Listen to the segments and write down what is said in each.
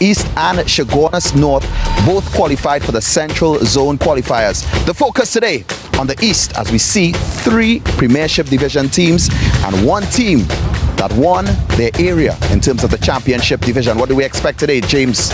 East and Chaguanas North both qualified for the Central Zone qualifiers. The focus today on the East as we see 3 Premiership Division teams and 1 team that won their area in terms of the Championship Division. What do we expect today, James?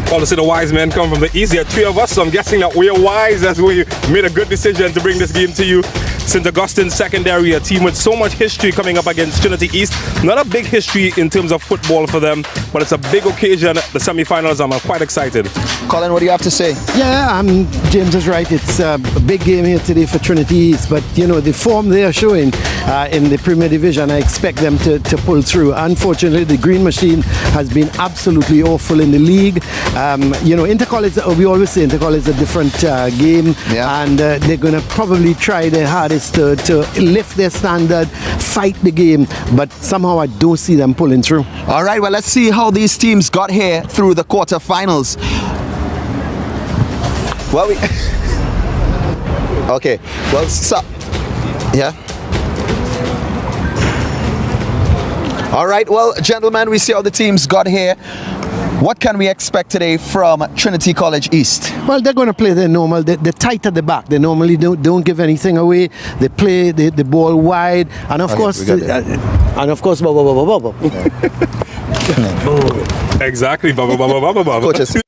Well, to see the wise men come from the East. There are 3 of us, so I'm guessing that we are wise as we made a good decision to bring this game to you. St. Augustine Secondary, a team with so much history coming up against Trinity East. Not a big history in terms of football for them, but it's a big occasion, the semi-finals. I'm quite excited. Colin, what do you have to say? Yeah, James is right. It's a big game here today for Trinity East, but you know, the form they are showing in the Premier Division, I expect them to pull through. Unfortunately, the Green Machine has been absolutely awful in the league. You know, Intercol is, we always say Intercol is a different game, and they're going to probably try their hardest to lift their standard, fight the game, but somehow I don't see them pulling through. All right, well, let's see how these teams got here through the quarterfinals. Well, okay, well, so, yeah. All right, well, gentlemen, we see how the teams got here. What can we expect today from Trinity College East? Well, they're going to play their normal. They're tight at the back. They normally don't give anything away. They play the ball wide, and of course, Exactly. Coaches.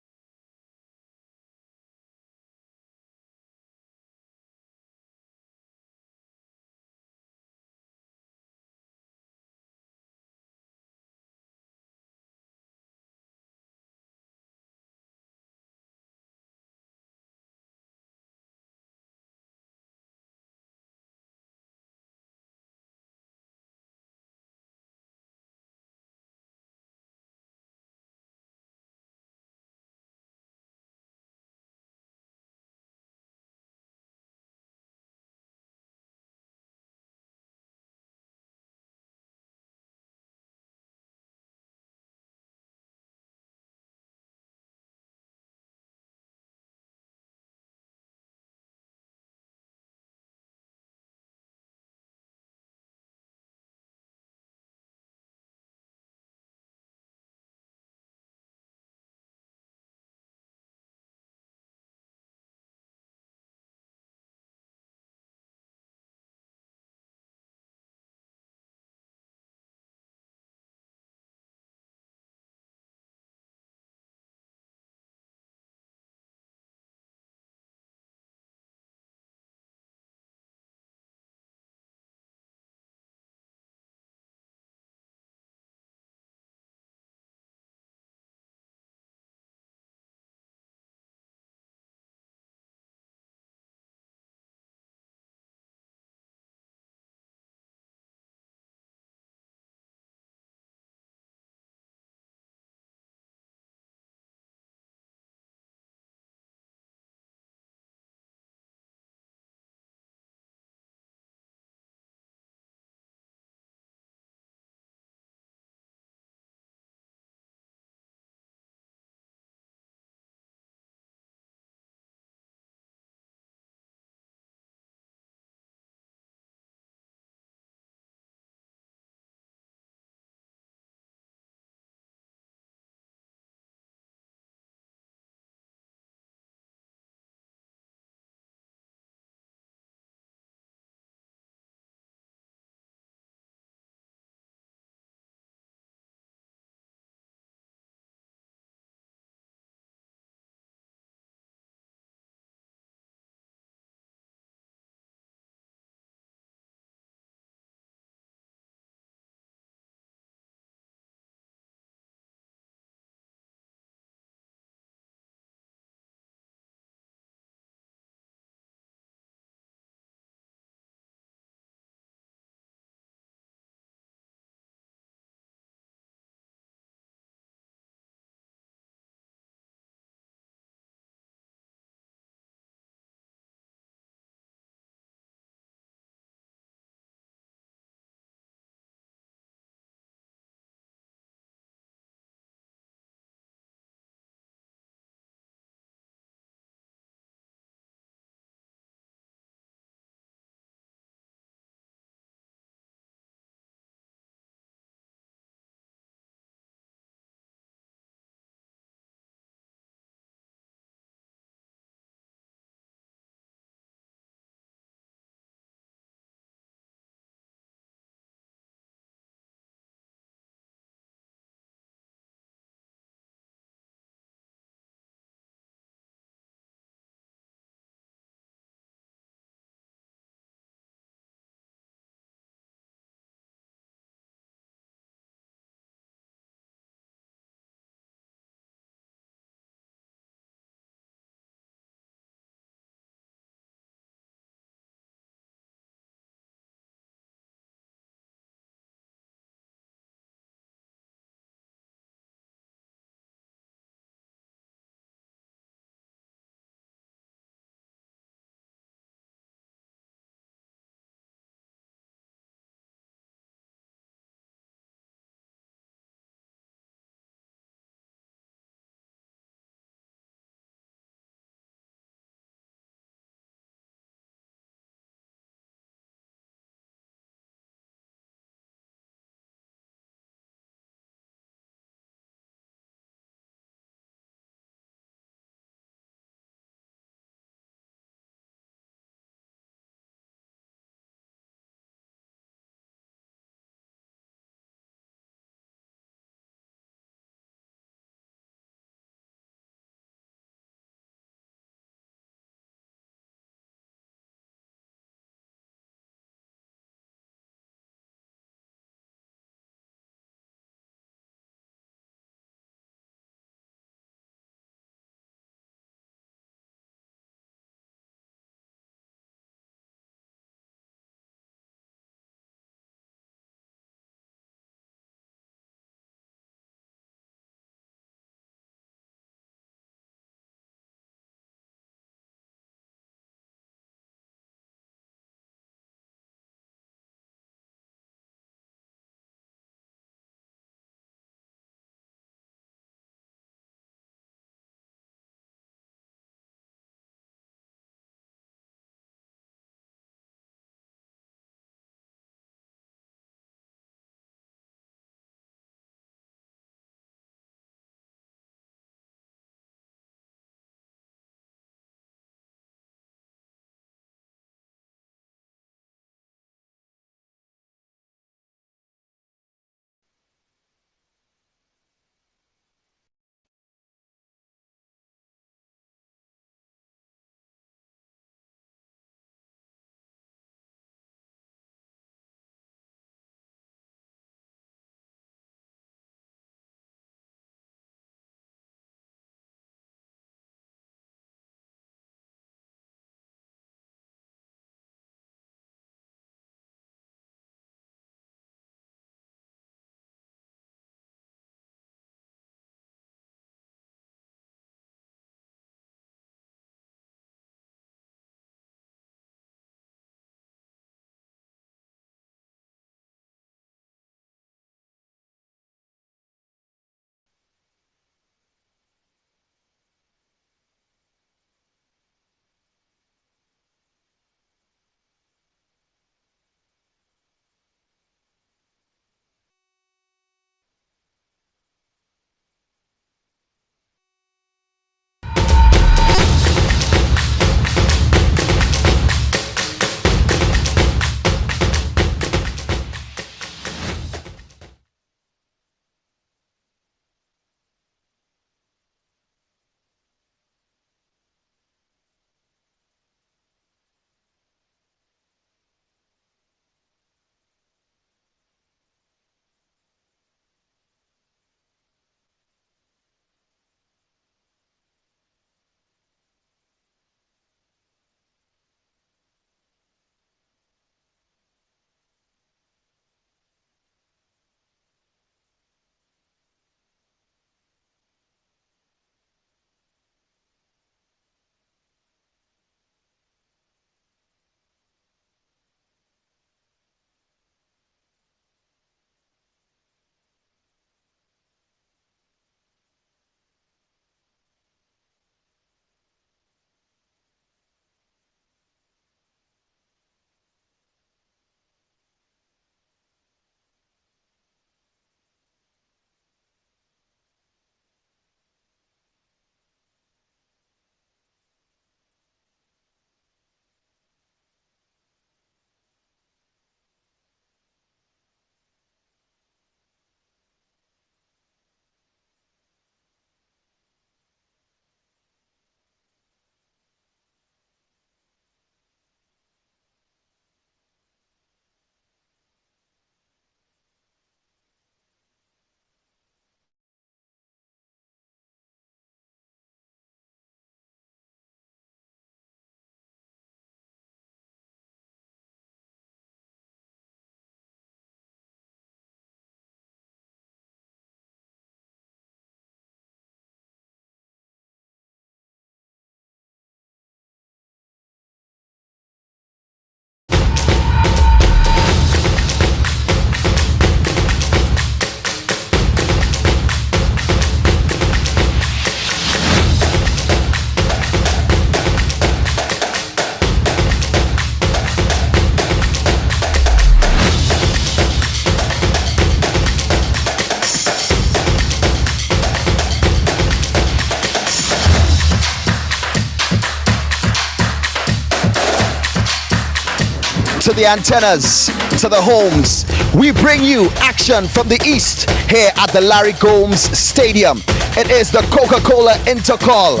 to the antennas, to the homes. We bring you action from the East here at the Larry Gomes Stadium. It is the Coca-Cola Intercol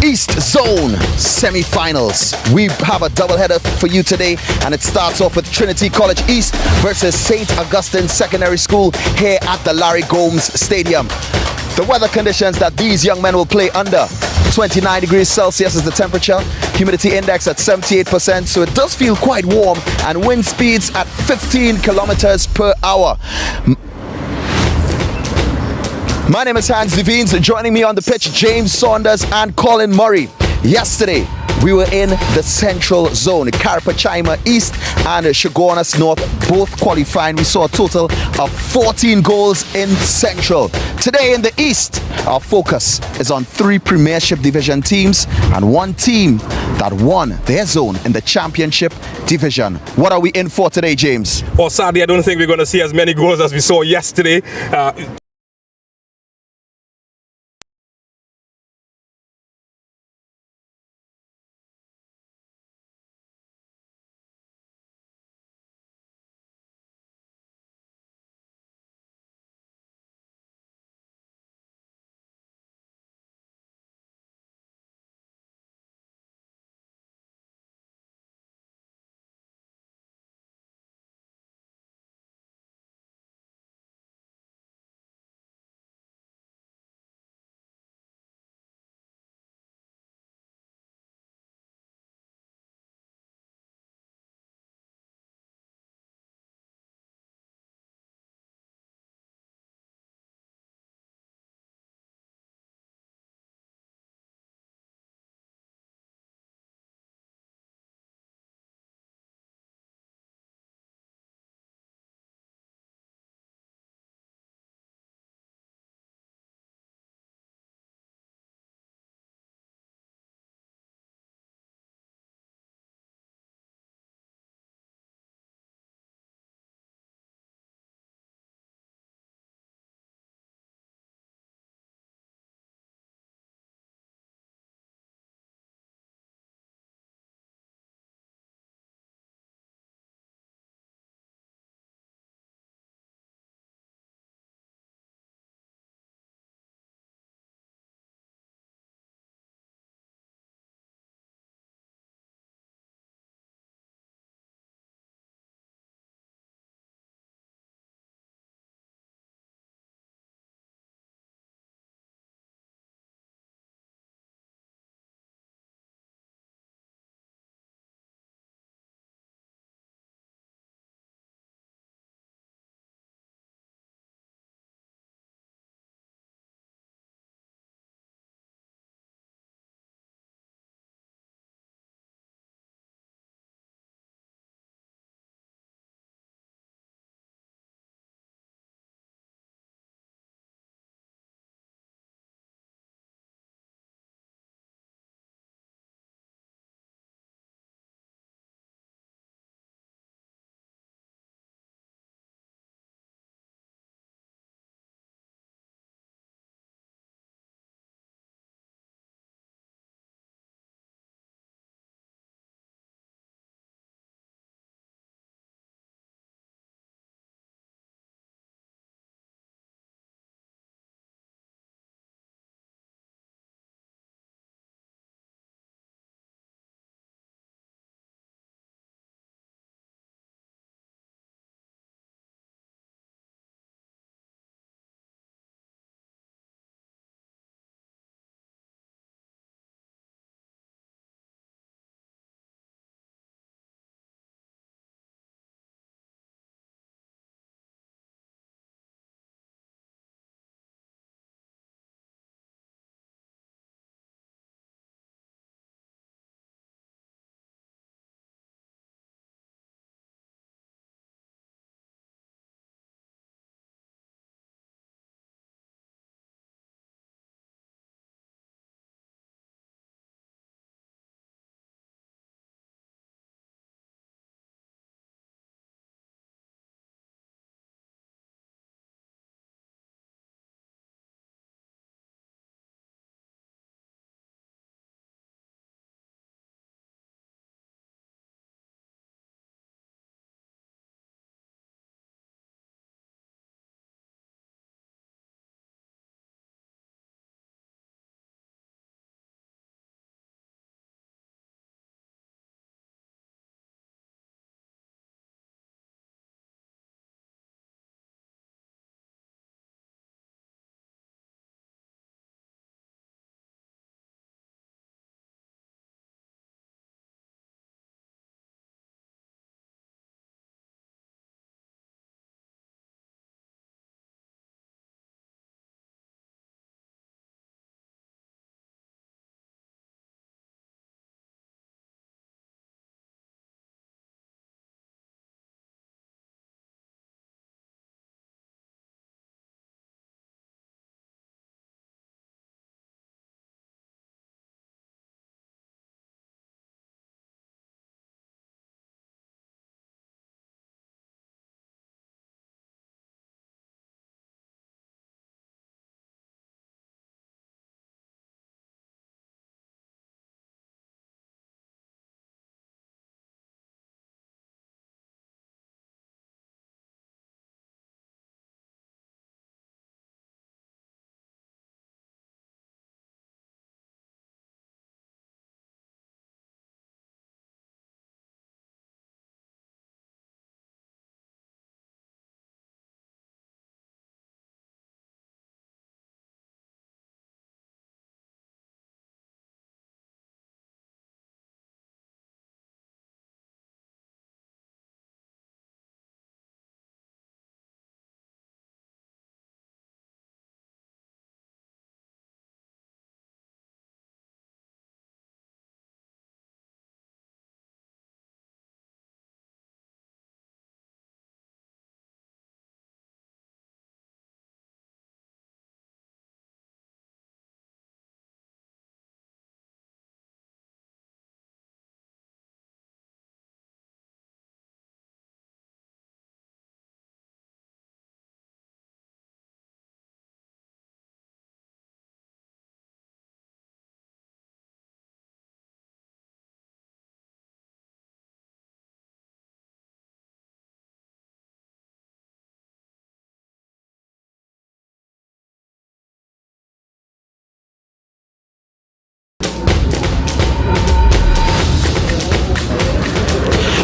East Zone semi-finals. We have a doubleheader for you today, and it starts off with Trinity College East versus St. Augustine Secondary School here at the Larry Gomes Stadium. The weather conditions that these young men will play under: 29 degrees Celsius is the temperature, humidity index at 78%, so it does feel quite warm, and wind speeds at 15 kilometers per hour. My name is Hans Devines. Joining me on the pitch, James Saunders and Colin Murray. Yesterday, we were in the Central Zone. Carapachima East and Chaguanas North both qualifying. We saw a total of 14 goals in Central. Today in the East, our focus is on 3 Premiership Division teams and 1 team that won their zone in the Championship Division. What are we in for today, James? Well, sadly, I don't think we're going to see as many goals as we saw yesterday.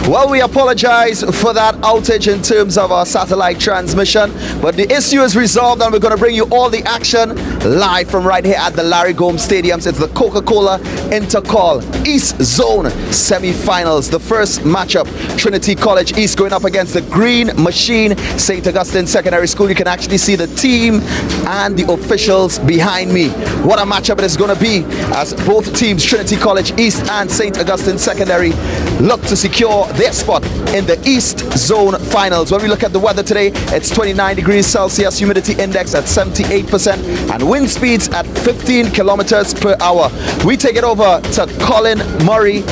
Well, we apologize for that outage in terms of our satellite transmission, but the issue is resolved and we're going to bring you all the action live from right here at the Larry Gomes Stadium. It's the COCA-COLA Intercol East Zone semi-finals. The first matchup, Trinity College East going up against the Green Machine, St. Augustine Secondary School. You can actually see the team and the officials behind me. What a matchup it is going to be as both teams, Trinity College East and St. Augustine Secondary, look to secure their spot in the East Zone Finals. When we look at the weather today, it's 29 degrees Celsius, humidity index at 78%, and wind speeds at 15 kilometers per hour. We take it over to Colin Murray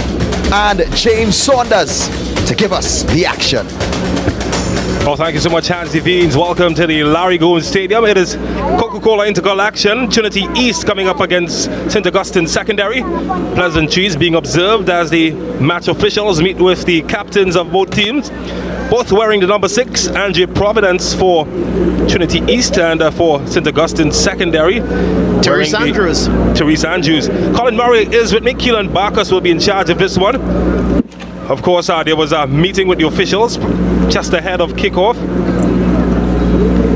and James Saunders to give us the action. Well, thank you so much, Hansi Veens. Welcome to the Larry Gomes Stadium. It is COCA-COLA Intercol action. Trinity East coming up against St. Augustine Secondary. Pleasantries being observed as the match officials meet with the captains of both teams. Both wearing the number 6, Angie Providence for Trinity East and for St. Augustine Secondary. Teresa Andrews. Teresa Andrews. Colin Murray is with me. Keelan Barkas will be in charge of this one. Of course, there was a meeting with the officials just ahead of kickoff.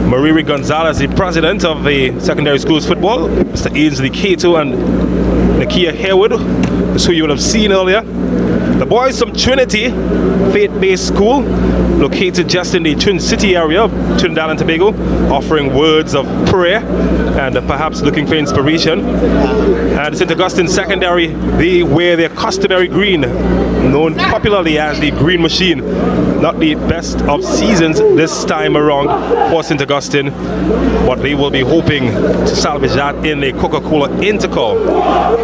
Mariri Gonzalez, the president of the secondary schools football, Mr. Ainsley Cato and Nakia Harewood, who you would have seen earlier. The boys from Trinity, faith-based school, located just in the Twin City area of Trinidad and Tobago, offering words of prayer and perhaps looking for inspiration. And St. Augustine Secondary, they wear their customary green, known popularly as the Green Machine. Not the best of seasons this time around for St. Augustine, but they will be hoping to salvage that in the COCA-COLA Intercol.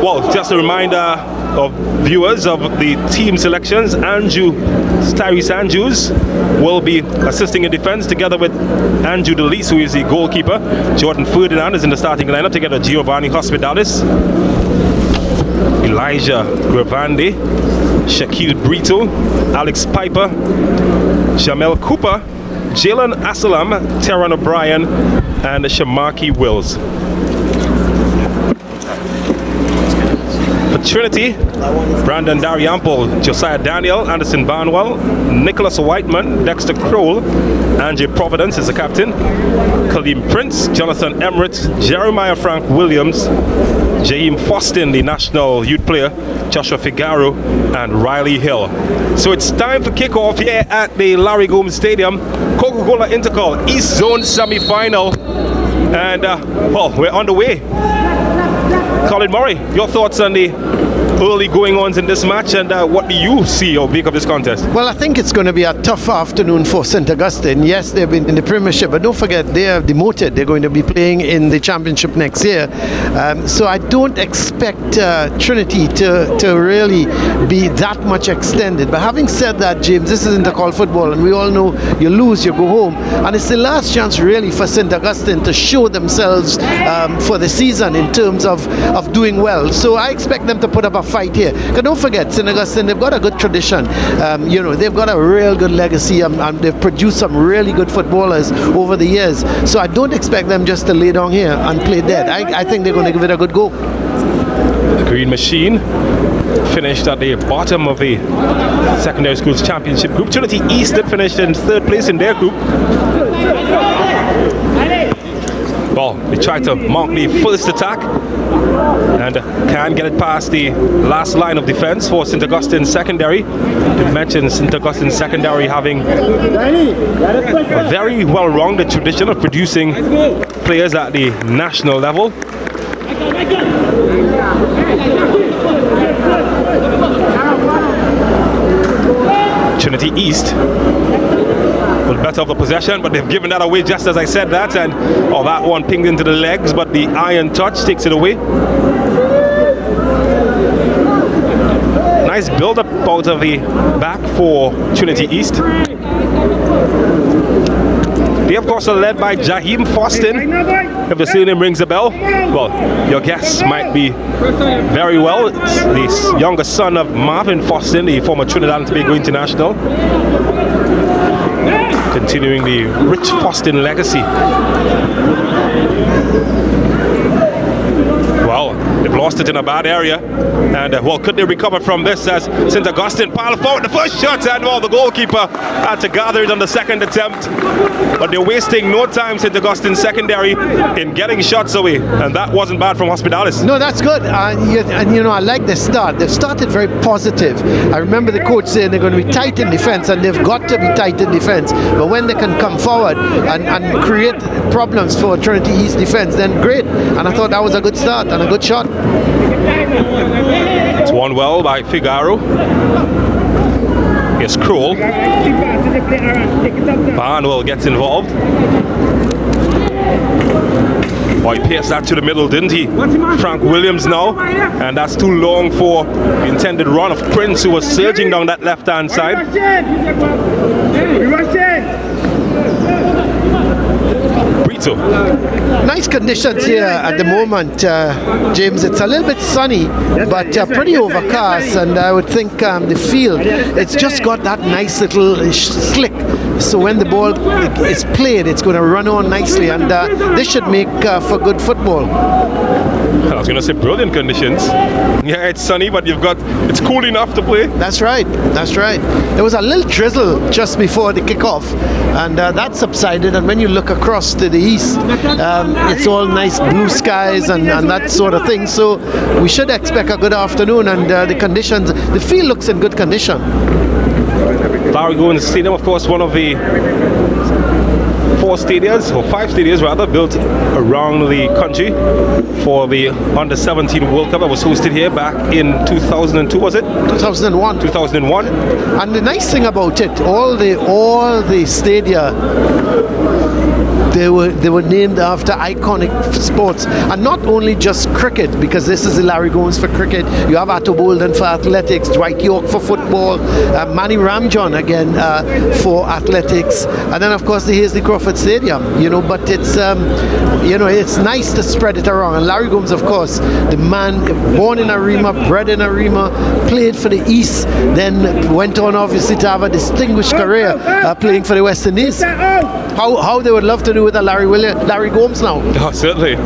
Well, just a reminder of viewers of the team selections. Tyrese Andrews will be assisting in defense together with Andrew DeLeese, who is the goalkeeper. Jordan Ferdinand is in the starting lineup together with Giovanni Hospitalis, Elijah Gravande, Shaquille Brito, Alex Piper, Jamel Cooper, Jalen Asalam, Terran O'Brien, and Shamaki Wills. For Trinity, Brandon Dariample, Josiah Daniel, Anderson Barnwell, Nicholas Whiteman, Dexter Kroll, Angie Providence is the captain, Kaleem Prince, Jonathan Emmerich, Jeremiah Frank Williams, Jaheim Fostin, the national youth player, Joshua Figaro, and Riley Hill. So it's time for kickoff here at the Larry Gomes Stadium, COCA-COLA Intercol East Zone semi-final, and well, we're on the way. Colin Murray, your thoughts on the early going-ons in this match, and what do you see or make of this contest? Well, I think it's going to be a tough afternoon for St. Augustine. Yes, they've been in the Premiership, but don't forget they are demoted. They're going to be playing in the Championship next year. So I don't expect Trinity to really be that much extended. But having said that, James, this is Intercol football, and we all know you lose, you go home. And it's the last chance really for St. Augustine to show themselves for the season in terms of doing well. So I expect them to put up a fight here. Because don't forget, St. Augustine, they've got a good tradition. They've got a real good legacy, and they've produced some really good footballers over the years. So I don't expect them just to lay down here and play dead. I think they're going to give it a good go. The Green Machine finished at the bottom of the secondary schools championship group. Trinity East did finish in 3rd place in their group. Well, they tried to mount the first attack and can't get it past the last line of defense for St. Augustine Secondary. You mentioned St. Augustine Secondary having a very well rounded tradition of producing players at the national level. Trinity East with better of the possession, but they've given that away just as I said that, and that one pinged into the legs, but the iron touch takes it away. Nice build up out of the back for Trinity East. They of course are led by Jaheim Fostin. If the surname rings a bell, well, your guess might be very well. It's the younger son of Marvin Fostin, the former Trinidad and Tobago international, continuing the rich Fostin legacy. Well, They've lost it in a bad area. And well, could they recover from this as St. Augustine pile forward the first shot, and well, the goalkeeper had to gather it on the second attempt. But they're wasting no time, St. Augustine secondary, in getting shots away, and that wasn't bad from Hospitalis. No, that's good. And you know, I like the start. They've started very positive. I remember the coach saying they're going to be tight in defense, and they've got to be tight in defense. But when they can come forward and create problems for Trinity East defense, then great. And I thought that was a good start and a good shot. It's won well by Figaro. Here's Kroll. Barnwell gets involved. Boy, he pierced that to the middle, didn't he? Frank Williams now. And that's too long for the intended run of Prince, who was surging down that left-hand side. Brito. Nice conditions here at the moment, James. It's a little bit sunny, but pretty overcast, and I would think the field, it's just got that nice little slick. So when the ball is played, it's going to run on nicely, and this should make for good football. I was going to say brilliant conditions. Yeah, it's sunny, but it's cool enough to play. That's right. That's right. There was a little drizzle just before the kickoff, and that subsided. And when you look across to the east, it's all nice blue skies and that sort of thing. So we should expect a good afternoon, and the conditions, the field looks in good condition. Larry Goins Stadium, of course, one of the 5 stadiums rather, built around the country for the Under-17 World Cup that was hosted here back in 2002, was it? 2001. 2001. And the nice thing about it, all the stadia, they were named after iconic sports, and not only just cricket, because this is the Larry Goins for cricket. You have Atto Bolden for athletics, Dwight York for football, Manny Ramjohn again for athletics, and then of course the Hazley Crawford Stadium. You know, but it's it's nice to spread it around. And Larry Goins, of course, the man born in Arima, bred in Arima, played for the East, then went on obviously to have a distinguished career playing for the West Indies. How they would love to do with a Larry Goins now. Oh, certainly.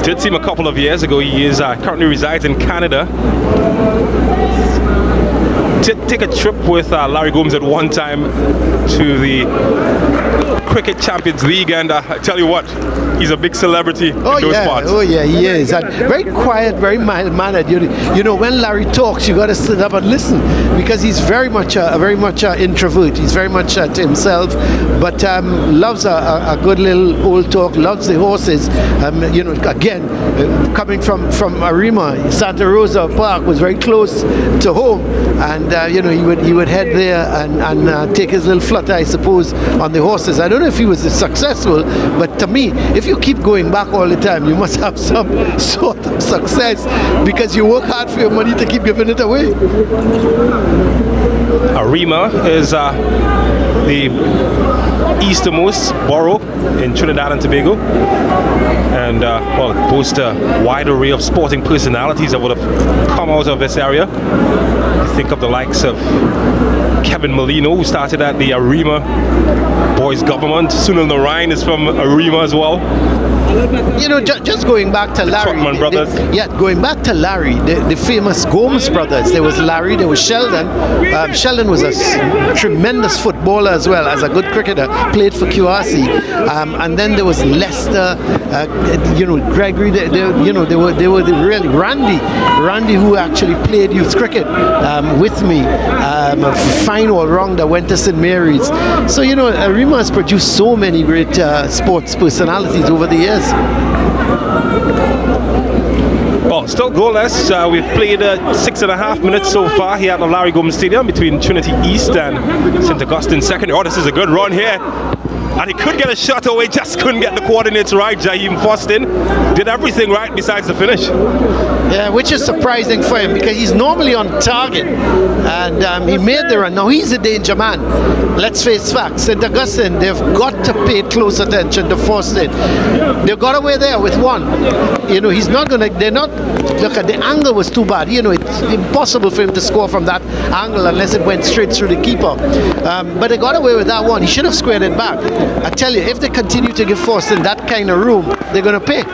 Did see him a couple of years ago. He is currently resides in Canada. Did take a trip with Larry Goins at one time to the Cricket Champions League, and I tell you what, he's a big celebrity in those parts. Oh yeah, he is. And very quiet, very mild-mannered. You know, when Larry talks, you got to sit up and listen, because he's very much an introvert. He's very much to himself, but loves a good little old talk. Loves the horses. You know, again, coming from Arima, Santa Rosa Park was very close to home, and you know, he would head there and take his little flutter, I suppose, on the horses. I don't know if he was successful, but to me, if you keep going back all the time, you must have some sort of success, because you work hard for your money to keep giving it away. Arima is the easternmost borough in Trinidad and Tobago, and well, it boasts a wide array of sporting personalities that would have come out of this area. You think of the likes of Kevin Molino, who started at the Arima Boys Government. Sunil Narayan is from Arima as well. You know, just going back to Larry, going back to Larry, the famous Gomes brothers. There was Larry, there was Sheldon. Sheldon was a tremendous footballer as well as a good cricketer, played for QRC. And then there was Lester, you know, Gregory. They were really Randy, who actually played youth cricket with me. A fine all-rounder, went to St. Mary's. So you know, Arima has produced so many great sports personalities over the years. Well, still goalless. We've played 6.5 minutes so far here at the Larry Goins Stadium between Trinity East and St. Augustine Second. Oh, this is a good run here. And he could get a shot away, just couldn't get the coordinates right. Jaheim Fostin did everything right besides the finish. Yeah, which is surprising for him, because he's normally on target, and he made the run. Now he's a danger man. Let's face facts. St. Augustine, they've got to pay close attention to Fostin. They got away there with one. You know, he's not gonna. They're not. Look at the angle was too bad. You know, it's impossible for him to score from that angle unless it went straight through the keeper. But they got away with that one. He should have squared it back. I tell you, if they continue to give Fostin that kind of room, they're going to pay.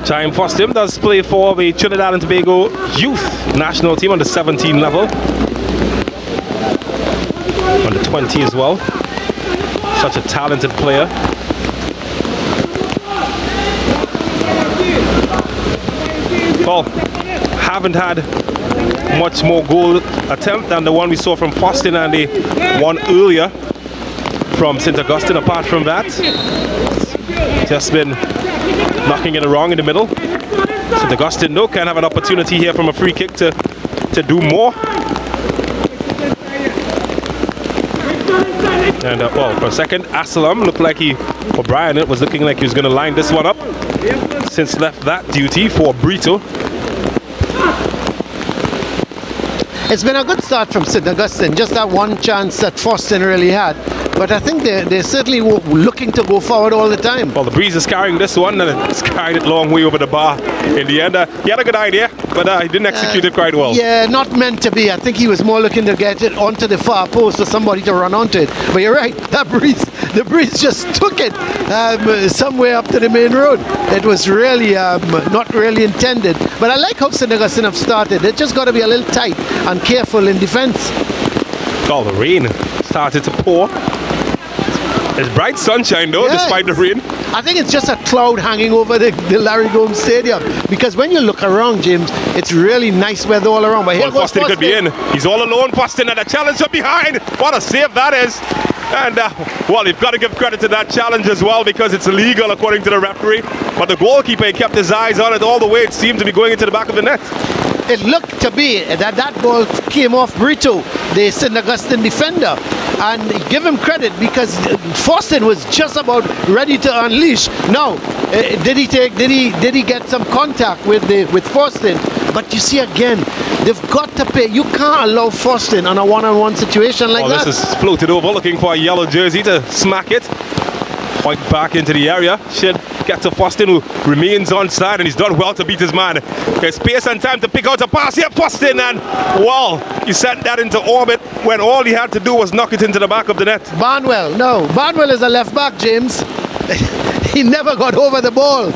Chaim Fostim does play for the Trinidad and Tobago youth national team on the 17 level. On the 20 as well. Such a talented player. Well, haven't had much more goal attempt than the one we saw from Fostin and the one earlier from St. Augustine. Apart from that, just been knocking it around in the middle. St. Augustine though can have an opportunity here from a free kick to do more. And well, for a second, Assalam looked like O'Brien was looking like he was going to line this one up. Since left that duty for Brito. It's been a good start from St. Augustine, just that one chance that Fostin really had. But I think they're certainly looking to go forward all the time. Well, the breeze is carrying this one, and it's carried it long way over the bar in the end. He had a good idea, but he didn't execute it quite well. Yeah, not meant to be. I think he was more looking to get it onto the far post for somebody to run onto it. But you're right, the breeze just took it somewhere up to the main road. It was really not really intended. But I like how St. Augustine have started. They just got to be a little tight and careful in defense. Oh, the rain started to pour. It's bright sunshine though, despite the rain. I think it's just a cloud hanging over the Larry Gomes Stadium. Because when you look around, James, it's really nice weather all around. But here well, Fostin could be in. He's all alone, Fostin, and the challenge from behind. What a save that is. And, well, you've got to give credit to that challenge as well because it's illegal according to the referee. But the goalkeeper, he kept his eyes on it all the way. It seemed to be going into the back of the net. It looked to be that ball came off Brito, the St. Augustine defender. And give him credit because Fostin was just about ready to unleash. Now, did he get some contact with Fostin? But you see again, they've got to pay. You can't allow Fostin on a one-on-one situation like that. This is floated over, looking for a yellow jersey to smack it. Point back into the area. Should get to Fostin, who remains on side, and he's done well to beat his man. There's space and time to pick out a pass here, Fostin, and well, he sent that into orbit when all he had to do was knock it into the back of the net. Barnwell is a left back, James. He never got over the ball.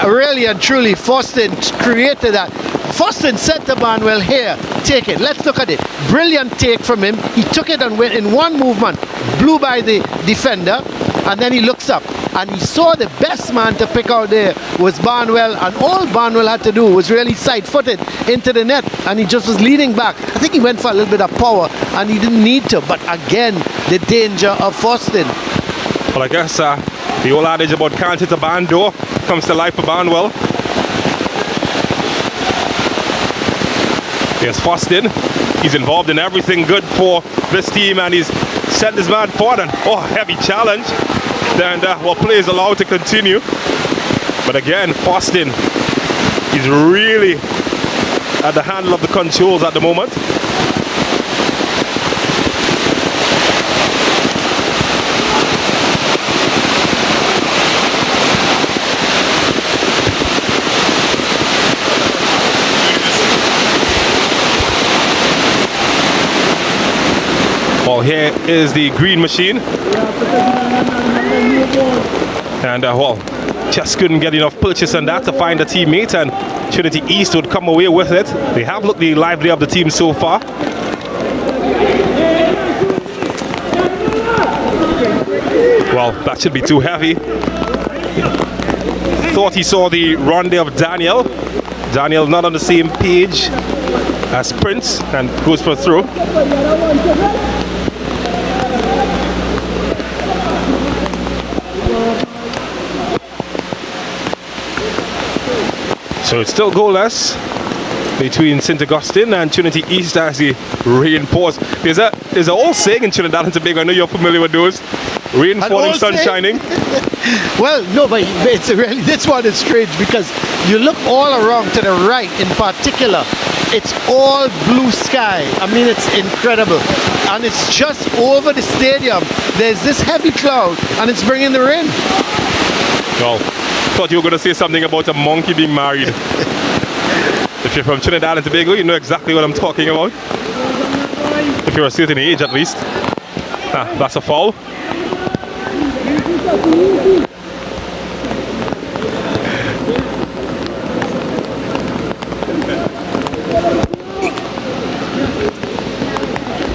Really and truly, Fostin created that. Fostin said to Barnwell, here, take it. Let's look at it. Brilliant take from him. He took it and went in one movement, blew by the defender, and then he looks up. And he saw the best man to pick out there was Barnwell, and all Barnwell had to do was really side-footed into the net, and he just was leaning back. I think he went for a little bit of power, and he didn't need to. But again, the danger of Fostin. Well, I guess the old adage about can't hit a barn door comes to life for Barnwell. Here's Fostin. He's involved in everything good for this team, and he's sent his man forward, and heavy challenge. And well, play is allowed to continue. But again, Fostin is really at the handle of the controls at the moment. Well, here is the green machine. And well, just couldn't get enough purchase on that to find a teammate, and Trinity East would come away with it. They have looked the lively of the team so far. Well, that should be too heavy. Thought he saw the run there of Daniel. Daniel not on the same page as Prince, and goes for a throw. So it's still goalless between St. Augustine and Trinity East as the rain pours. There's an old saying in Trinidad and Tobago, I know you're familiar with those. Rain falling, sun shining. Well, no, but it's really, this one is strange because you look all around to the right in particular, it's all blue sky. I mean, it's incredible. And it's just over the stadium. There's this heavy cloud and it's bringing the rain. Well, thought you were going to say something about a monkey being married. If you're from Trinidad and Tobago, you know exactly what I'm talking about. If you're a certain age, at least. That's a foul.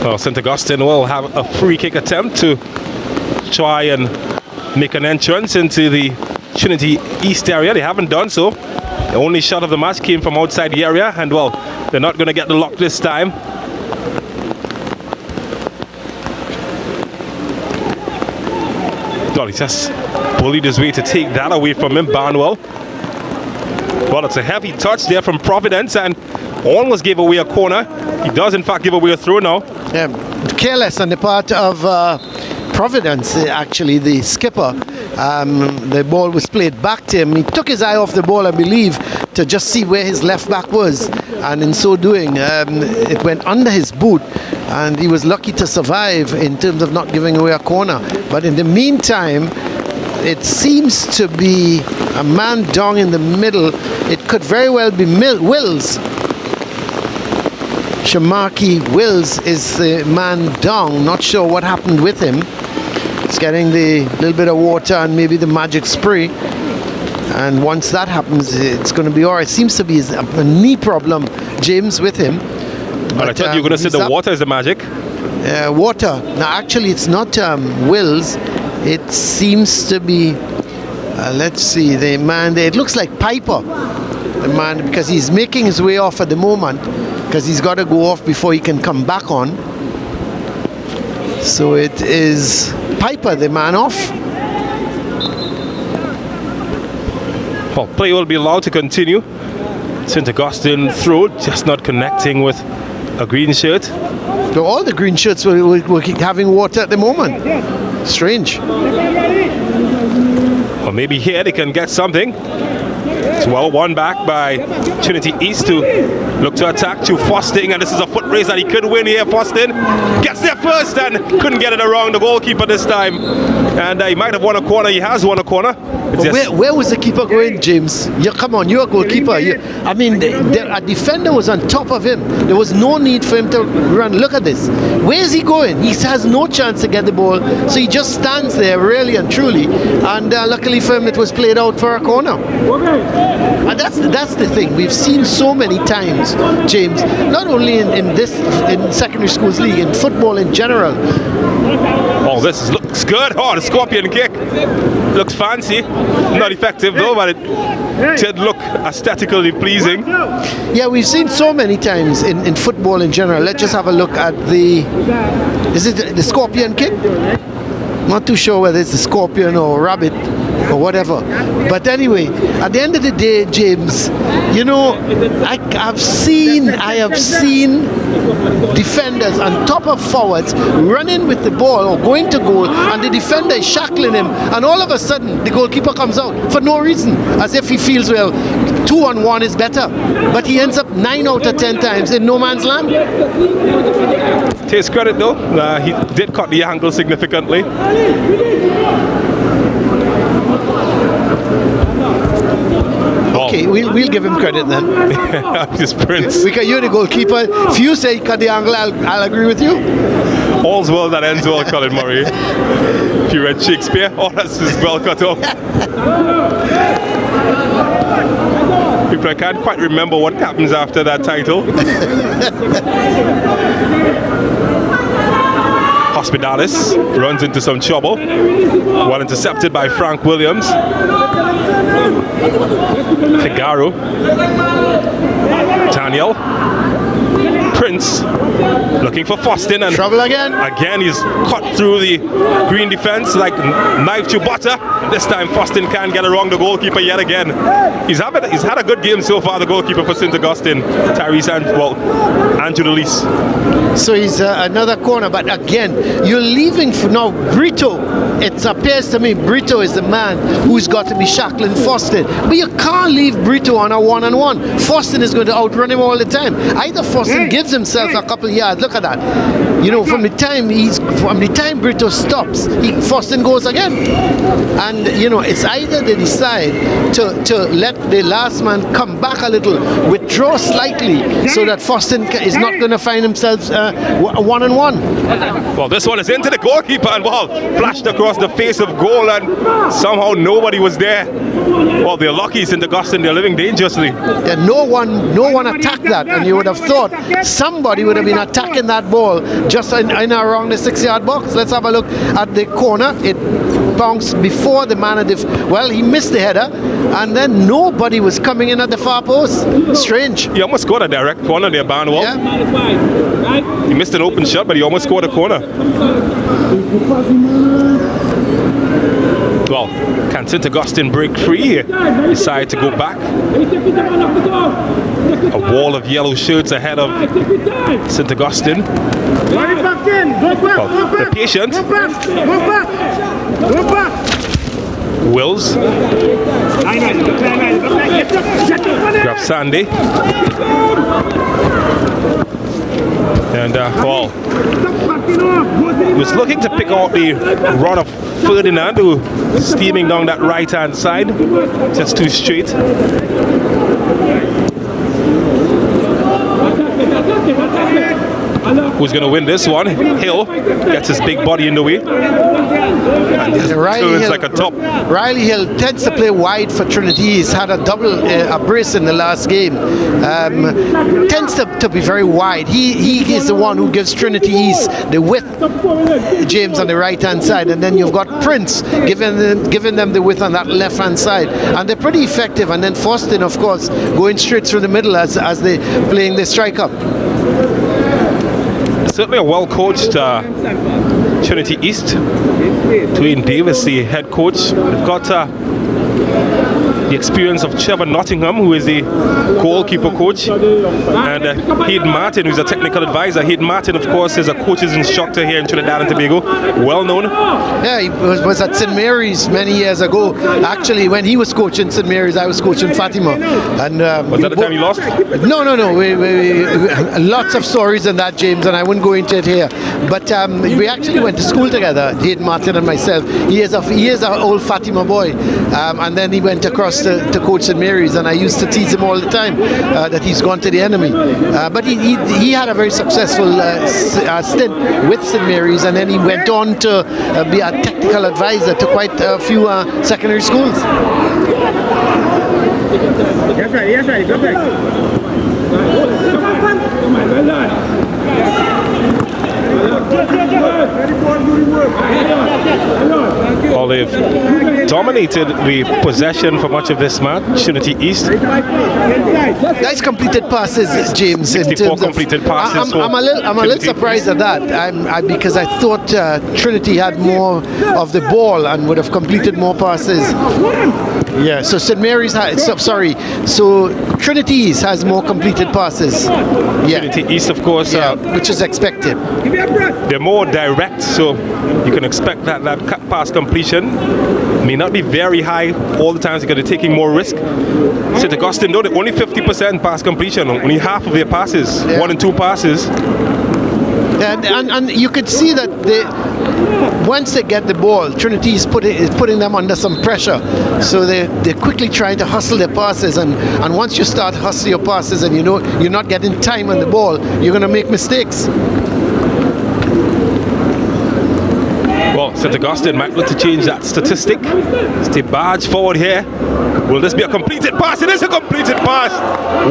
Well, St. Augustine will have a free kick attempt to try and make an entrance into the Trinity East area. They haven't done so. The only shot of the match came from outside the area, and well, they're not going to get the lock this time. Well, he just bullied his way to take that away from him, Barnwell. Well, it's a heavy touch there from Providence, and almost gave away a corner. He does, in fact, give away a throw now. Yeah, careless on the part of Providence, actually, the skipper. The ball was played back to him. He took his eye off the ball, I believe, to just see where his left back was. And in so doing, it went under his boot. And he was lucky to survive in terms of not giving away a corner. But in the meantime, it seems to be a man down in the middle. It could very well be Wills. Shamaki Wills is the man down. Not sure what happened with him. It's getting the little bit of water and maybe the magic spray. And once that happens, it's going to be all right. Seems to be a knee problem, James, with him. But I thought you were going to say the water is the magic. Water. Now, actually, it's not Wills. It seems to be, let's see, the man there. It looks like Piper, the man, because he's making his way off at the moment, because he's got to go off before he can come back on. So it is Piper, the man off. Well, play will be allowed to continue. St. Augustine throw, just not connecting with a green shirt. So all the green shirts were having water at the moment. Strange. Or maybe here they can get something. It's well won back by Trinity East to look to attack to Fosting, and this is a foot race that he could win here. Fosting gets there first and couldn't get it around the goalkeeper this time. And he might have won a corner. He has won a corner. Where was the keeper going, James? Come on, you're a goalkeeper. I mean, a defender was on top of him. There was no need for him to run. Look at this. Where is he going? He has no chance to get the ball. So he just stands there, really and truly. And luckily for him, it was played out for a corner. And that's the thing. We've seen so many times, James, not only in secondary schools league, in football in general. Oh, this looks good. Oh, the scorpion kick looks fancy. Not effective though, but it did look aesthetically pleasing. Yeah, we've seen so many times in football in general. Let's just have a look at is it the scorpion kick? Not too sure whether it's the scorpion or rabbit or whatever. But anyway, at the end of the day, James, you know, I have seen defenders on top of forwards running with the ball or going to goal, and the defender is shackling him, and all of a sudden the goalkeeper comes out for no reason, as if he feels, well, 2-on-1 is better. But he ends up 9 out of 10 times in no man's land. To his credit though, he did cut the angle significantly. Okay, we'll give him credit then. Just Prince. Because you're the goalkeeper. If you say cut the angle, I'll agree with you. All's well that ends well, Colin Murray. If you read Shakespeare, all that's just well cut off. People, I can't quite remember what happens after that title. Hospitalis runs into some trouble. Well intercepted by Frank Williams. Figaro. Daniel. Prince looking for Fostin, and trouble again. Again, he's cut through the green defense like knife through butter. This time, Fostin can't get around the goalkeeper yet again. He's had a good game so far, the goalkeeper for St. Augustine, Tyrese Andrew Delise. So he's another corner, but again, you're leaving for now. Brito, it appears to me, Brito is the man who's got to be shackling Fostin. But you can't leave Brito on a one-on-one. Fostin is going to outrun him all the time. Either Fostin gives himself a couple of yards. Look at that. You know, from the time Brito stops, Fostin goes again. And you know, it's either they decide to let the last man come back a little, withdraw slightly, so that Fostin is not going to find himself one-on-one. Well, this one is into the goalkeeper, and ball flashed across the face of goal, and somehow nobody was there. Well, they're lucky, St. Augustine, they're living dangerously. Yeah, no one attacked that, and you would have thought somebody would have been attacking that ball just in around the 6-yard box. Let's have a look at the corner. It bounced before the man he missed the header, and then nobody was coming in at the far post. Strange. He almost scored a direct corner there, Barnwell. Yeah. He missed an open shot, but he almost scored a corner. Well, can St. Augustine break free here? Decide to go back. A wall of yellow shirts ahead of St. Augustine. Well, they're patient. Wills. Grab Sandy. And he was looking to pick out the run of Ferdinand, who steaming down that right-hand side. Just too straight. Who's going to win this one? Hill gets his big body in the way. And turns like a top. Riley Hill tends to play wide for Trinity. He's had a double a brace in the last game. Tends to be very wide. He is the one who gives Trinity East the width, James, on the right-hand side. And then you've got Prince giving them the width on that left-hand side. And they're pretty effective. And then Faustin, of course, going straight through the middle as they playing the strike-up. Certainly a well-coached Trinity East. Dwayne Davis, the head coach. They've got the experience of Trevor Nottingham, who is the goalkeeper coach, and Hayden Martin, who's a technical advisor. Hayden Martin, of course, is a coach's instructor here in Trinidad and Tobago, well known. Yeah, he was at St. Mary's many years ago. Actually, when he was coaching St. Mary's, I was coaching Fatima. And was that the time you lost? No. We lots of stories on that, James, and I wouldn't go into it here. But we actually went to school together, Hayden Martin and myself. He is an old Fatima boy, and then he went across to coach St. Mary's, and I used to tease him all the time that he's gone to the enemy. But he had a very successful stint with St. Mary's, and then he went on to be a technical advisor to quite a few secondary schools. Yes, right. Perfect. Well, they've dominated the possession for much of this match. Trinity East. Nice completed passes, James. 64 completed passes. I'm a little surprised at that. Because I thought Trinity had more of the ball and would have completed more passes. Yeah. So St. Mary's So Trinity East has more completed passes. Yeah. Trinity East, of course, which is expected. They're more direct, so you can expect that pass completion may not be very high all the times because they're taking more risk. St. Augustine, though, only 50% pass completion, only half of their passes, 1 and 2 passes. And you could see that once they get the ball, Trinity is putting them under some pressure. So they're quickly trying to hustle their passes, and once you start hustling your passes and you know you're not getting time on the ball, you're going to make mistakes. Well, St. Augustine might look to change that statistic. Stay barge forward here. Will this be a completed pass? It is a completed pass.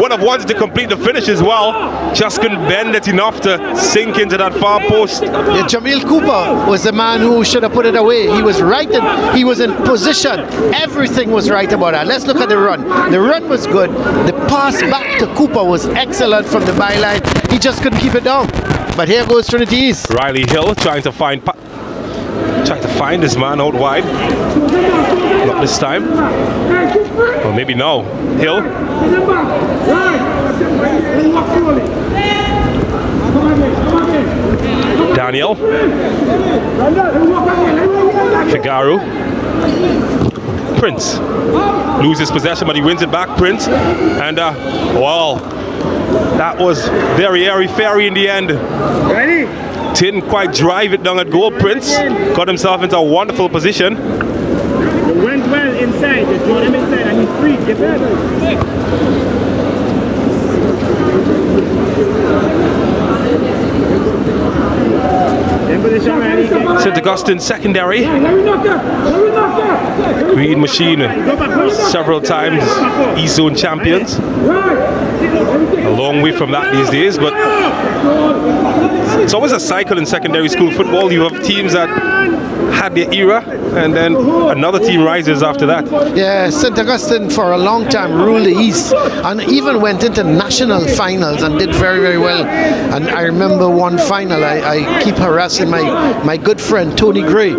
One of ones to complete the finish as well. Just couldn't bend it enough to sink into that far post. Yeah, Jamil Cooper was the man who should have put it away. He was right, he was in position. Everything was right about that. Let's look at the run. The run was good. The pass back to Cooper was excellent from the byline. He just couldn't keep it down. But here goes Trinity East. Riley Hill trying to find his man out wide. Not this time. Or maybe no. Hill. Daniel. Figaro. Prince. Loses possession, but he wins it back. Prince. And, wow. That was very airy-fairy in the end. Ready? Didn't quite drive it down at goal. Prince got himself into a wonderful position. You went well inside. You threw him inside and he's free. Get St. Augustine secondary. Green Machine several times East Zone champions. A long way from that these days, but it's always a cycle in secondary school football. You have teams that had their era, and then another team rises after that. Yeah, St. Augustine for a long time ruled the East and even went into national finals and did very, very well. And I remember one final, I keep harassing my good friend Tony Gray.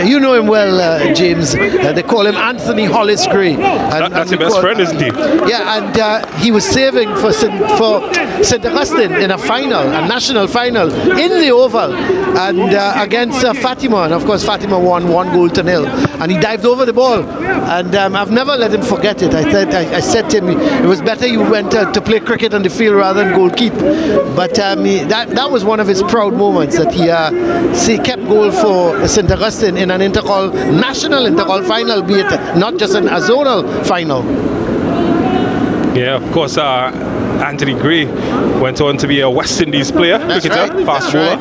You know him well, James. They call him Anthony Hollis Gray. That's your best friend, isn't he? Yeah, and he was saving for St. Augustine in a final, a national final, in the Oval, and against Fatima. And of course, Fatima won 1-0, and he dived over the ball. And I've never let him forget it. I said to him, it was better you went to play cricket on the field rather than goalkeep. But that was one of his proud moments, that he kept goal for St. Augustine in an Intercol, national Intercol final, be it not just a zonal final. Yeah, of course, Anthony Gray went on to be a West Indies player, cricketer, fast bowler.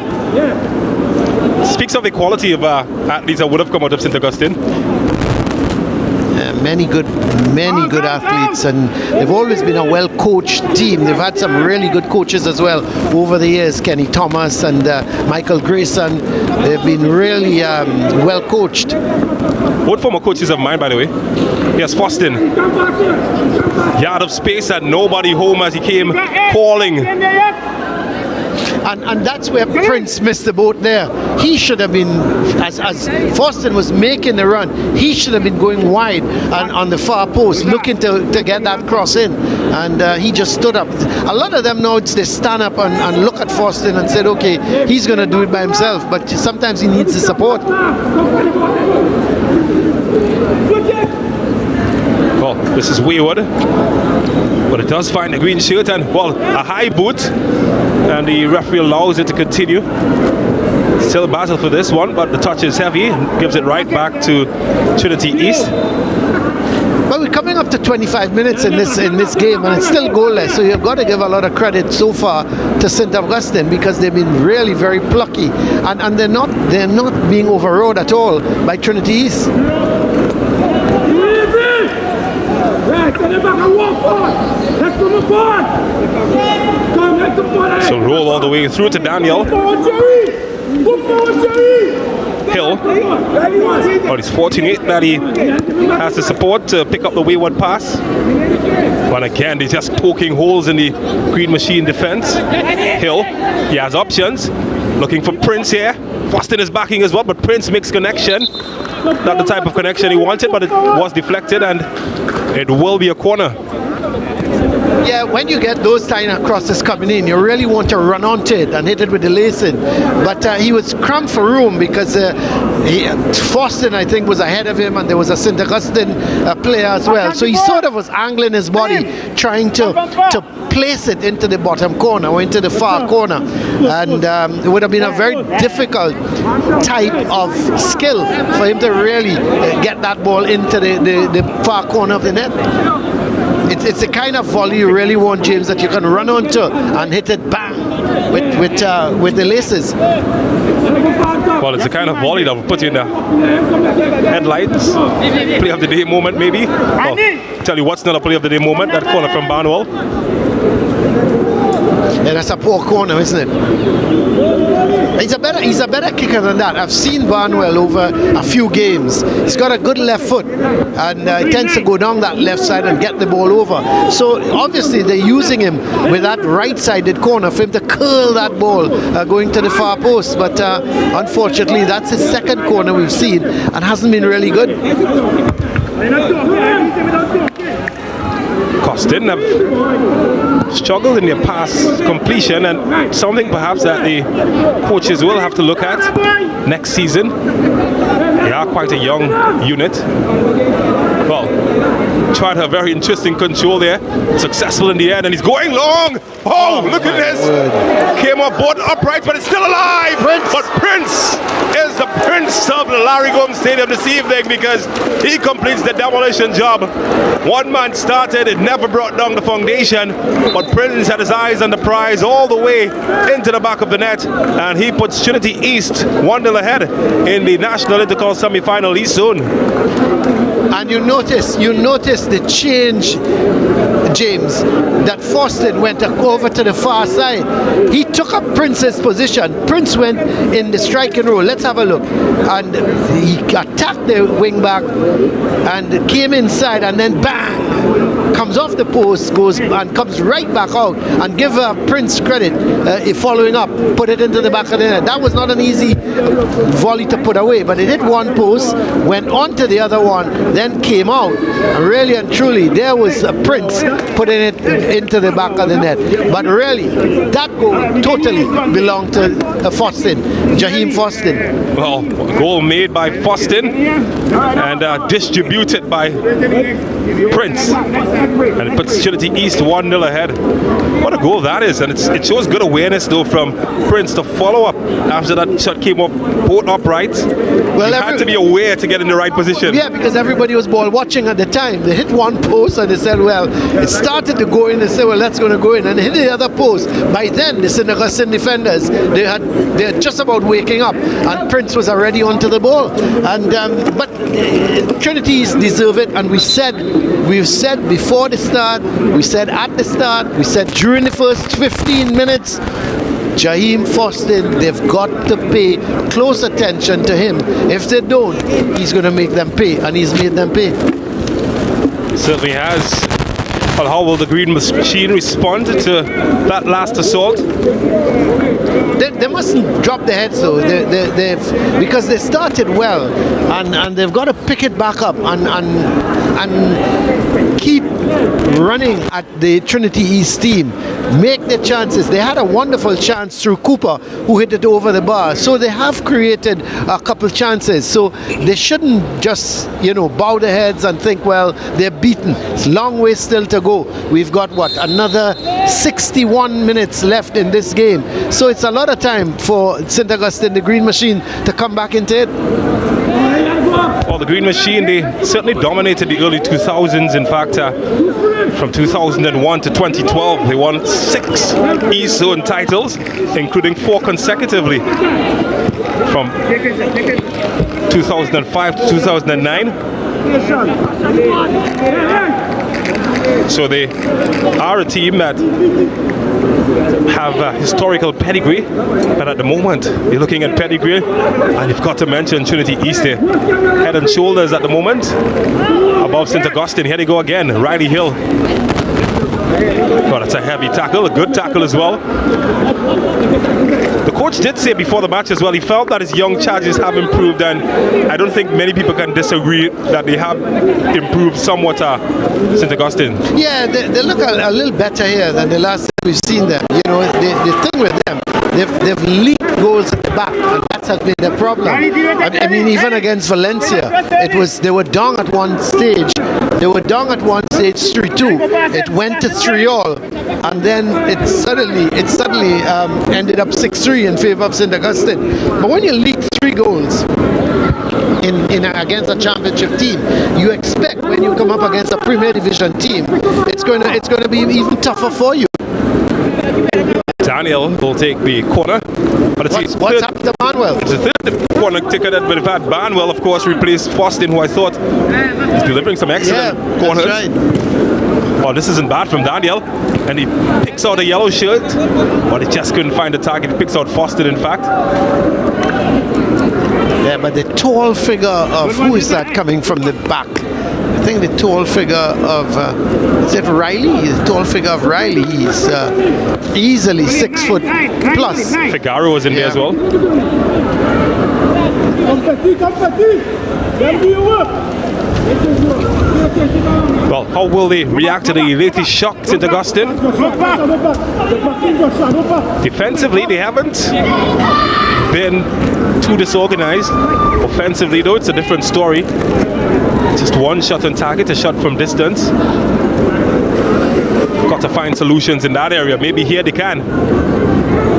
Speaks of the quality of athletes that would have come out of St. Augustine. Many good athletes, and they've always been a well-coached team. They've had some really good coaches as well over the years. Kenny Thomas and Michael Grayson. They've been really well coached. Both former coaches of mine, by the way. Yes, Foston. Yard of space and nobody home as he came calling. And that's where Prince missed the boat there. He should have been, as Foston was making the run, he should have been going wide and on the far post, looking to get that cross in. And he just stood up. A lot of them now, they stand up and look at Foston and said, okay, he's going to do it by himself. But sometimes he needs the support. Well, this is wayward, but it does find a green shirt and, well, a high boot, and the referee allows it to continue. Still a battle for this one, but the touch is heavy, gives it right back to Trinity East. Well, we're coming up to 25 minutes in this game, and it's still goalless. So you've got to give a lot of credit so far to St. Augustine, because they've been really very plucky, and they're not being overrode at all by Trinity East. So roll all the way through to Daniel Hill. But he's fortunate that he has the support to pick up the wayward pass. But again, they're just poking holes in the Green Machine defense. Hill, he has options. Looking for Prince here. Foston is backing as well, but Prince makes connection. Not the type of connection he wanted, but it was deflected, and it will be a corner. Yeah, when you get those kind of crosses coming in, you really want to run onto it and hit it with the lacing. But he was cramped for room because Foston, I think, was ahead of him, and there was a St. Augustine player as well. So he sort of was angling his body, trying to place it into the bottom corner or into the far corner. And it would have been a very difficult type of skill for him to really get that ball into the far corner of the net. It's the kind of volley you really want, James, that you can run onto and hit it bang with the laces. Well, it's the kind of volley that will put you in the headlights. Play of the day moment, maybe. Well, tell you what's not a play of the day moment, that corner from Barnwell. Yeah, that's a poor corner, isn't it? He's a better kicker than that. I've seen Barnwell over a few games. He's got a good left foot, and he tends to go down that left side and get the ball over. So obviously they're using him with that right-sided corner for him to curl that ball going to the far post. But unfortunately, that's his second corner we've seen, and hasn't been really good. Costin have struggled in their pass completion, and something perhaps that the coaches will have to look at next season. They are quite a young unit. Well, tried a very interesting control there, successful in the end, and he's going long. Oh, look at this. Came aboard upright, but it's still alive. But Prince is the Prince of the Larry Gomes Stadium this evening because he completes the demolition job. One man started, it never brought down the foundation, but Prince had his eyes on the prize all the way into the back of the net, and he puts Trinity East 1-0 ahead in the National Intercol semi-final East Zone. And you notice the change, James, that Foston went over to the far side. He took up Prince's position. Prince went in the striking role. Let's have a look. And he attacked the wing back and came inside, and then bang! Comes off the post, goes and comes right back out, and give Prince credit following up, put it into the back of the net. That was not an easy volley to put away, but it hit one post, went on to the other one, then came out. And really and truly, there was Prince putting it into the back of the net. But really, that goal totally belonged to Foston, Jaheim Foston. Well, a goal made by Foston and distributed by Prince. And it puts Trinity East 1-0 ahead. What a goal that is. And it shows good awareness, though, from Prince to follow up after that shot came up both upright. Well, he had to be aware to get in the right position. Yeah, because everybody was ball watching at the time. They hit one post and they said, well, it started to go in. They said, well, that's going to go in. And they hit the other post. By then, the St. Augustine defenders, they're just about waking up. And Prince was already onto the ball. And but Trinity deserve it. And we've said before the start, we said at the start, we said during the first 15 minutes, Jaheim Foston, they've got to pay close attention to him. If they don't, he's going to make them pay, and he's made them pay. Certainly has. Well, how will the Green Machine respond to that last assault? They mustn't drop their heads, though. Because they started well, and they've got to pick it back up and keep running at the Trinity East team. Make their chances. They had a wonderful chance through Cooper, who hit it over the bar. So they have created a couple chances. So they shouldn't just, bow their heads and think, well, they're beaten. It's a long way still to go. We've got, another 61 minutes left in this game. So it's a lot of time for St. Augustine, the Green Machine, to come back into it. Well, the Green Machine, they certainly dominated the early 2000s. In fact, from 2001 to 2012, they won 6 East Zone titles, including 4 consecutively from 2005 to 2009. So they are a team that have a historical pedigree, but at the moment you're looking at pedigree, and you've got to mention Trinity East here, head and shoulders at the moment above St. Augustine. Here they go again, Riley Hill. Oh, that's a heavy tackle, a good tackle as well. The coach did say before the match as well, he felt that his young charges have improved, and I don't think many people can disagree that they have improved somewhat St. Augustine. Yeah, they look a little better here than the last time we've seen them. The thing with them, they've leaked goals at the back, and that has been their problem. I mean, even against Valencia, they were down at one stage. They were down at one stage 3-2. It went to 3-all, and then it suddenly ended up 6-3 in favor of St. Augustine. But when you leak 3 goals in against a championship team, you expect when you come up against a Premier Division team, it's going to be even tougher for you. Daniel will take the corner. But what's happened to Barnwell? It's the third corner ticket that we've had. Barnwell, of course, replaced Foston, who I thought is delivering some excellent corners. That's right. Oh, this isn't bad from Daniel. And he picks out a yellow shirt, but he just couldn't find the target. He picks out Foston, in fact. Yeah, but the tall figure of, who is that coming from the back? I think the tall figure of, is it Riley? The tall figure of Riley, he's easily 6 foot plus. Figaro was in there as well. Well, how will they react to the latest shock, St. Augustine? Defensively, they haven't been too disorganized. Offensively, though, it's a different story. Just one shot on target, a shot from distance. Got to find solutions in that area. Maybe here they can.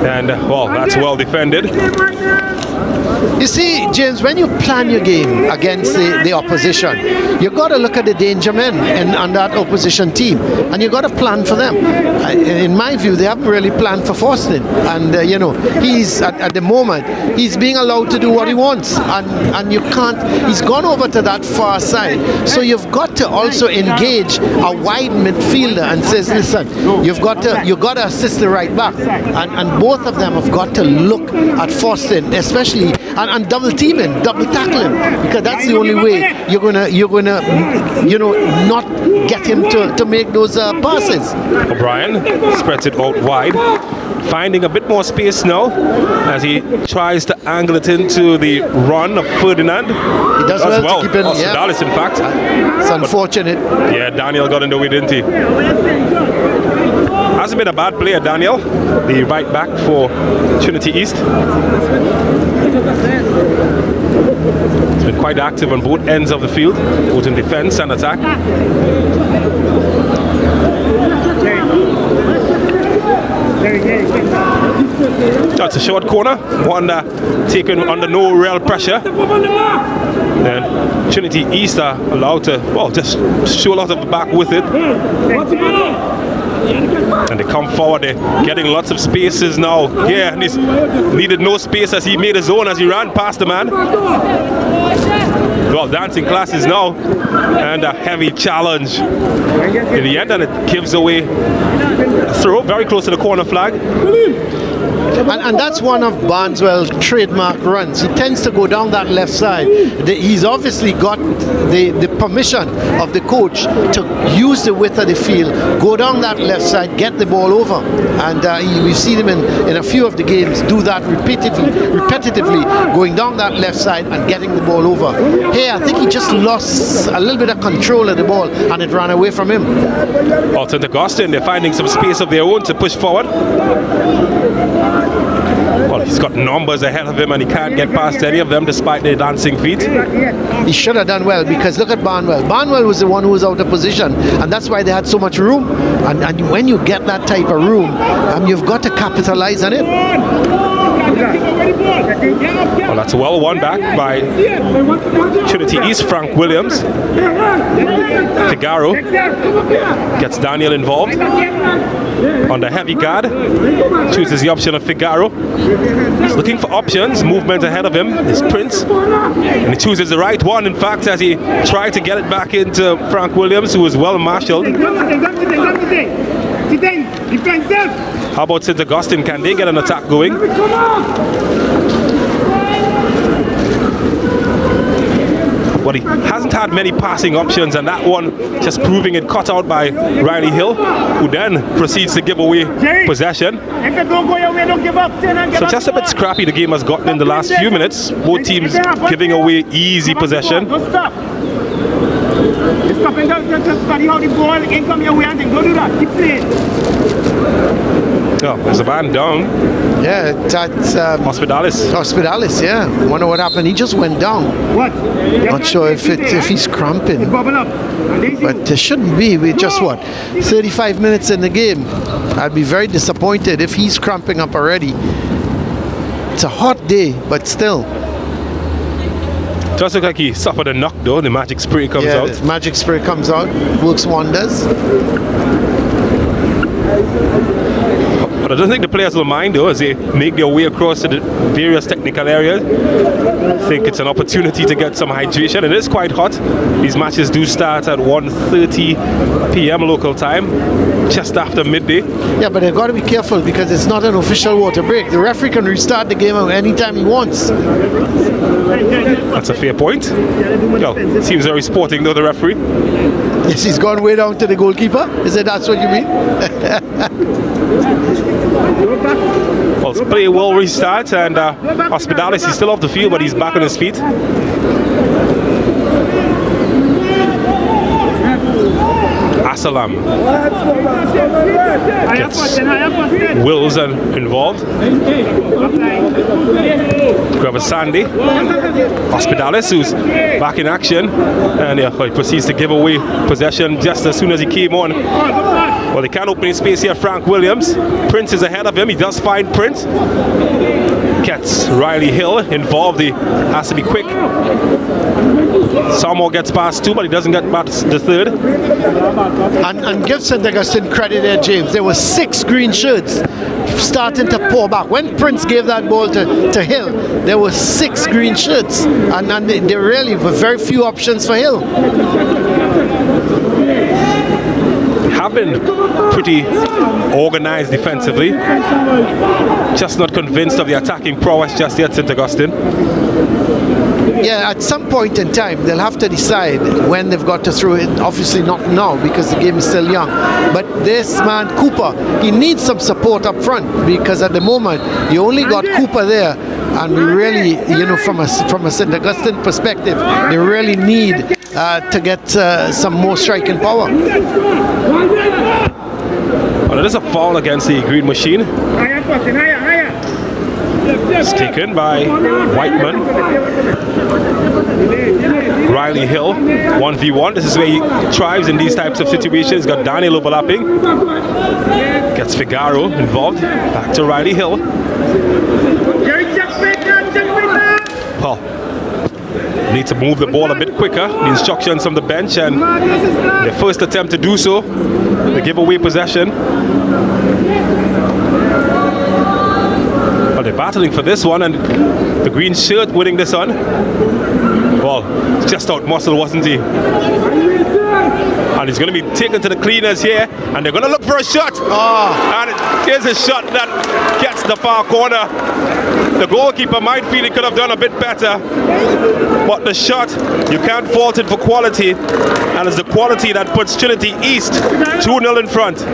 And, well, that's well defended. You see, James, when you plan your game against the opposition, you've got to look at the danger men on that opposition team, and you've got to plan for them. In my view, they haven't really planned for Forster, and he's at the moment he's being allowed to do what he wants, and you can't. He's gone over to that far side, so you've got to also engage a wide midfielder and says, listen, you've got to assist the right back, and both of them have got to look at Forster, especially and double team him, double tackle him, because that's the only way you're gonna not get him to make those passes. O'Brien spreads it out wide, finding a bit more space now as he tries to angle it into the run of Ferdinand. He does well to keep in. Dallas, in fact. It's unfortunate. Yeah, Daniel got in the way, didn't he? Hasn't been a bad player, Daniel, the right back for Trinity East. He's been quite active on both ends of the field, both in defense and attack. That's a short corner, one taken under no real pressure. Then Trinity East are allowed to, just show a lot of the back with it. And they come forward, they're getting lots of spaces now. Yeah, and he's needed no space as he made his own as he ran past the man. Well, dancing classes now, and a heavy challenge in the end, and it gives away a throw very close to the corner flag. And that's one of Barneswell's trademark runs. He tends to go down that left side. He's obviously got the permission of the coach to use the width of the field, go down that left side, get the ball over. And we've seen him in a few of the games do that repetitively, going down that left side and getting the ball over. Here, I think he just lost a little bit of control of the ball and it ran away from him. Alton Augustine, they're finding some space of their own to push forward. Well, he's got numbers ahead of him and he can't get past any of them despite their dancing feet. He should have done well, because look at Barnwell. Barnwell was the one who was out of position, and that's why they had so much room. And when you get that type of room, you've got to capitalize on it. Well, that's well won back by Trinity East. Frank Williams. Figaro gets Daniel involved on the heavy guard. Chooses the option of Figaro. He's looking for options. Movement ahead of him is Prince, and he chooses the right one, in fact, as he tried to get it back into Frank Williams, who was well marshaled. How about St. Augustine? Can they get an attack going? But he hasn't had many passing options, and that one just proving it cut out by Riley Hill, who then proceeds to give away possession. So just a bit scrappy the game has gotten in the last few minutes. Both teams giving away easy possession. Stop and just study how the ball can come your way and then go do that. Keep playing. Oh, there's a man down. Yeah, that's Hospitalis, yeah. Wonder what happened. He just went down. What? Not sure if he's cramping. But there shouldn't be. We're just 35 minutes in the game. I'd be very disappointed if he's cramping up already. It's a hot day, but still. Does look like he suffered a knock though. The magic spray comes out. The magic spray comes out, works wonders. But I don't think the players will mind though, as they make their way across to the various technical areas. I think it's an opportunity to get some hydration. It is quite hot. These matches do start at 1:30 p.m. local time, just after midday. Yeah, but they've got to be careful because it's not an official water break. The referee can restart the game anytime he wants. That's a fair point. Well, seems very sporting though, the referee. Yes, he's gone way down to the goalkeeper. Is it that's what you mean? Well, play will restart, and Hospitalis is still off the field, but he's back on his feet. Asalam gets Wills involved. Grab a Sandy. Hospitalis, who's back in action, and he proceeds to give away possession just as soon as he came on. Well, they can't open his space here. Frank Williams. Prince is ahead of him. He does find Prince. Gets Riley Hill involved. He has to be quick. Samuel gets past 2, but he doesn't get past the 3rd. And give St. Augustine credit there, James. There were 6 green shirts starting to pour back. When Prince gave that ball to Hill, there were 6 green shirts. And there really were very few options for Hill. Have been pretty organized defensively. Just not convinced of the attacking prowess just yet, St. Augustine. Yeah, at some point in time, they'll have to decide when they've got to throw it. Obviously not now, because the game is still young. But this man, Cooper, he needs some support up front, because at the moment, you only got Cooper there. And we really, from a St. Augustine perspective, they really need to get some more striking power. Well, it is a foul against the Green Machine. It's taken by Whiteman. Riley Hill, 1v1. This is where he thrives in these types of situations. He's got Daniel overlapping. Gets Figaro involved. Back to Riley Hill. Well, need to move the ball a bit quicker. The instructions from the bench, and the first attempt to do so, they give away possession. Well, they're battling for this one, and the green shirt winning this one. Well, just out muscle, wasn't he? And he's going to be taken to the cleaners here, and they're going to look for a shot. And here's a shot that gets the far corner. The goalkeeper might feel he could have done a bit better, but the shot, you can't fault it for quality, and it's the quality that puts Trinity East 2-0 in front.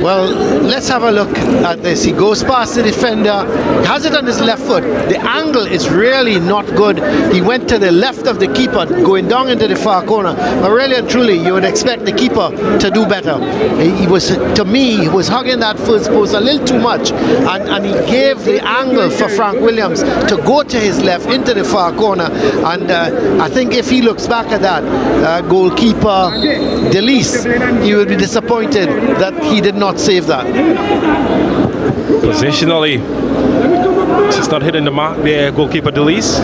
Well, let's have a look at this. He goes past the defender, has it on his left foot. The angle is really not good. He went to the left of the keeper, going down into the far corner. But really and truly, you would expect the keeper to do better. He was, to me, he was hugging that first post a little too much, and he gave the angle for Frank Williams to go to his left into the far corner. And I think if he looks back at that, goalkeeper Delise, he would be disappointed that he did not save that. Positionally, just not hitting the mark there, goalkeeper Delise.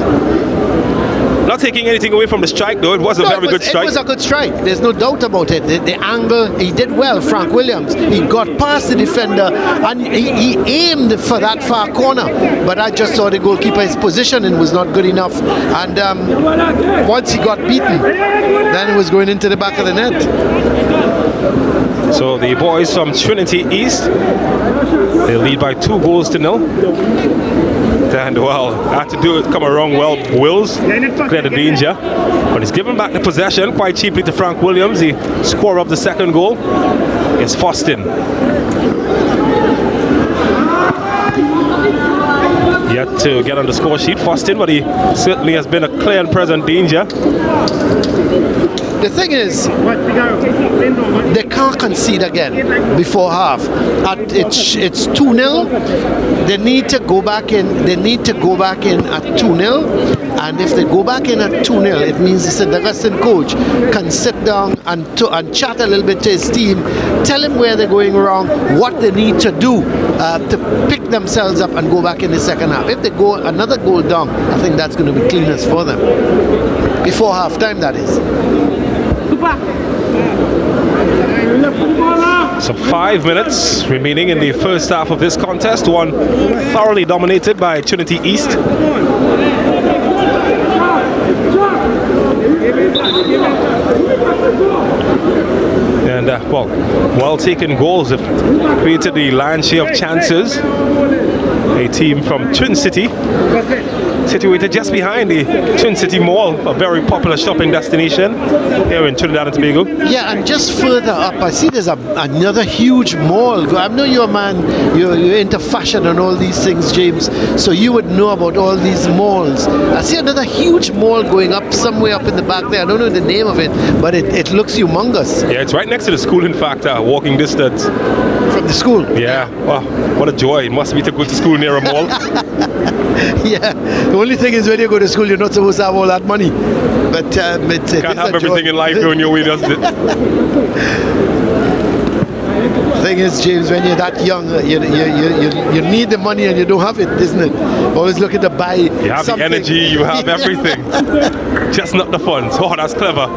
Not taking anything away from the strike, though. It was a very good strike. It was a good strike. There's no doubt about it. The angle, he did well, Frank Williams. He got past the defender, and he aimed for that far corner. But I just saw the goalkeeper, his positioning was not good enough. And once he got beaten, then he was going into the back of the net. So the boys from Trinity East, they lead by 2-0. And well, had to do it, come around well, Wills, clear the danger. But he's given back the possession quite cheaply to Frank Williams. The scorer of the second goal is Fostin. Yet to get on the score sheet, Fostin, but he certainly has been a clear and present danger. The thing is, they can't concede again before half. It's 2-0. They need to go back in. They need to go back in at 2-0. And if they go back in at 2-0, it means the St. Augustine coach can sit down and chat a little bit to his team, tell him where they're going wrong, what they need to do to pick themselves up and go back in the second half. If they go another goal down, I think that's going to be cleanest for them. Before half time, that is. So 5 minutes remaining in the first half of this contest, one thoroughly dominated by Trinity East. And well taken goals have created the lion's share of chances. A team from Twin City, situated just behind the Twin City Mall, a very popular shopping destination here in Trinidad and Tobago. Yeah, and just further up, I see there's another huge mall. I know you're a man, you're into fashion and all these things, James, so you would know about all these malls. I see another huge mall going up somewhere up in the back there. I don't know the name of it, but it looks humongous. Yeah, it's right next to the school, in fact, walking distance. From the school? Yeah, wow, what a joy it must be to go to school near a mall. Yeah, only thing is when you go to school, you're not supposed to have all that money. But it Can't have everything in life going your way, does it? Thing is, James, when you're that young, you need the money and you don't have it, isn't it? Always looking to buy. You have something. the energy, you have everything. Just not the funds. Oh, that's clever.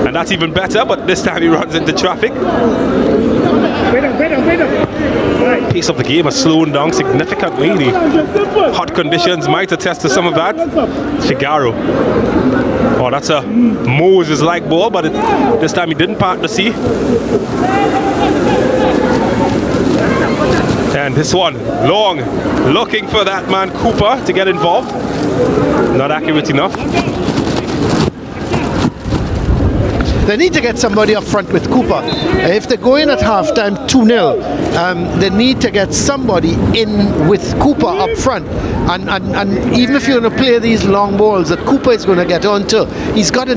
And that's even better, but this time he runs into traffic. Pace of the game has slowed down significantly. The hot conditions might attest to some of that. Figaro. Oh, that's a Moses-like ball, but this time he didn't part the sea. And this one, long, looking for that man Cooper to get involved. Not accurate enough. They need to get somebody up front with Cooper. If they go in at halftime 2-0, they need to get somebody in with Cooper up front. And even if you're going to play these long balls that Cooper is going to get onto, he's got to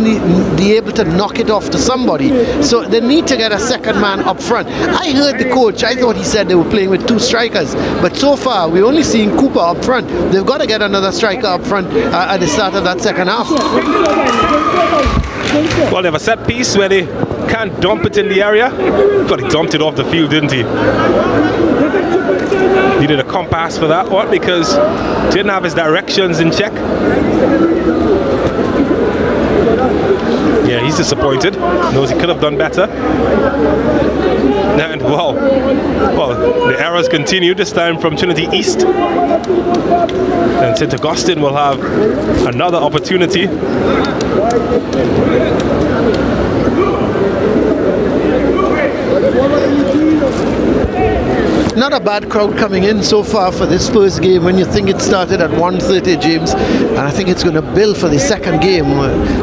be able to knock it off to somebody. So they need to get a second man up front. I heard the coach, I thought he said they were playing with 2 strikers. But so far, we're only seeing Cooper up front. They've got to get another striker up front at the start of that second half. Well, they have a set piece where they can't dump it in the area. But he dumped it off the field, didn't he? Needed a compass for that one because didn't have his directions in check. Yeah, he's disappointed. Knows he could have done better. And well, the errors continue, this time from Trinity East. And St. Augustine will have another opportunity. Not a bad crowd coming in so far for this first game when you think it started at 1:30, James. And I think it's going to build for the second game.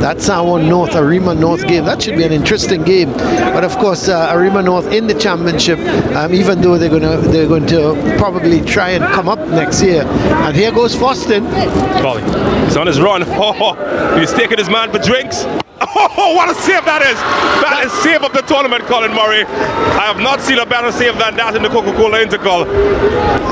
That San North, Arima North game. That should be an interesting game. But of course, Arima North in the championship, even though they're going to probably try and come up next year. And here goes Foston. Well, he's on his run. Oh, he's taking his man for drinks. Oh, what a save that is! That is save of the tournament, Colin Murray. I have not seen a better save than that in the COCA-COLA Intercol.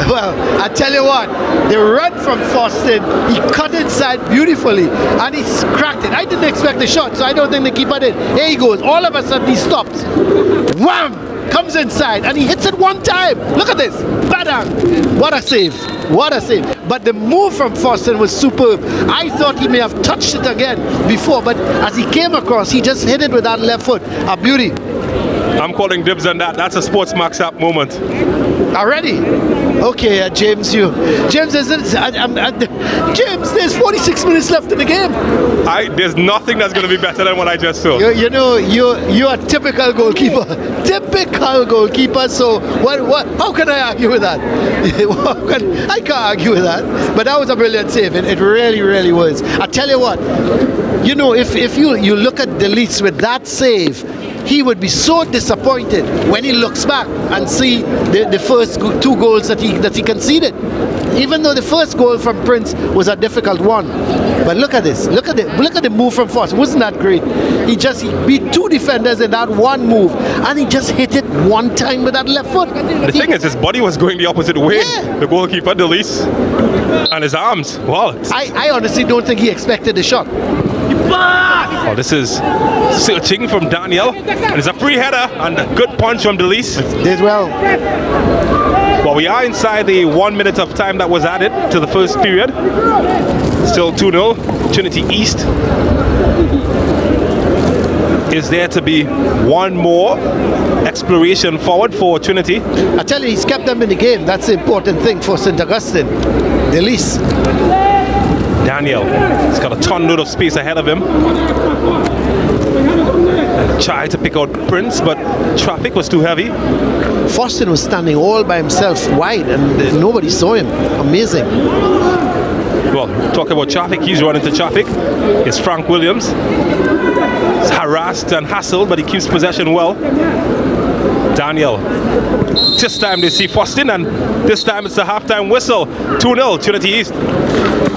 Well, I tell you what, the run from Foston, he cut inside beautifully and he cracked it. I didn't expect the shot, so I don't think the keeper did. Here he goes. All of a sudden he stops. Wham! Comes inside and he hits it one time. Look at this. Badang! What a save. What a save. But the move from Foston was superb. I thought he may have touched it again before, but as he came across, he just hit it with that left foot. A beauty. I'm calling dibs on that. That's a SportsMax app moment. Already? Okay, James, James, James, there's 46 minutes left in the game. There's nothing that's going to be better than what I just saw. You know, you're a typical goalkeeper. Typical goalkeeper. So what? How can I argue with that? I can't argue with that. But that was a brilliant save. It really, really was. I tell you what. You know, if you look at Delice with that save, he would be so disappointed when he looks back and see the first 2 goals that he conceded. Even though the first goal from Prince was a difficult one. But look at this. Look at the move from Foss. Wasn't that great? He beat 2 defenders in that one move and he just hit it one time with that left foot. The thing is, his body was going the opposite way. Yeah. The goalkeeper, Delice, and his arms. Wow. I honestly don't think he expected the shot. Oh, this is searching from Daniel, and it's a free header and a good punch from Delice. Did well. Well, we are inside the 1 minute of time that was added to the first period. Still 2-0. Trinity East. Is there to be one more exploration forward for Trinity? I tell you, he's kept them in the game. That's the important thing for St. Augustine. Delice. Daniel, he's got a ton load of space ahead of him. And tried to pick out Prince, but traffic was too heavy. Foston was standing all by himself wide and nobody saw him. Amazing. Well, talk about traffic, he's running into traffic. It's Frank Williams. He's harassed and hassled, but he keeps possession well. Daniel. This time they see Foston, and this time it's the halftime whistle. 2-0, Trinity East.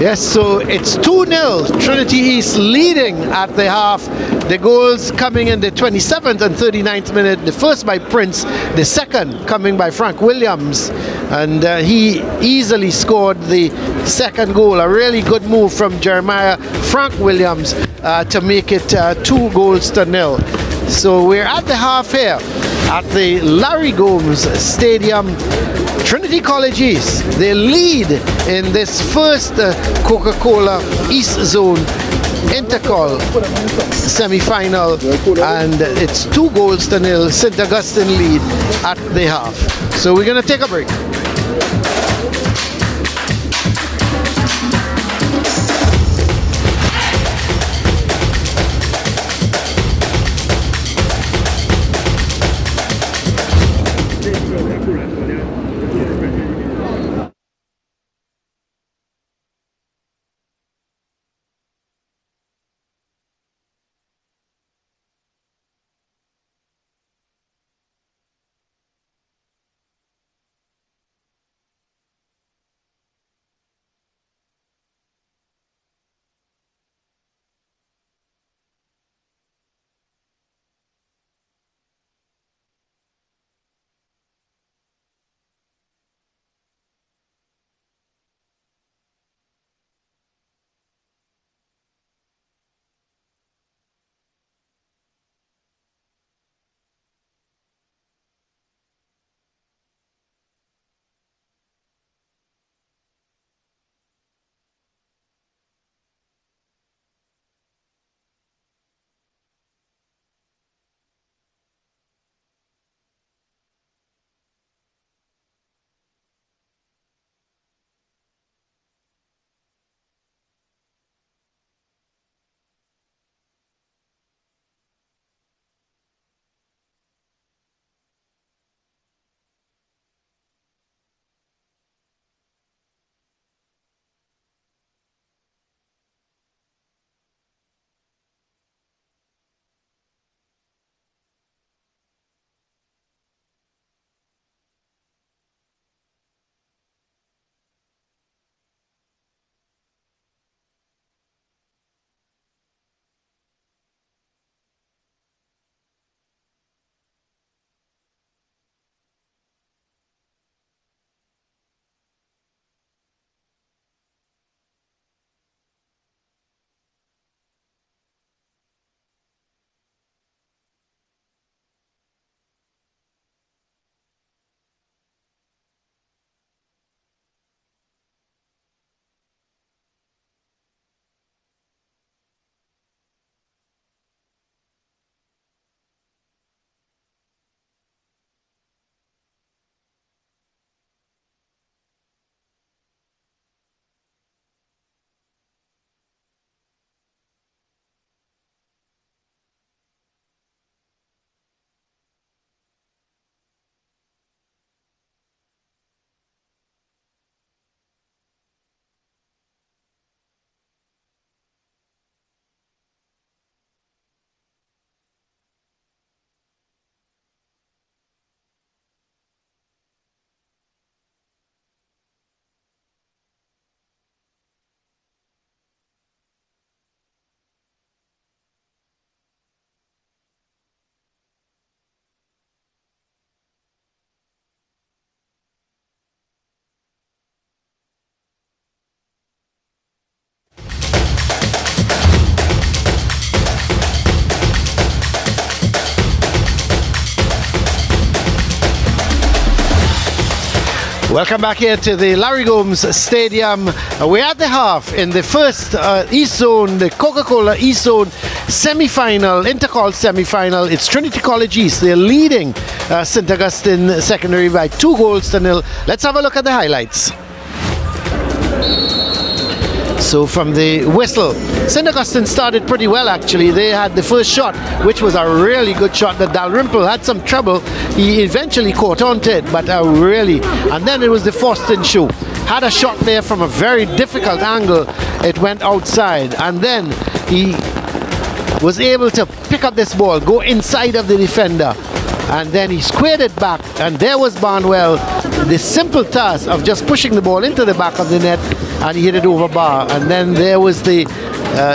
Yes, so it's 2-0. Trinity East leading at the half. The goals coming in the 27th and 39th minute. The first by Prince, the second coming by Frank Williams. And he easily scored the second goal. A really good move from Jeremiah Frank Williams to make it 2-0. So we're at the half here at the Larry Gomes Stadium. Trinity College East, they lead in this first Coca-Cola East Zone Intercol semi-final, and it's 2-0. St. Augustine lead at the half. So we're going to take a break. Welcome back here to the Larry Gomes Stadium. We're at the half in the first East Zone, the Coca-Cola East Zone semi-final, Intercol semi-final. It's Trinity College East. They're leading St. Augustine Secondary by 2-0. Let's have a look at the highlights. So from the whistle, St. Augustine started pretty well actually. They had the first shot, which was a really good shot that Dalrymple had some trouble. He eventually caught onto it, but and then it was the Foston shoe. Had a shot there from a very difficult angle. It went outside, and then he was able to pick up this ball, go inside of the defender, and then he squared it back, and there was Barnwell. The simple task of just pushing the ball into the back of the net, and he hit it over bar. And then there was the,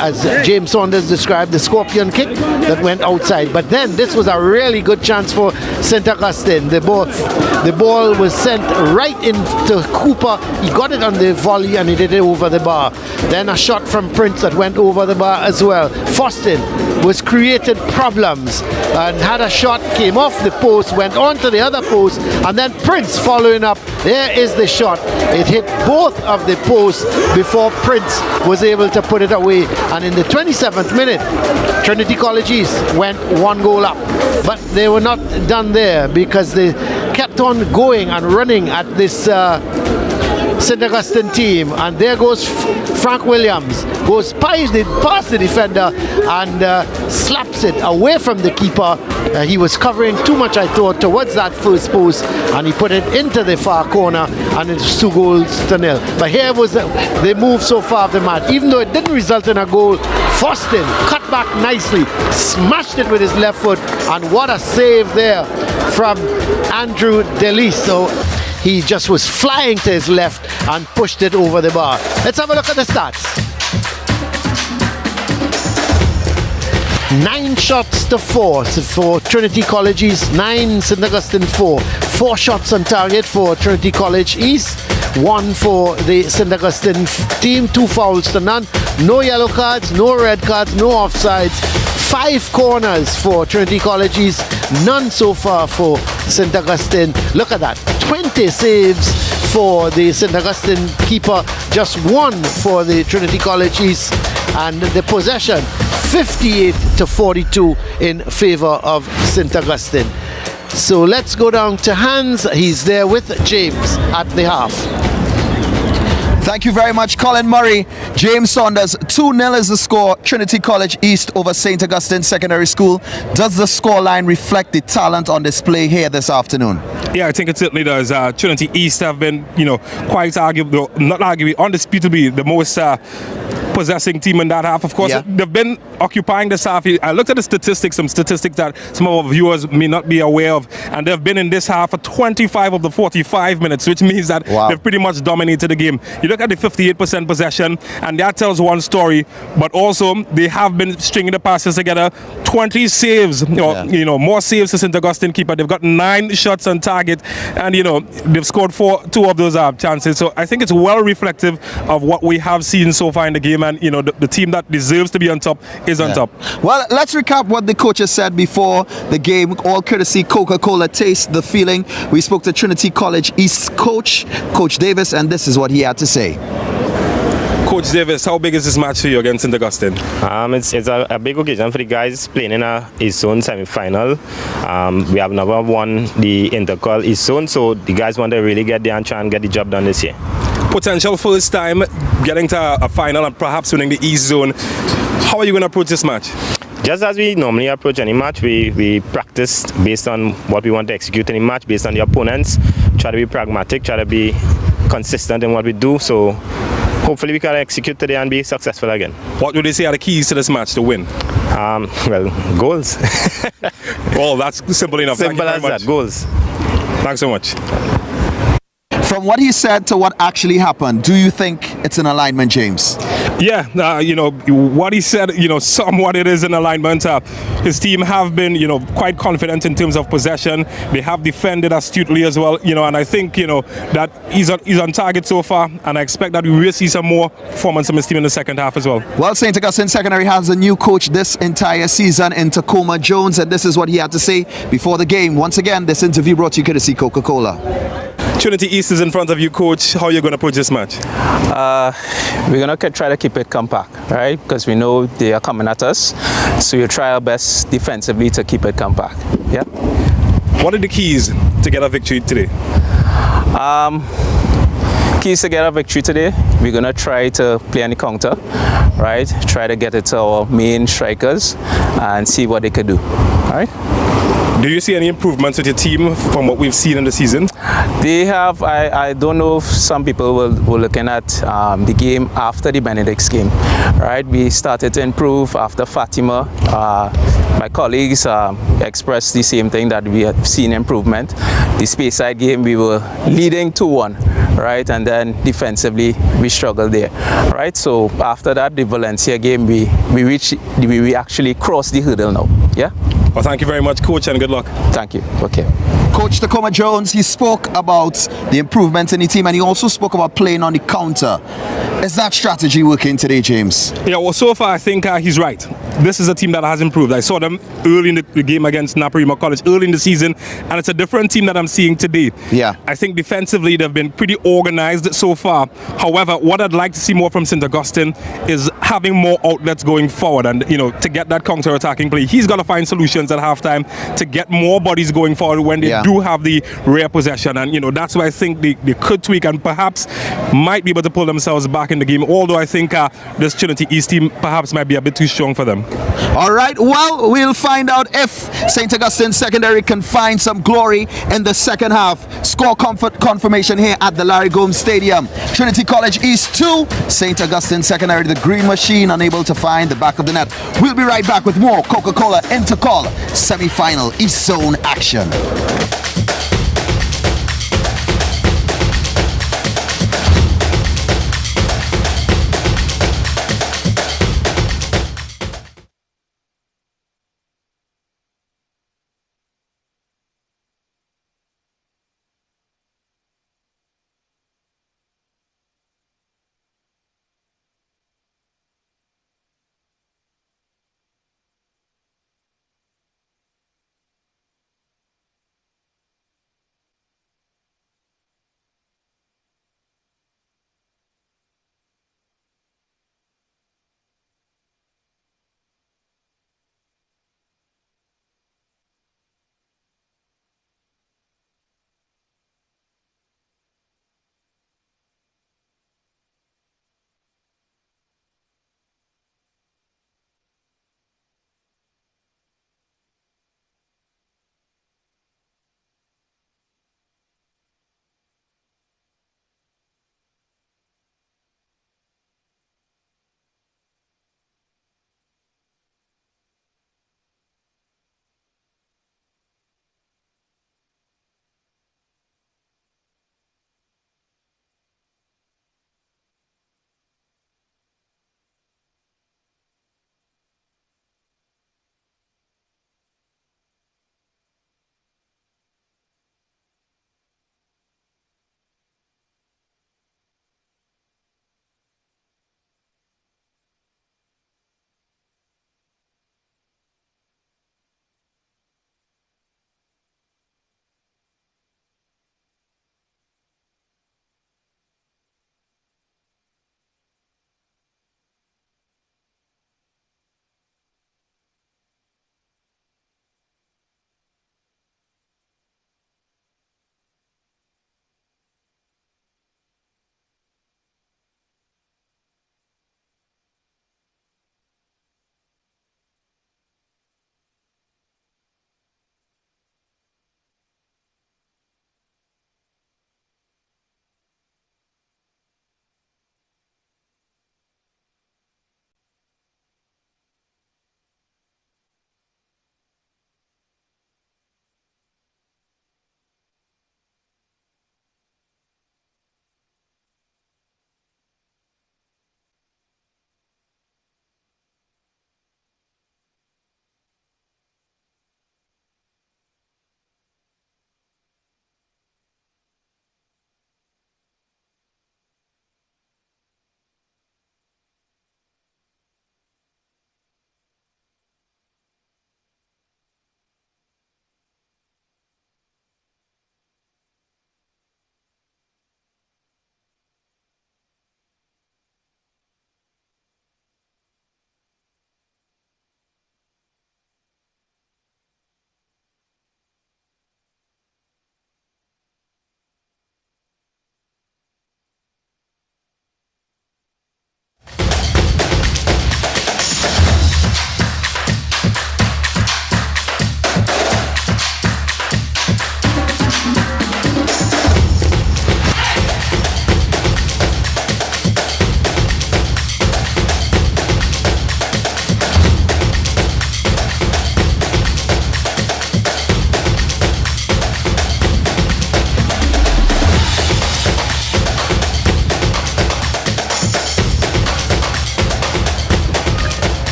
as James Saunders described, the scorpion kick that went outside. But then this was a really good chance for St. Augustine. The ball was sent right into Cooper. He got it on the volley and he did it over the bar. Then a shot from Prince that went over the bar as well. Foston was created problems and had a shot, came off the post, went on to the other post, and then Prince following up. There is the shot. It hit both of the posts before Prince was able to put it away. And in the 27th minute, Trinity College East went 1 goal up. But they were not done there because they kept on going and running at this St. Augustine team. And there goes Frank Williams, goes past the defender and slaps it away from the keeper. He was covering too much, I thought, towards that first post, and he put it into the far corner, and it's 2-0. But here was the move so far of the match. Even though it didn't result in a goal, Foston cut back nicely, smashed it with his left foot, and what a save there from Andrew Delis. So he just was flying to his left and pushed it over the bar. Let's have a look at the stats. 9 shots to 4 for Trinity College East, 9 St. Augustine 4. 4 shots on target for Trinity College East, 1 for the St. Augustine team, 2 fouls to none. No yellow cards, no red cards, no offsides. 5 corners for Trinity College East, none so far for St. Augustine. Look at that, 20 saves for the St. Augustine keeper, just 1 for the Trinity College East, and the possession 58-42 in favor of St. Augustine. So let's go down to Hans. He's there with James at the half. Thank you very much, Colin Murray. James Saunders, 2-0 is the score. Trinity College East over St. Augustine Secondary School. Does the scoreline reflect the talent on display here this afternoon? Yeah, I think it certainly does. Trinity East have been, quite arguably, not arguably, undisputably the most possessing team in that half. Of course, they've been occupying this half. I looked at the statistics, some statistics that some of our viewers may not be aware of, and they've been in this half for 25 of the 45 minutes, which means that they've pretty much dominated the game. You look at the 58% possession, and that tells one story, but also they have been stringing the passes together. 20 saves, more saves to St. Augustine keeper. They've got 9 shots on target, and they've scored 2 of those chances. So I think it's well reflective of what we have seen so far in the game, and the team that deserves to be on top is on top. Well, let's recap what the coaches said before the game, all courtesy Coca-Cola. Taste the feeling. We spoke to Trinity College East coach, Coach Davis, and this is what he had to say. Coach Davis, how big is this match for you against St. Augustine? It's a big occasion for the guys playing in a East Zone semi-final. We have never won the Intercol East Zone, so the guys want to really get there and try and get the job done this year. Potential first time getting to a final and perhaps winning the East Zone. How are you going to approach this match? Just as we normally approach any match, we practice based on what we want to execute in the match, based on the opponents. Try to be pragmatic, try to be consistent in what we do. So hopefully we can execute today and be successful again. What would they say are the keys to this match to win? Goals. Well, that's simple enough. Simple as that, goals. Thanks so much. From what he said to what actually happened, do you think it's an alignment, James? Yeah, what he said, somewhat it is an alignment. His team have been, quite confident in terms of possession. They have defended astutely as well, and I think, that he's on target so far, and I expect that we will see some more performance from his team in the second half as well. Well, St. Augustine Secondary has a new coach this entire season in Tacoma Jones, and this is what he had to say before the game. Once again, this interview brought to you courtesy Coca-Cola. Trinity East is in front of you, Coach. How are you going to approach this match? We're going to try to keep it compact, right? Because we know they are coming at us. So we'll try our best defensively to keep it compact. Yeah. What are the keys to get a victory today? Keys to get a victory today, we're going to try to play on the counter, right? Try to get it to our main strikers and see what they can do, all right? Do you see any improvements with your team from what we've seen in the season? They have, I don't know if some people were looking at the game after the Benedict's game, right? We started to improve after Fatima. My colleagues expressed the same thing, that we have seen improvement. The Speyside game, we were leading 2-1, right? And then defensively, we struggled there, right? So after that, the Valencia game, we actually crossed the hurdle now, yeah? Well, thank you very much, Coach, and good luck. Thank you. Okay. Coach Tacoma Jones, he spoke about the improvements in the team, and he also spoke about playing on the counter. Is that strategy working today, James? Yeah, well, so far I think he's right. This is a team that has improved. I saw them early in the game against Naparima College, early in the season, and it's a different team that I'm seeing today. Yeah. I think defensively they've been pretty organized so far. However, what I'd like to see more from St. Augustine is having more outlets going forward, and to get that counter-attacking play. He's got to find solutions at halftime to get more bodies going forward when they do have the rare possession, and that's why I think they could tweak and perhaps might be able to pull themselves back in the game, although I think this Trinity East team perhaps might be a bit too strong for them. All right, well, we'll find out if St. Augustine Secondary can find some glory in the second half. Score confirmation here at the Larry Gomes Stadium. Trinity College East 2, St. Augustine Secondary, the green machine, unable to find the back of the net. We'll be right back with more COCA-COLA Intercol semi-final East Zone action.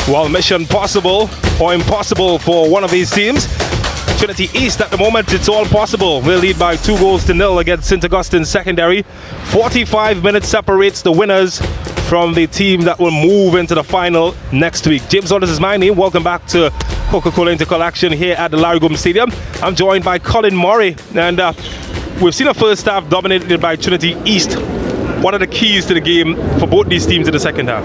Well, mission possible or impossible for one of these teams. Trinity East at the moment, it's all possible. We'll lead by 2-0 against St. Augustine Secondary. 45 minutes separates the winners from the team that will move into the final next week. James Orders is my name. Welcome back to COCA-COLA Intercol action here at the Larry Gomes Stadium. I'm joined by Colin Murray, and we've seen a first half dominated by Trinity East. What are the keys to the game for both these teams in the second half?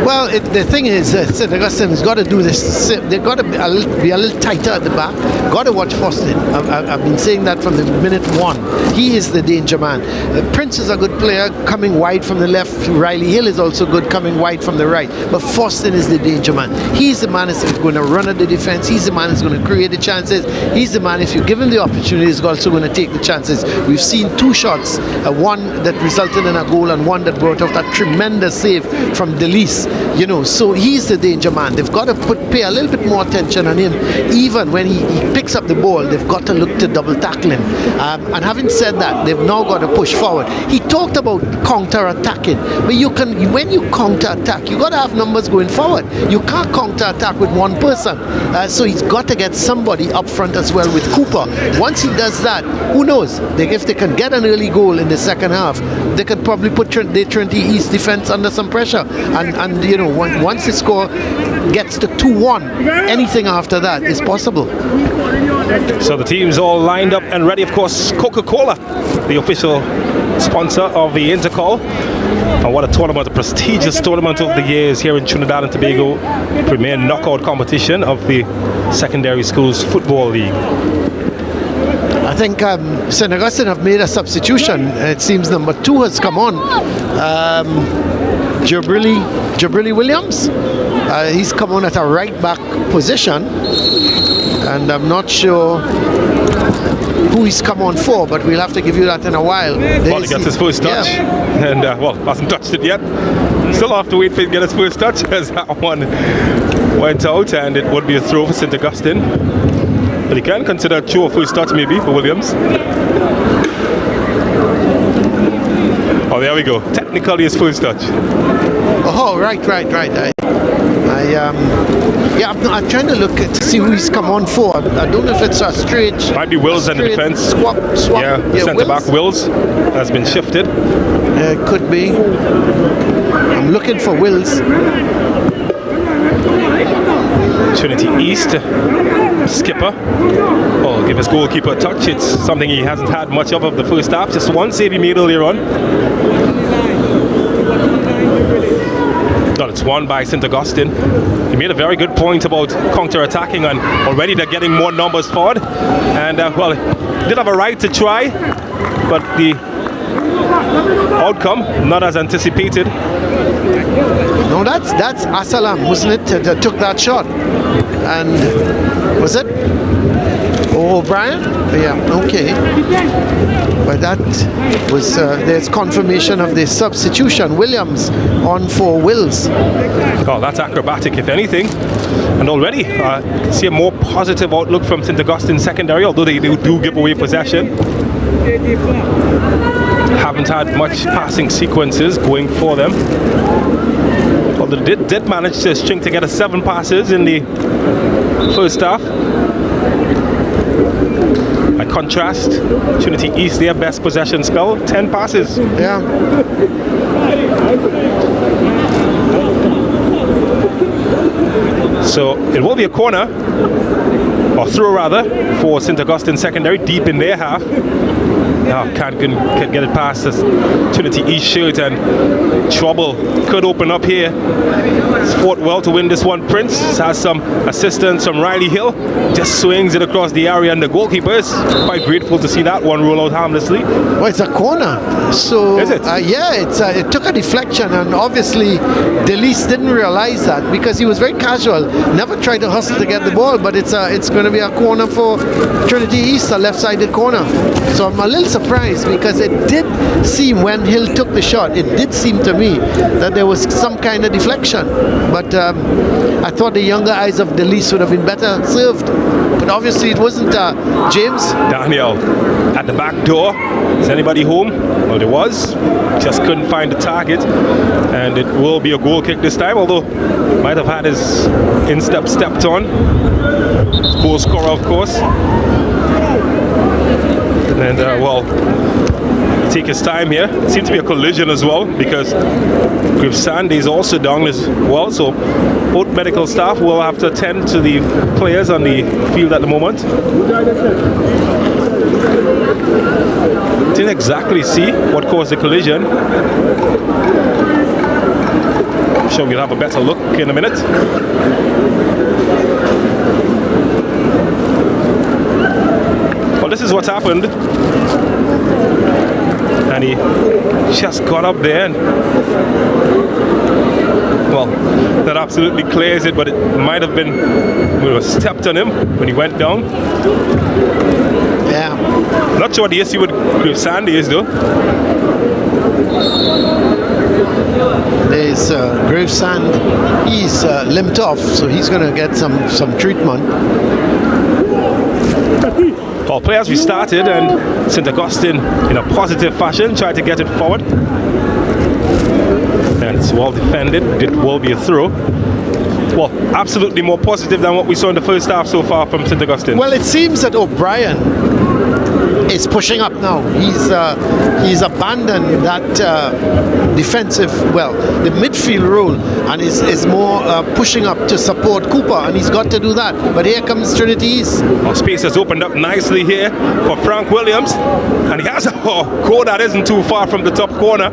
Well, the thing is, St. Augustine has got to do this. They've got to be a little tighter at the back. Got to watch Faustin. I've been saying that from the minute one. He is the danger man. Prince is a good player coming wide from the left. Riley Hill is also good coming wide from the right. But Faustin is the danger man. He's the man that's going to run at the defense. He's the man that's going to create the chances. He's the man, if you give him the opportunity, he's also going to take the chances. We've seen two shots, one that resulted in a goal and one that brought out a tremendous save from Delise. You know, so he's the danger man. They've got to pay a little bit more attention on him. Even when he picks up the ball, they've got to look to double tackle him. And having said that, they've now got to push forward. He talked about counter-attacking, but when you counter-attack, you got to have numbers going forward. You can't counter-attack with one person. So he's got to get somebody up front as well with Cooper. Once he does that, who knows? If they can get an early goal in the second half, they can probably put the Trinity East defense under some pressure. And you know, once the score gets to 2-1, anything after that is possible. So the team's all lined up and ready. Of course, Coca-Cola, the official sponsor of the Intercol. And what a tournament, a prestigious tournament of the years here in Trinidad and Tobago. Premier knockout competition of the Secondary Schools Football League. I think St. Augustine have made a substitution. It seems number 2 has come on. Jabrili Williams. He's come on at a right back position. And I'm not sure who he's come on for, but we'll have to give you that in a while. Well, he gets his first touch. Yeah. And, well, hasn't touched it yet. Still have to wait for him to get his first touch as that one went out, and it would be a throw for St. Augustine. But he can consider a throw first touch maybe for Williams. Oh, there we go. Technically his first touch. Oh, right. I'm trying to look to see who he's come on for. I don't know if it's a straight. Might be Wills in the defense. Swap. Yeah, centre back Wills has been shifted. Yeah, it could be. I'm looking for Wills. Trinity East skipper will give his goalkeeper a touch. It's something he hasn't had much of the first half. Just one save he made earlier on. Well, it's won by St. Augustine. He made a very good point about counter-attacking, and already they're getting more numbers forward. And well, did have a right to try, but the outcome not as anticipated. No, that's Asalam, wasn't it? That took that shot. And was it? Oh, O'Brien? Yeah, okay. But that was, there's confirmation of the substitution. Williams on for Wills. Oh, that's acrobatic, if anything. And already, see a more positive outlook from St. Augustine Secondary, although they do give away possession. Haven't had much passing sequences going for them. Although they did manage to string together 7 passes in the first half. By contrast, Trinity East, their best possession spell, 10 passes. Yeah. So it will be a corner, or throw rather, for St. Augustine Secondary, deep in their half. Now can't get it past this Trinity East shirt, and trouble could open up here. He's fought well to win this one. Prince has some assistance from Riley Hill, just swings it across the area, and the goalkeeper is quite grateful to see that one roll out harmlessly. Well, it's a corner. So is it? Yeah, it took a deflection, and obviously Delise didn't realize that because he was very casual, never tried to hustle to get the ball. But it's going to be a corner for Trinity East, a left-sided corner. So I'm a little surprised surprised because it did seem when Hill took the shot, it did seem to me that there was some kind of deflection. But I thought the younger eyes of Delis would have been better served. But obviously it wasn't James. Daniel at the back door. Is anybody home? Well, there was. Just couldn't find the target. And it will be a goal kick this time, although might have had his instep stepped on. Goal scorer, of course. And well, take his time here. Seems to be a collision as well because Gravesand is also down as well. So both medical staff will have to attend to the players on the field at the moment. Didn't exactly see what caused the collision. I'm sure we'll have a better look in a minute. Well, this is what's happened. And he just got up there and, well, that absolutely clears it, but it might have been, stepped on him when he went down. Yeah. Not sure what the issue with Sandy is though. There's Gravesand. He's limped off, so he's going to get some treatment. Well, players restarted and St. Augustine in a positive fashion tried to get it forward. And it's well defended. It will be a throw. Well, absolutely more positive than what we saw in the first half so far from St. Augustine. Well, it seems that O'Brien is pushing up now. He's abandoned that defensive, well, the midfield role, and is more pushing up to support Cooper, and he's got to do that. But here comes Trinity East. Our space has opened up nicely here for Frank Williams, and he has a goal that isn't too far from the top corner.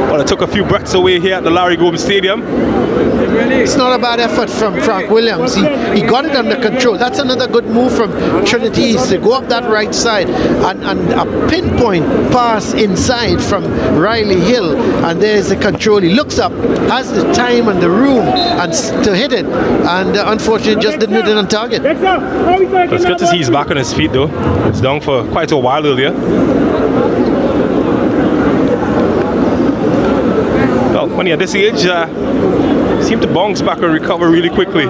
Well, it took a few breaths away here at the Larry Gomes Stadium. It's not a bad effort from Frank Williams. He got it under control. That's another good move from Trinity East to go up that right side and a pinpoint pass inside from Riley Hill, and there's the control. He looks up, has the time and the room and to hit it, and unfortunately just didn't hit it on target. It's good to see he's back on his feet though. It's down for quite a while earlier. Well, when you're at this age, seem to bounce back and recover really quickly.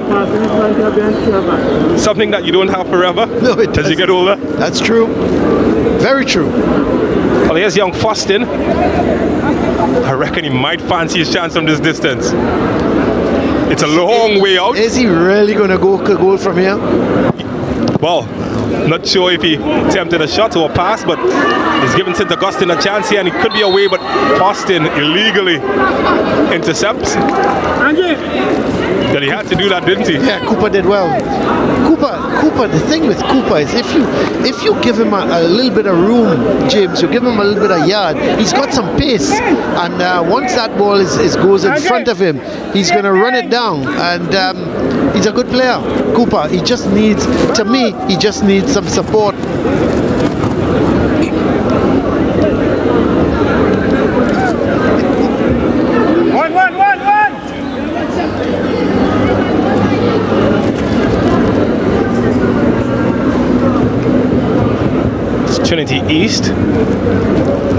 Something that you don't have forever. No, it doesn't. As you get older. That's true. Very true. Well, here's young Foston. I reckon he might fancy his chance from this distance. It's a long way out. Is he really going to go goal from here? Well, not sure if he attempted a shot or a pass, but he's given St. Augustine a chance here, and it could be away, but Boston illegally intercepts. That he had to do that, didn't he? Yeah, Cooper did well. Cooper, the thing with Cooper is if you give him a little bit of room, James, you give him a little bit of yard, he's got some pace, and once that ball goes in front of him, he's going to run it down, and he's a good player, Cooper. He just needs, to me, he just needs some support. Trinity East.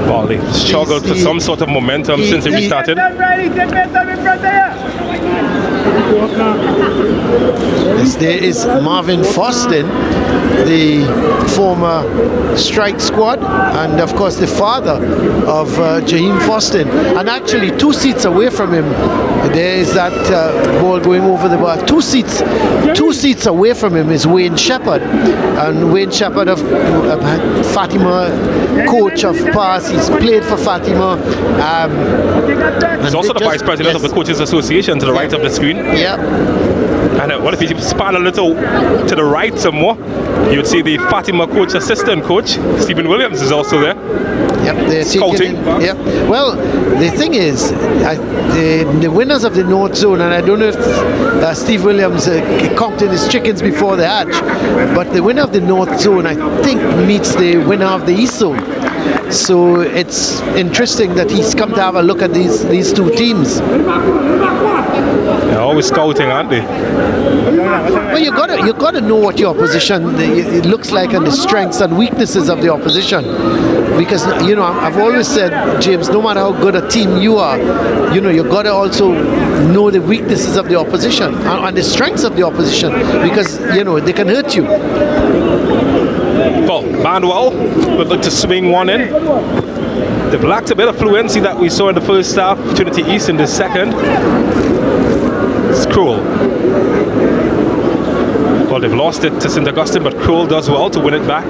Well, they've struggled for some sort of momentum since they restarted. There is Marvin Foston, the former strike squad, and of course the father of Jaheim Foston. And actually 2 seats away from him, there is that ball going over the bar. 2 seats away from him is Wayne Shepherd, and Wayne Shepherd of Fatima, coach of PAS. He's played for Fatima. He's also the vice president of the Coaches Association to the right of the screen. Yeah. And what if you span a little to the right some more? You'd see the Fatima coach, assistant coach, Stephen Williams is also there. Yep, they're Scouting. Yep. Well, the thing is, the winners of the North Zone, and I don't know if Steve Williams counted his chickens before the hatch, but the winner of the North Zone, I think, meets the winner of the East Zone. So it's interesting that he's come to have a look at these two teams. Yeah, with scouting, aren't they? Well, you got to know what your opposition it looks like and the strengths and weaknesses of the opposition. Because I've always said, James, no matter how good a team you are, you got to also know the weaknesses of the opposition and the strengths of the opposition, because they can hurt you. Well, Bandwell would look to swing one in. They've lacked a bit of fluency that we saw in the first half. Trinity East in the second. It's Cruel. Well, they've lost it to St. Augustine, but Cruel does well to win it back.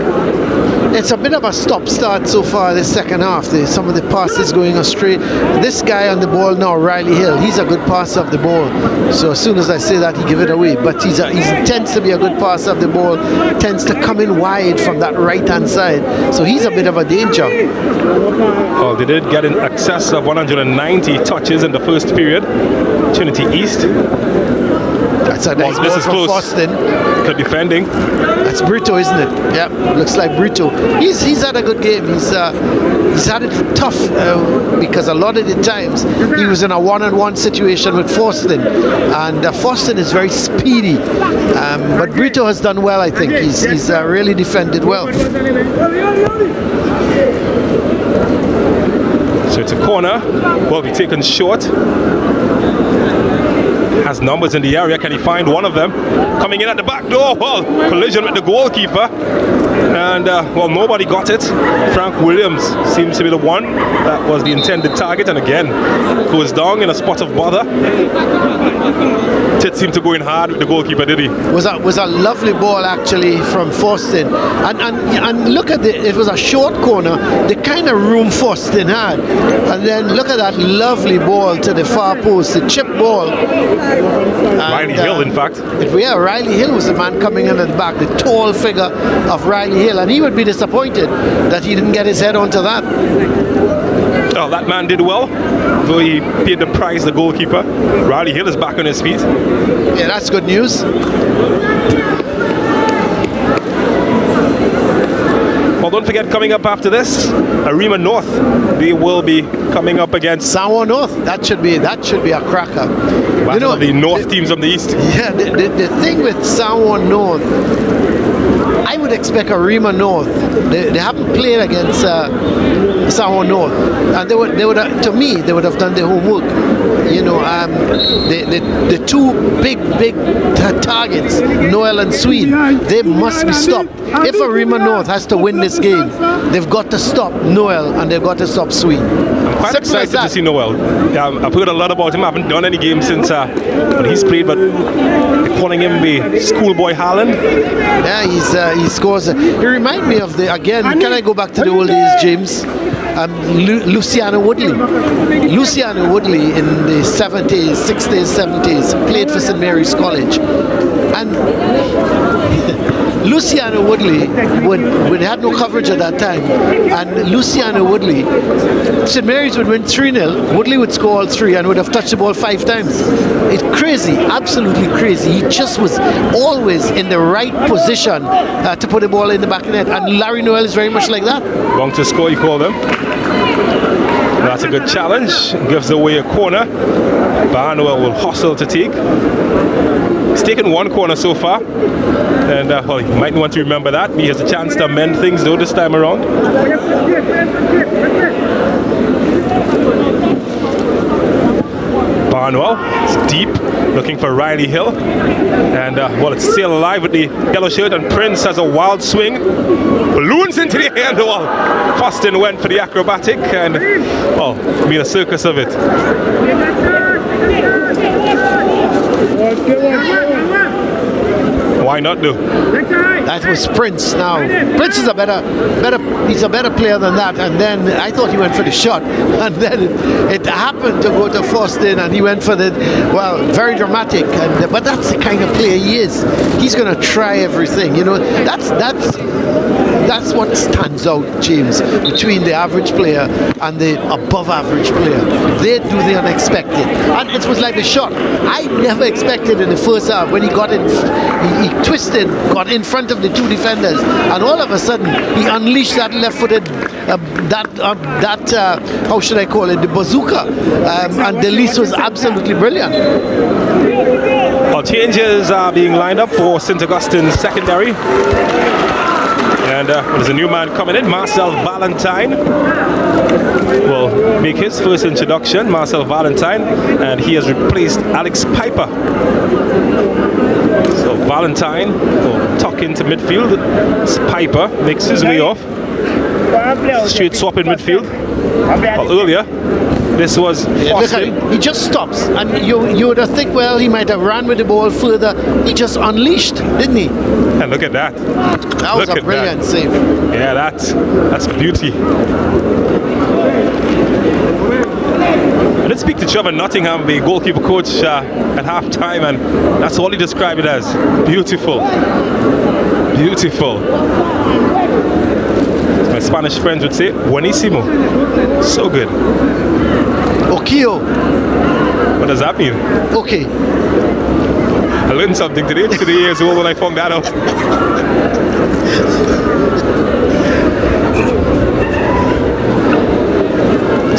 It's a bit of a stop-start so far this second half. Some of the passes going astray. This guy on the ball now, Riley Hill, he's a good passer of the ball. So as soon as I say that, he give it away. But he tends to be a good passer of the ball, tends to come in wide from that right-hand side. So he's a bit of a danger. Well, they did get in excess of 190 touches in the first period. Trinity East. That's a nice ball from Boston. Good defending. That's Brito, isn't it? Yeah, looks like Brito. He's had a good game. He's had it tough because a lot of the times he was in a one-on-one situation with Forston, and Forston is very speedy. But Brito has done well, I think. He's really defended well. So it's a corner. Will be taken short. Has numbers in the area. Can he find one of them? Coming in at the back door. Well, collision with the goalkeeper. And, well, nobody got it. Frank Williams seems to be the one that was the intended target. And again, goes down in a spot of bother. Tit seemed to go in hard with the goalkeeper, did he? Was a lovely ball, actually, from Forston. And look at it was a short corner. The kind of room Forston had. And then look at that lovely ball to the far post. The chip ball. Riley Hill, in fact. Riley Hill was the man coming in at the back, the tall figure of Riley Hill, and he would be disappointed that he didn't get his head onto that. Oh, that man did well, though he paid the price, the goalkeeper. Riley Hill is back on his feet. Yeah, that's good news. Well, don't forget, coming up after this, Arima North. They will be coming up against Sanwa North. That should be a cracker. The North teams from the East. Yeah, the thing with Sanwa North, I would expect Arima North. They haven't played against Sanwa North, and they would to me they would have done their homework. The two big targets, Noel and Swede, they must be stopped. If Arima North has to win this game, they've got to stop Noel and they've got to stop Swede. I'm quite excited to see Noel. Yeah, I've heard a lot about him. I haven't done any games since when he's played, but they're calling him the schoolboy Haaland. Yeah, he scores. He reminds me of can I go back to the old days, James? Luciano Woodley. Luciano Woodley in the 70s, 60s, 70s played for St. Mary's College. And Luciano Woodley would had no coverage at that time, and Luciano Woodley, St. Mary's would win 3-0, Woodley would score all three and would have touched the ball 5 times. It's crazy, absolutely crazy. He just was always in the right position to put the ball in the back of the net, and Larry Noel is very much like that. Wrong to score, you call them. That's a good challenge. Gives away a corner. Barnwell will hustle to take. He's taken one corner so far. And well, you might want to remember that. He has a chance to amend things though this time around. Barnwell is deep, looking for Riley Hill. And well, it's still alive with the yellow shirt, and Prince has a wild swing. Balloons into the air. Well, Foston went for the acrobatic and, well, made a circus of it. Why not do? That was Prince. Now Prince is he's a better player than that. And then I thought he went for the shot, and then it happened to go to Foston, and he went for the very dramatic. But that's the kind of player he is. He's going to try everything. That's what stands out, James, between the average player and the above average player. They do the unexpected, and it was like the shot I never expected in the first half when he got in. He twisted, got in front of of the two defenders, and all of a sudden he unleashed that left-footed, how should I call it, the bazooka, and Delis was absolutely brilliant. Well, changes are being lined up for St. Augustine's secondary. And there's a new man coming in, Marcel Valentine will make his first introduction, Marcel Valentine, and he has replaced Alex Piper. So Valentine will tuck into midfield. Piper makes his way off. Straight swap in midfield. Well, earlier, this was Austin. He just stops, and you would have think, well, he might have ran with the ball further. He just unleashed, didn't he? And look at that. That was a brilliant save. Yeah, that's beauty. I did speak to Trevor Nottingham, the goalkeeper coach, at half-time, and that's all he described it as. Beautiful. Beautiful. As my Spanish friends would say, buenísimo. So good. Okio. What does that mean? Okay. I learned something today. 3 years old when I found that out.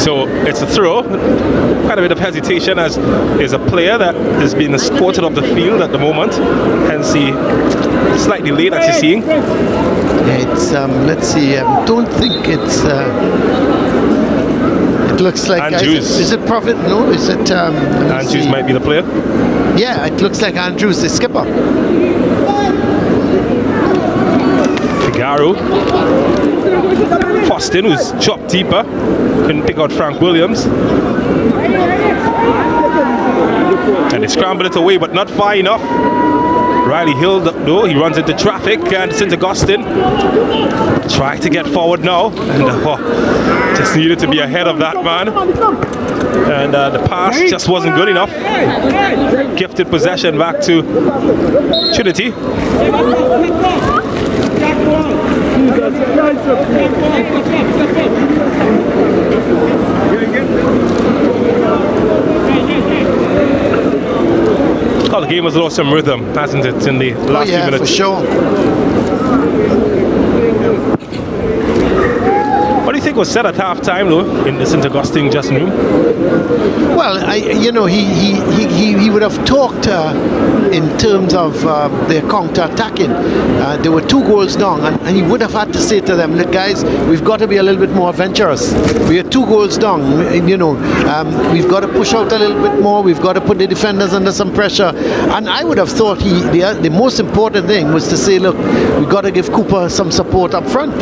So it's a throw. Quite a bit of hesitation as is a player that is being escorted off the field at the moment. Hence the slightly late that you're seeing. Yeah, it's let's see. Don't think it's. It looks like Andrews. Is it Prophet? No, is it? Andrews might be the player. Yeah, it looks like Andrews, the skipper. Figaro. Foston, who's chopped deeper. Couldn't pick out Frank Williams. And they scramble it away, but not far enough. Riley Hill, though, he runs into traffic, and St. Augustine try to get forward now, and just needed to be ahead of that man. And the pass just wasn't good enough. Gifted possession back to Trinity. Oh, the game has lost some rhythm, hasn't it, in the last few minutes? For sure. What do you think was said at half-time, though, in the St. Augustine dressing room? Well, he would have talked in terms of their counter-attacking. There were 2 goals down, and he would have had to say to them, look, guys, we've got to be a little bit more adventurous. We are 2 goals down, we've got to push out a little bit more. We've got to put the defenders under some pressure. And I would have thought the most important thing was to say, look, we've got to give Cooper some support up front.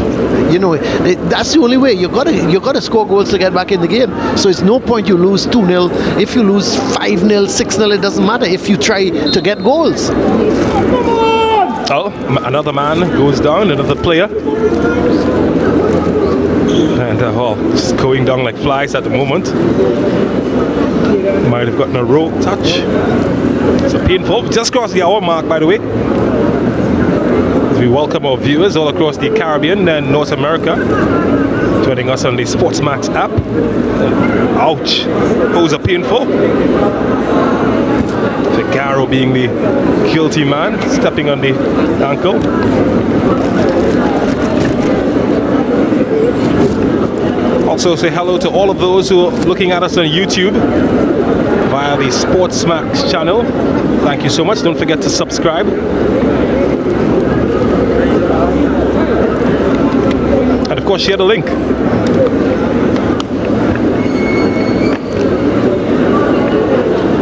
That's the only way. You've got to score goals to get back in the game. So it's no point you lose 2-0. If you lose 5-0, 6-0, it doesn't matter if you try to get goals. Oh, another man goes down, another player. And just going down like flies at the moment. Might have gotten a rope touch. So painful. We just crossed the hour mark, by the way. As we welcome our viewers all across the Caribbean and North America, joining us on the SportsMax app. Ouch. Those are painful. Figaro being the guilty man, stepping on the ankle. Also say hello to all of those who are looking at us on YouTube via the SportsMax channel. Thank you so much. Don't forget to subscribe. And of course, share the link.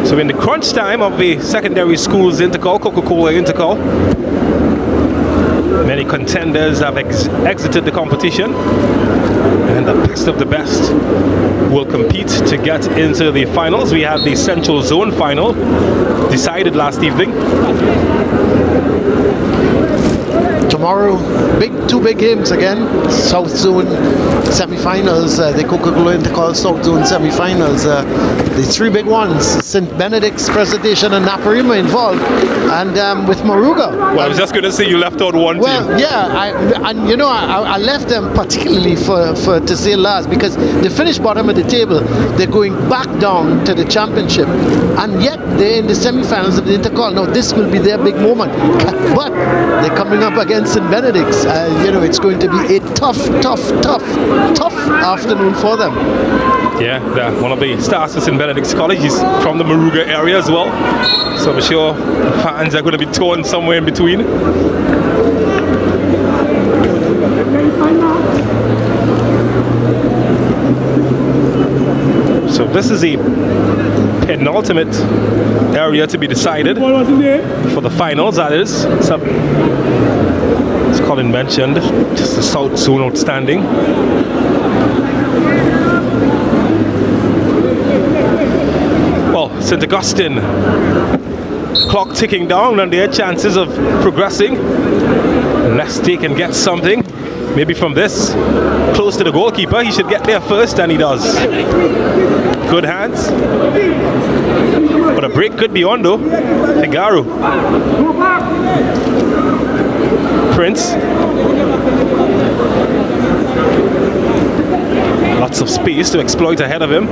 So in the crunch time of the secondary schools Intercol, COCA-COLA Intercol, many contenders have exited the competition, and the best of the best will compete to get into the finals. We had the Central Zone final decided last evening. Tomorrow, two big games again. South Zone semi-finals, the COCA-COLA Intercol South Zone semi-finals. The 3 big ones: St. Benedict's, Presentation, and Naparima involved, and with Moruga. Well, I was just going to say you left out one team. Well, yeah, I left them particularly for to say last, because they finished bottom of the table. They're going back down to the championship, and yet they're in the semi-finals of the Intercol. Now this will be their big moment, but they're coming up against against St. Benedict's. It's going to be a tough afternoon for them. Yeah, they're one of the stars of St. Benedict's College. He's from the Moruga area as well. So I'm sure the fans are going to be torn somewhere in between. So this is the penultimate area to be decided for the finals, that is. As Colin mentioned, just the South Zone outstanding. Well, St. Augustine, clock ticking down and their chances of progressing, unless they can get something. Maybe from this, close to the goalkeeper, he should get there first, and he does. Good hands. But a break could be on though. Figaro. Prince. Lots of space to exploit ahead of him.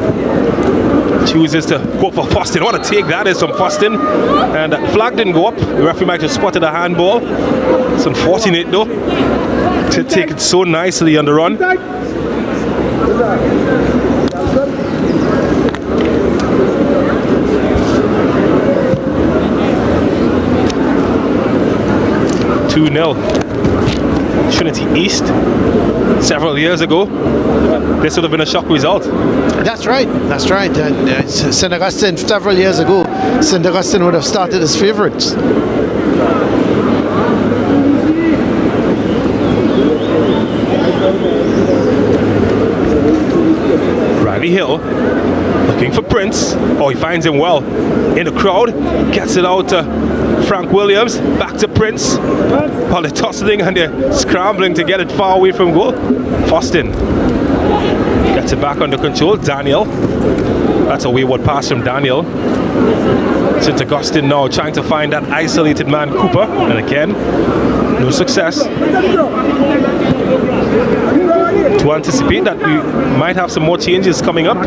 Chooses to go for Fostin. What a take that is from Fostin. And that flag didn't go up. The referee might have spotted a handball. It's unfortunate though, to take it so nicely on the run. (2-0) Trinity East. Several years ago, this would have been a shock result. That's right. And St. Augustine, several years ago, St. Augustine would have started as favourites. Riley Hill looking for Prince. Oh, he finds him well in the crowd. Gets it out to Frank Williams. Back to Prince. While they're tossing and they're scrambling to get it far away from goal. Fostin gets it back under control. Daniel. That's a wayward pass from Daniel. St. Augustine now trying to find that isolated man Cooper. And again, no success. To anticipate that we might have some more changes coming up.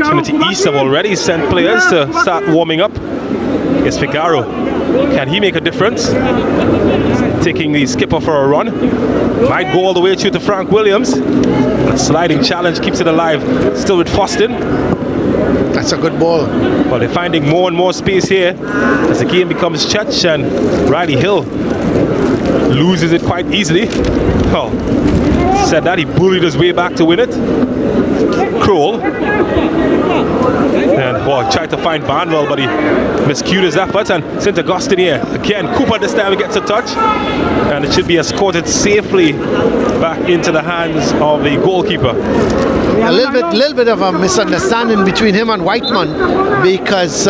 Trinity East have already sent players to start warming up. It's Figaro. Can he make a difference? Taking the skipper for a run. Might go all the way through to Frank Williams. A sliding challenge keeps it alive. Still with Fostin. That's a good ball. Well, they're finding more and more space here as the game becomes stretched, and Riley Hill loses it quite easily. Well, said that he bullied his way back to win it. Kroll. And well, tried to find Barnwell, but he miscued his efforts. And St. Augustine here again. Cooper this time gets a touch, and it should be escorted safely back into the hands of the goalkeeper. A little bit of a misunderstanding between him and Whiteman, because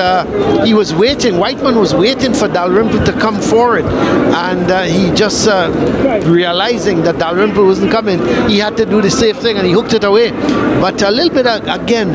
he was waiting. Whiteman was waiting for Dalrymple to come forward, and he just realizing that Dalrymple wasn't coming, he had to do the safe thing and he hooked it away. But a little bit again,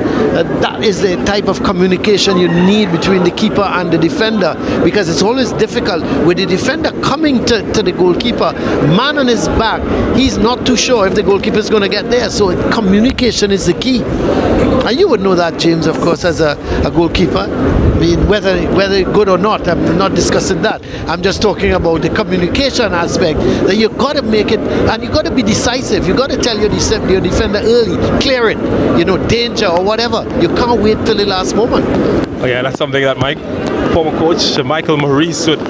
that is the type of communication you need between the keeper and the defender, because it's always difficult with the defender coming to the goalkeeper, man on his back. He's not too sure if the goalkeeper is going to get there, so communication is the key. And you would know that, James, of course, as a goalkeeper. I mean, whether good or not, I'm not discussing that. I'm just talking about the communication aspect, that you've got to make it, and you've got to be decisive. You've got to tell your defender early, clear it, danger or whatever. You can't wait till the last moment. Oh yeah, that's something that Mike, former coach Michael Maurice, would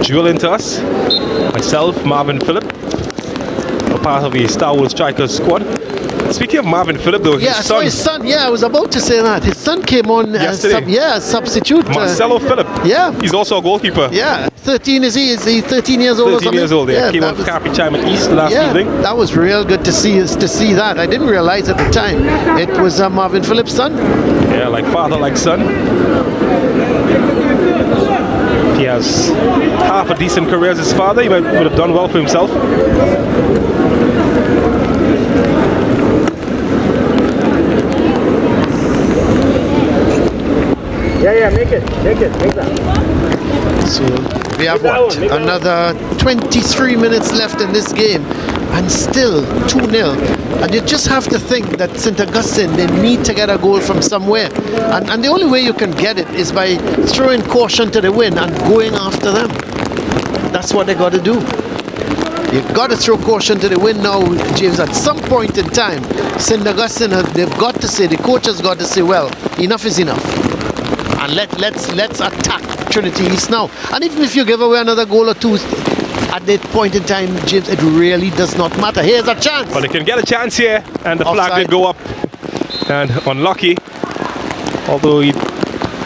drill into us. Myself, Marvin Phillip, a part of the Star Wars Strikers squad. Speaking of Marvin Phillip, though, his son. Yeah, I was about to say that. His son came on as substitute. Marcelo Phillip. Yeah. He's also a goalkeeper. Yeah. 13 is he? Is he 13 years old 13 or something? 13 years old, yeah. Came on for Carpi Chime at East last evening. That was real good to see that. I didn't realize at the time it was Marvin Phillip's son. Yeah, like father, like son. He has half a decent career as his father. He would have done well for himself. Yeah, make that. So we have another 23 minutes left in this game, and still 2-0. And you just have to think that St. Augustine, they need to get a goal from somewhere. And the only way you can get it is by throwing caution to the wind and going after them. that's what they got to do. You've got to throw caution to the wind now, James. At some point in time, St. Augustine, they've got to say, the coach has got to say, well, enough is enough. And let's attack Trinity East now. And even if you give away another goal or two at that point in time, James, it really does not matter. Here's a chance. Well, they can get a chance here, and the flag did go up. And unlucky, although he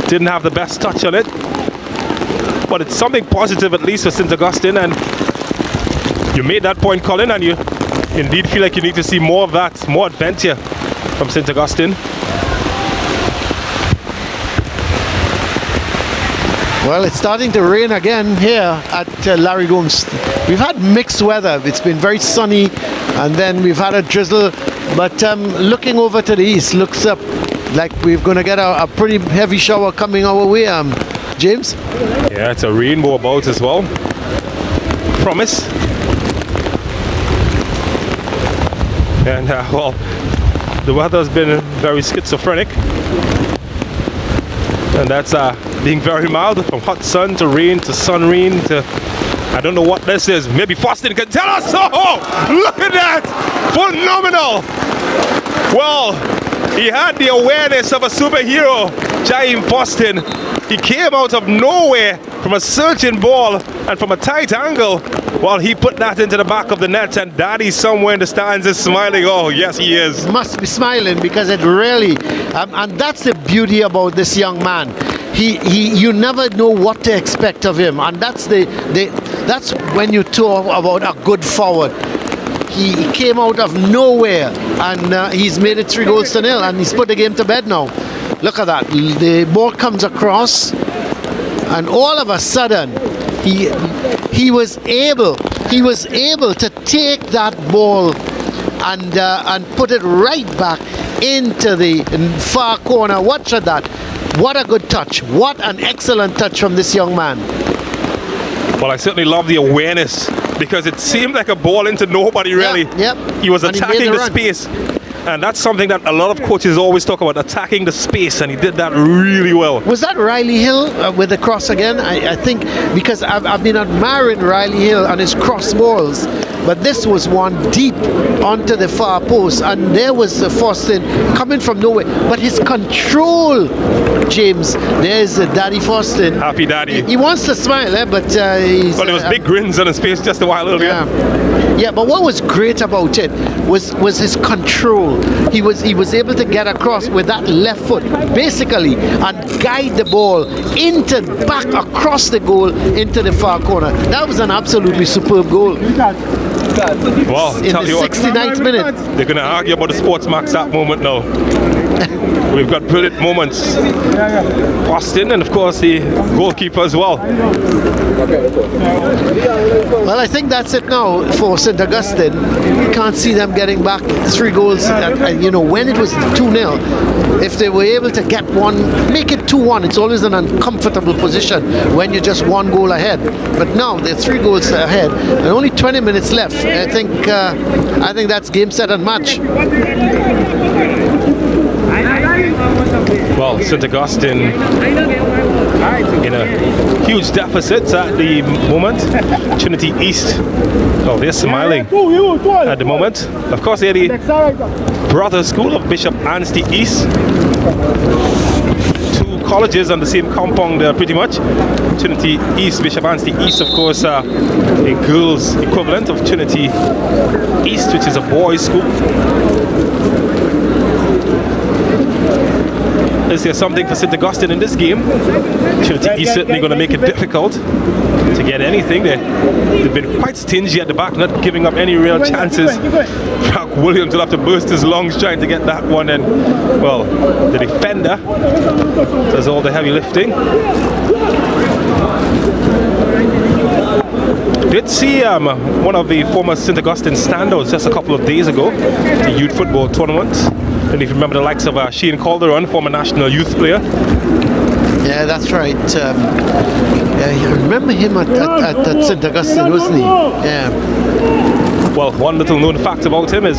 didn't have the best touch on it. But it's something positive at least for St. Augustine, and you made that point, Colin, and you indeed feel like you need to see more of that, more adventure from St. Augustine. Well, it's starting to rain again here at Larry Gomes. We've had mixed weather. It's been very sunny, and then we've had a drizzle. But looking over to the east, looks up like we're going to get a pretty heavy shower coming our way, James? Yeah, it's a rainbow about as well. Promise. And, well, the weather's been very schizophrenic. And that's being very mild, from hot sun to rain to sun rain to... I don't know what this is. Maybe Faustin can tell us. Oh, look at that! Phenomenal! Well, he had the awareness of a superhero, Jaime Faustin. He came out of nowhere from a searching ball and from a tight angle. Well, he put that into the back of the net, and Daddy somewhere in the stands is smiling. Oh, yes, he is. Must be smiling, because it really... and that's the beauty about this young man. You never know what to expect of him, and that's that's when you talk about a good forward. He came out of nowhere, and he's made it 3-0, and he's put the game to bed now. Look at that. The ball comes across, and all of a sudden, he was able to take that ball and put it right back into the far corner. Watch at that. What a good touch. What an excellent touch from this young man. Well, I certainly love the awareness, because it seemed like a ball into nobody, really. Yep. He was attacking the run. space. And that's something that a lot of coaches always talk about, attacking the space, and he did that really well. Was that Riley Hill with the cross again? I think, because I've been admiring Riley Hill and his cross balls, but this was one deep onto the far post, and there was Faustin coming from nowhere. But his control, James, there's Daddy Faustin. Happy Daddy. He wants to smile, but he's... Well, there was big grins on his face just a while earlier. Yeah, but what was great about it was his control. He was able to get across with that left foot, basically, and guide the ball back across the goal into the far corner. That was an absolutely superb goal. Well, in the 69th minute. They're going to argue about the SportsMax that moment now. We've got brilliant moments. Austin, and of course the goalkeeper as well. Well, I think that's it now for St. Augustine. You can't see them getting back 3 goals. You know, when it was 2-0, if they were able to get one, make it 2-1, it's always an uncomfortable position when you're just 1 goal ahead. But now they're 3 goals ahead and only 20 minutes left. I think that's game, set and match. Well, St. Augustine in a huge deficit at the moment. Trinity East, well, they're smiling at the moment. Of course, they're the brother school of Bishop Anstey East. 2 colleges on the same compound, pretty much. Trinity East, Bishop Anstey East, of course, a girls' equivalent of Trinity East, which is a boys' school. Is there something for St. Augustine in this game? Trinity East certainly going to make it difficult to get anything. They've been quite stingy at the back, not giving up any real chances. Frank Williams will have to burst his lungs trying to get that one, and well, the defender does all the heavy lifting. Did see one of the former St. Augustine standouts just a couple of days ago, the youth football tournament. And if you remember the likes of Shane Calderon, former national youth player. Yeah, that's right. I remember him at St. Augustine, wasn't he? Yeah. Well, one little known fact about him is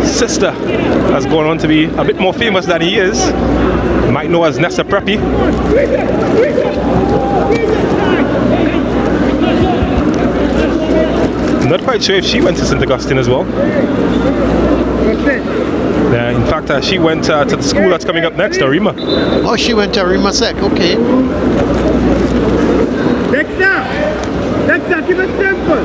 his sister has gone on to be a bit more famous than he is. You might know as Nessa Preppy. Not quite sure if she went to St. Augustine as well. In fact, she went to the school that's coming up next, Arima. Oh, she went to Arima Sec, okay. Dexter, keep it simple.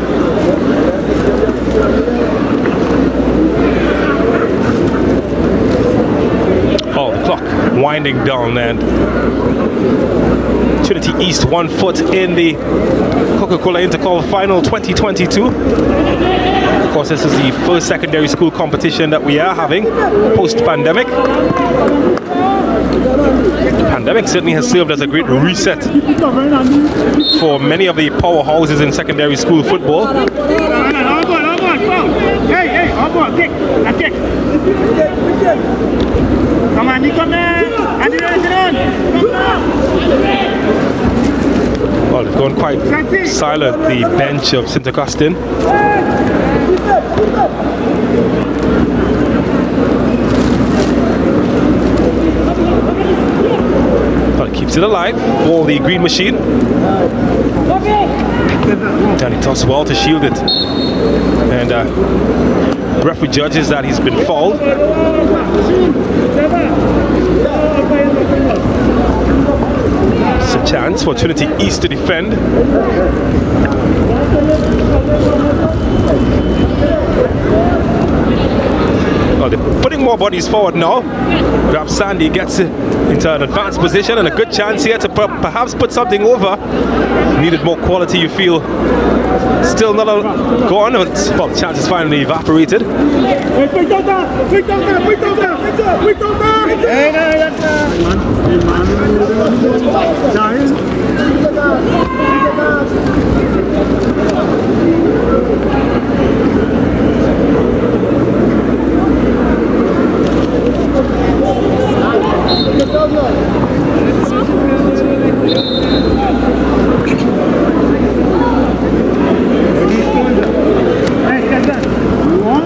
Oh, the clock winding down, and Trinity East 1 foot in the COCA-COLA Intercol Final 2022. Of course, this is the first secondary school competition that we are having post-pandemic. The pandemic certainly has served as a great reset for many of the powerhouses in secondary school football. Hey, kick. Come on, Nick, come there. Well, it's gone quite silent, the bench of St. Augustine. But it keeps it alive for the green machine. And he tosses well to shield it. And referee judges that he's been fouled. It's a chance for Trinity East to defend. Well, they're putting more bodies forward now. Perhaps Sandy gets into an advanced position and a good chance here to perhaps put something over. Needed more quality, you feel. Still not gone. Well, the chance is finally evaporated.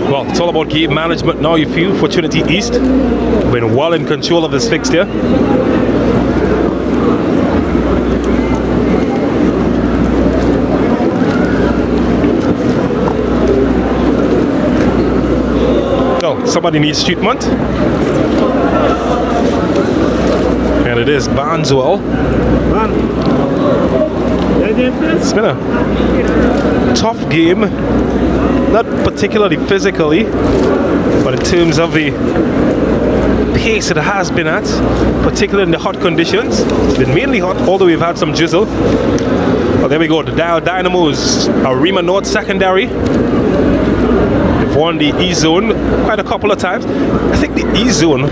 Well, it's all about game management now, you feel, for Trinity East. Been well in control of this fixture. No, somebody needs treatment. And it is Barnswell. It's been a tough game. Not particularly physically, but in terms of the pace it has been at, particularly in the hot conditions. It's been mainly hot, although we've had some drizzle. Well, there we go, the Dynamos, Arima North Secondary. They've won the E-Zone quite a couple of times. I think the E-Zone,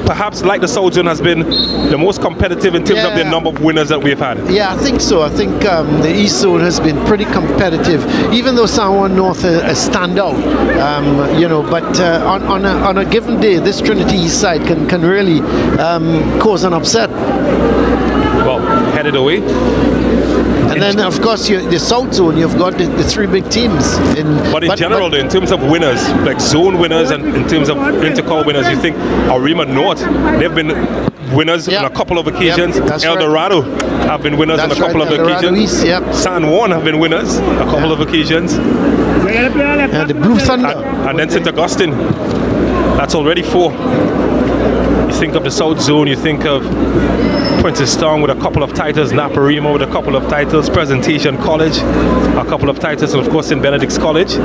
perhaps like the South Zone, has been the most competitive in terms of the number of winners that we've had. Yeah, I think so. I think the East Zone has been pretty competitive, even though San Juan North stand out. But on a given day, this Trinity East side can really cause an upset. Well, headed away. And then, of course, the South Zone, you've got the three big teams. But in general, in terms of winners, like zone winners and in terms of Intercol winners, you think Arima North, they've been winners on a couple of occasions. El Dorado have been winners on a couple of occasions. East, San Juan have been winners a couple of occasions. And the Blue Thunder. And then St. Augustine. That's already 4. You think of the South Zone, you think of Princess Town with a couple of titles, Naparima with a couple of titles, Presentation College, a couple of titles, and of course St. Benedict's College.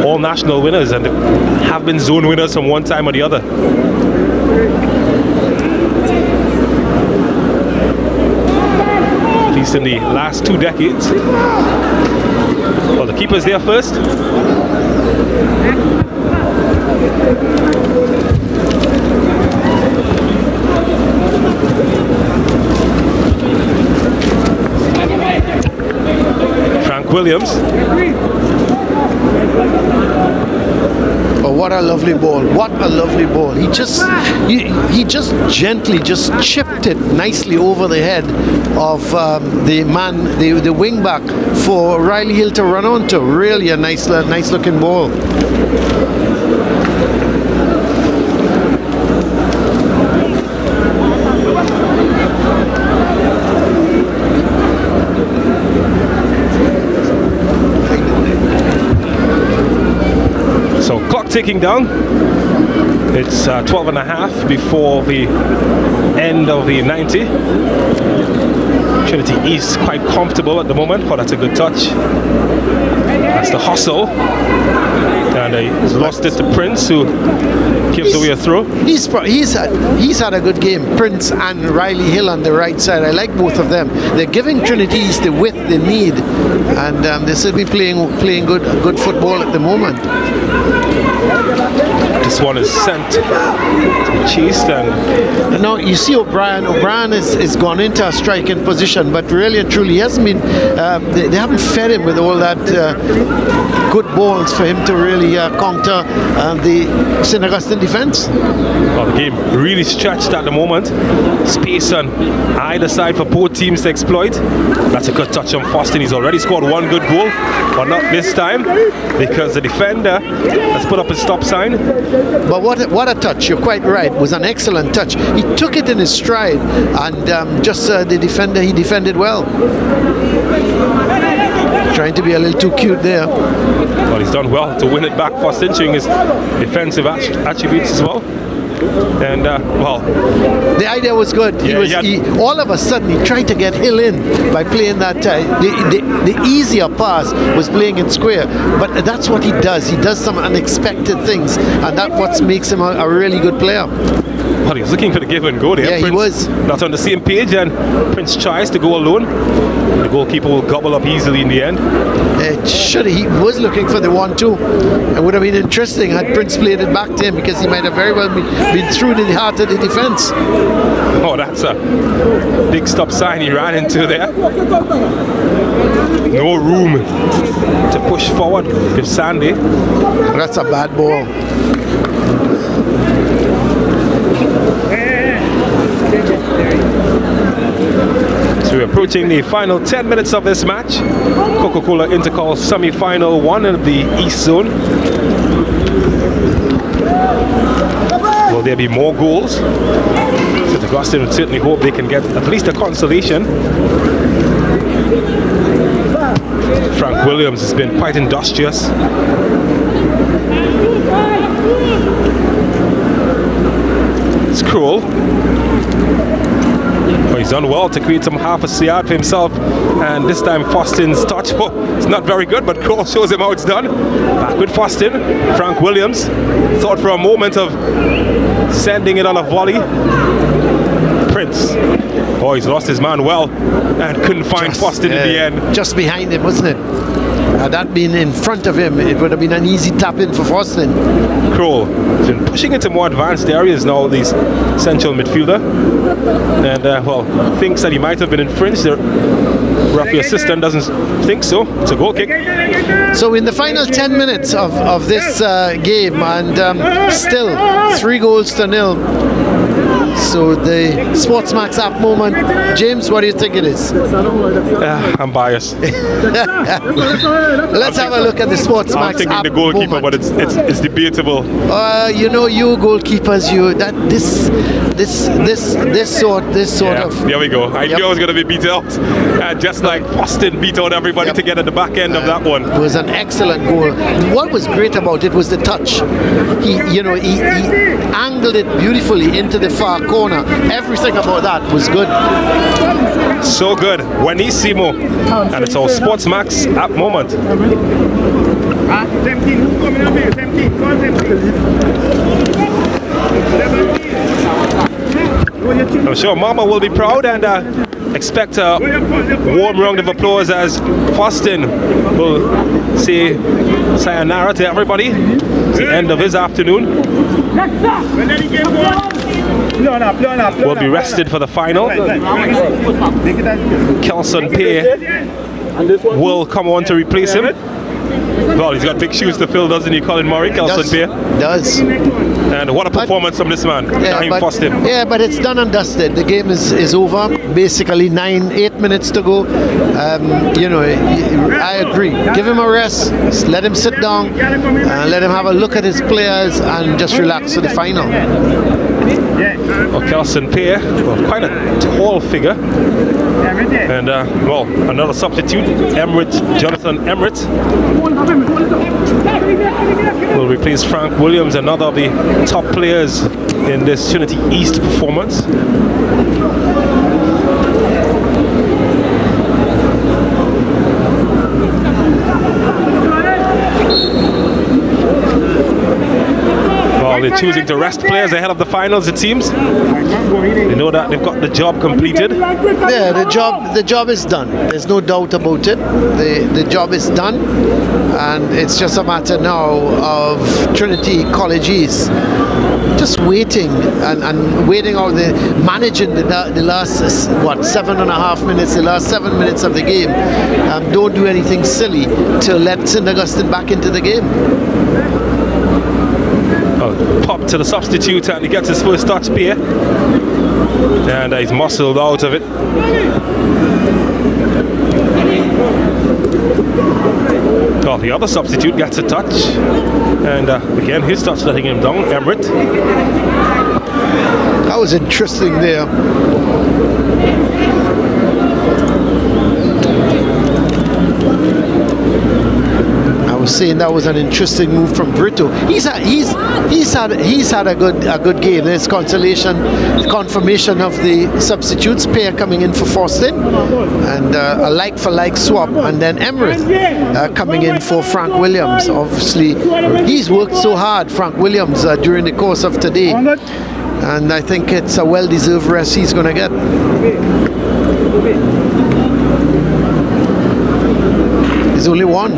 All national winners and have been zone winners from one time or the other. At least in the last 2 decades. Well, the keeper's there first. Frank Williams. Oh, what a lovely ball. What a lovely ball. He just gently chipped it nicely over the head of the wing back for Riley Hill to run onto. Really a nice looking ball. ticking down. It's 12 and a half before the end of the 90. Trinity East quite comfortable at the moment. Oh, that's a good touch. That's the hustle. And he's lost it to Prince, who gives away a throw. He's had a good game. Prince and Riley Hill on the right side. I like both of them. They're giving Trinity East the width they need, and they're certainly playing good football at the moment. This one is sent to Chase, and now you see O'Brien is gone into a striking position, but really and truly he hasn't been they haven't fed him with all that good balls for him to really counter the St. Augustine defense. Well, the game really stretched at the moment. Space on either side for both teams to exploit. That's a good touch on Foston. He's already scored one good goal, but not this time because the defender has put up a stop sign. But what a touch! You're quite right. It was an excellent touch. He took it in his stride, and the defender, he defended well. Trying to be a little too cute there. Well, he's done well to win it back, Foston, showing his defensive attributes as well. And well, the idea was good. All of a sudden he tried to get Hill in by playing that. The easier pass was playing in square, but that's what he does. He does some unexpected things, and that's what makes him a really good player. Well, he was looking for the give and go there. Yeah, Prince he was. Not on the same page, and Prince tries to go alone. The goalkeeper will gobble up easily in the end. He was looking for the 1-2. It would have been interesting had Prince played it back to him, because he might have very well been through the heart of the defense. Oh, that's a big stop sign he ran into there. No room to push forward with Sandy. That's a bad ball. So we're approaching the final 10 minutes of this match. COCA-COLA Intercol semi-final 1 of the East Zone. Will there be more goals? St. Augustine would certainly hope they can get at least a consolation. Frank Williams has been quite industrious. It's cruel. But he's done well to create some half a yard for himself, and this time Foston's touch, it's not very good, but Kroll shows him how it's done. Back with Foston. Frank Williams thought for a moment of sending it on a volley. Prince, oh, he's lost his man well and couldn't find Foston in the end. Just behind him, wasn't it? Had that been in front of him, it would have been an easy tap in for Foston. Kroll has been pushing into more advanced areas now, this central midfielder, and well, thinks that he might have been infringed. The referee assistant doesn't think so. It's a goal kick. So in the final 10 minutes of this game, and still 3-0. So the SportsMax app moment. James, what do you think it is? I'm biased. Let's have a look at the SportsMax I'm thinking app the goalkeeper, moment. but it's debatable. You goalkeepers, this sort of. There we go. I knew I was going to be beat out, just like Foston beat out everybody to get at the back end of that one. It was an excellent goal. What was great about it was the touch. He angled it beautifully into the far corner. Everything about that was good. So good. Buenissimo. And it's our SportsMax app moment. 17, who's coming up here? 17, go on 17. I'm sure Mama will be proud and expect a warm round of applause as Foston will say sayonara to everybody. It's the end of his afternoon. Will be rested for the final. Kelson Pay will come on to replace him. Well, he's got big shoes to fill, doesn't he, Colin Murray? Kelson Pay does. And what a performance from this man, Foston. Yeah, but it's done and dusted. The game is over. Basically 8 minutes to go. I agree. Give him a rest. Let him sit down. Let him have a look at his players and just relax for the final. Well, Kelson Pear, well, quite a tall figure. And, well, another substitute, Jonathan Emmerich, will replace Frank Williams, another of the top players in this Trinity East performance. They're choosing to rest players ahead of the finals, it seems. They know that they've got the job completed. Yeah, the job is done. There's no doubt about it. The job is done, and it's just a matter now of Trinity College East just waiting and waiting out managing the last 7.5 minutes, the last 7 minutes of the game. Don't do anything silly to let St. Augustine back into the game. Pop to the substitute and he gets his first touch here. And he's muscled out of it. Well, the other substitute gets a touch. And again, his touch letting him down, Emmerich. That was interesting there. Saying that was an interesting move from Brito. He's had a good game. There's confirmation of the substitutes. Pair coming in for Faustin, and a like for like swap, and then Emmerich coming in for Frank Williams. Obviously, he's worked so hard, Frank Williams, during the course of today, and I think it's a well-deserved rest he's going to get. There's only one.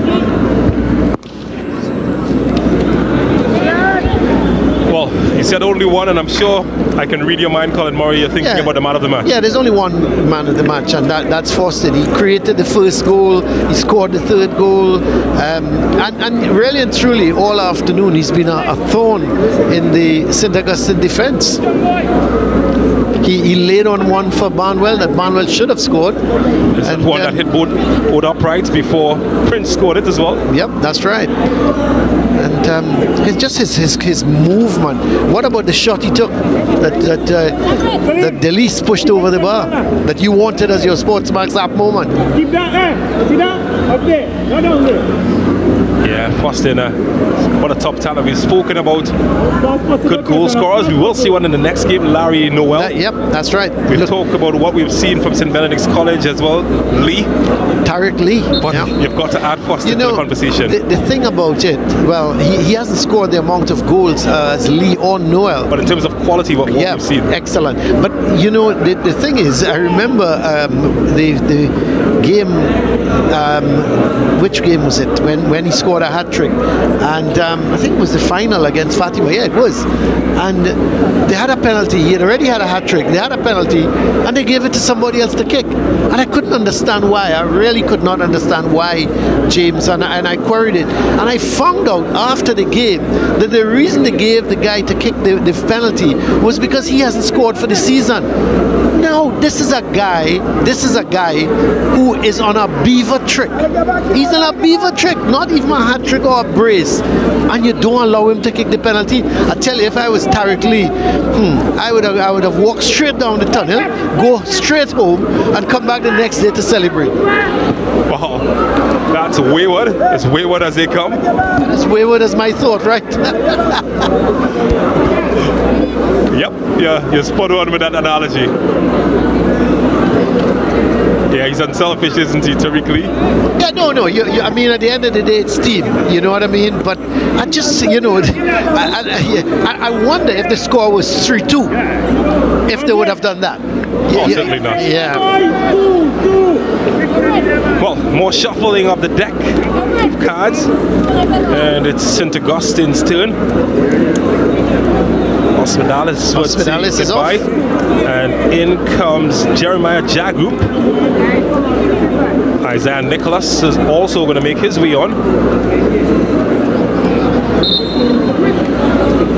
Well, he said only one, and I'm sure I can read your mind, Colin Murray. You're thinking about the man of the match. Yeah, there's only one man of the match, and that's Faustin. He created the first goal, he scored the third goal, and really and truly, all afternoon, he's been a thorn in the St. Augustine defense. He laid on one for Barnwell that Barnwell should have scored. And one that hit both uprights before Prince scored it as well. Yep, that's right. And it's just his movement. What about the shot he took that Delis pushed over the bar that you wanted as your SportsMax app moment? Keep that there. See that? Up there. Not down there. Yeah, Faustin, what a top talent. We've spoken about good goal scorers. We will see one in the next game, Larry Noel. Yep, that's right. We've talked about what we've seen from St. Benedict's College as well, Lee. Tarek Lee. But you've got to add Faustin to the conversation. The thing about it, well, he hasn't scored the amount of goals as Lee or Noel. But in terms of quality, what we've seen. Excellent. But you know, the thing is, I remember the game, which game was it? When he scored a hat-trick, and I think it was the final against Fatima. Yeah, it was. And they had a penalty. He had already had a hat-trick. They had a penalty, and they gave it to somebody else to kick. And I couldn't understand why. I really could not understand why, James. And I queried it. And I found out after the game that the reason they gave the guy to kick the penalty was because he hasn't scored for the season. No, this is a guy who is on a beaver trick. He's on a beaver trick, not even a hat trick or a brace. And you don't allow him to kick the penalty. I tell you, if I was Tarek Lee, I would have walked straight down the tunnel, go straight home, and come back the next day to celebrate. Wow, that's wayward. As wayward as they come. As wayward as my thought, right? Yep, yeah, you're spot on with that analogy. Yeah, he's unselfish, isn't he, Tariq Lee? Yeah, no. I mean, at the end of the day, it's team. You know what I mean? But I just, I wonder if the score was 3-2, if they would have done that. Certainly not. Yeah. Well, more shuffling of the deck of cards, and it's St. Augustine's turn. Hospitalis is off. And in comes Jeremiah Jagoop. Isaiah Nicholas is also going to make his way on.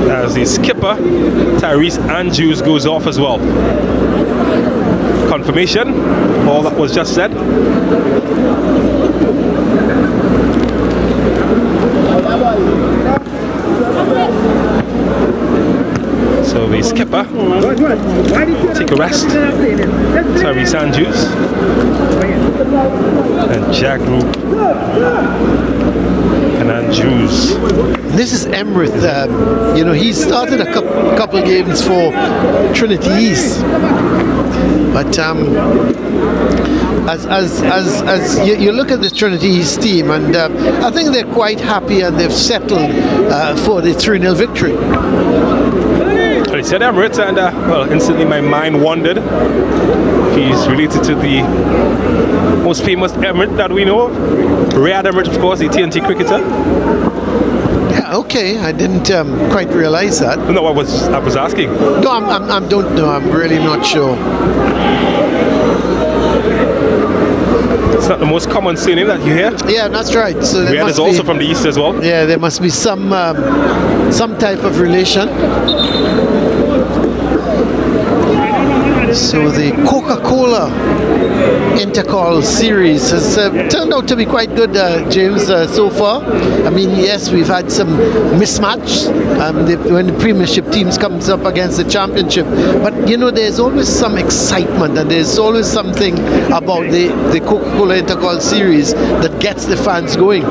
As the skipper, Tyrese Andrews, goes off as well. Confirmation, all that was just said. So the skipper take a rest. Tyrese Andrews and Jack Group and Andrews. This is Emmerich. He started a couple games for Trinity East, but as you look at the Trinity East team, and I think they're quite happy and they've settled for the 3-0 victory. He said Emirates, and instantly my mind wandered. He's related to the most famous Emirate that we know of, Riyad Emirate, of course, the TNT cricketer. Yeah, okay, I didn't quite realize that. No, I was asking. No, I don't know. I'm really not sure. It's not the most common surname that you hear. Yeah, that's right. So Riyad is also from the East as well. Yeah, there must be some type of relation. So the Coca-Cola Intercol series has turned out to be quite good, James, so far. I mean, yes, we've had some mismatch when the Premiership teams comes up against the Championship. But, there's always some excitement and there's always something about the Coca-Cola Intercol series that gets the fans going.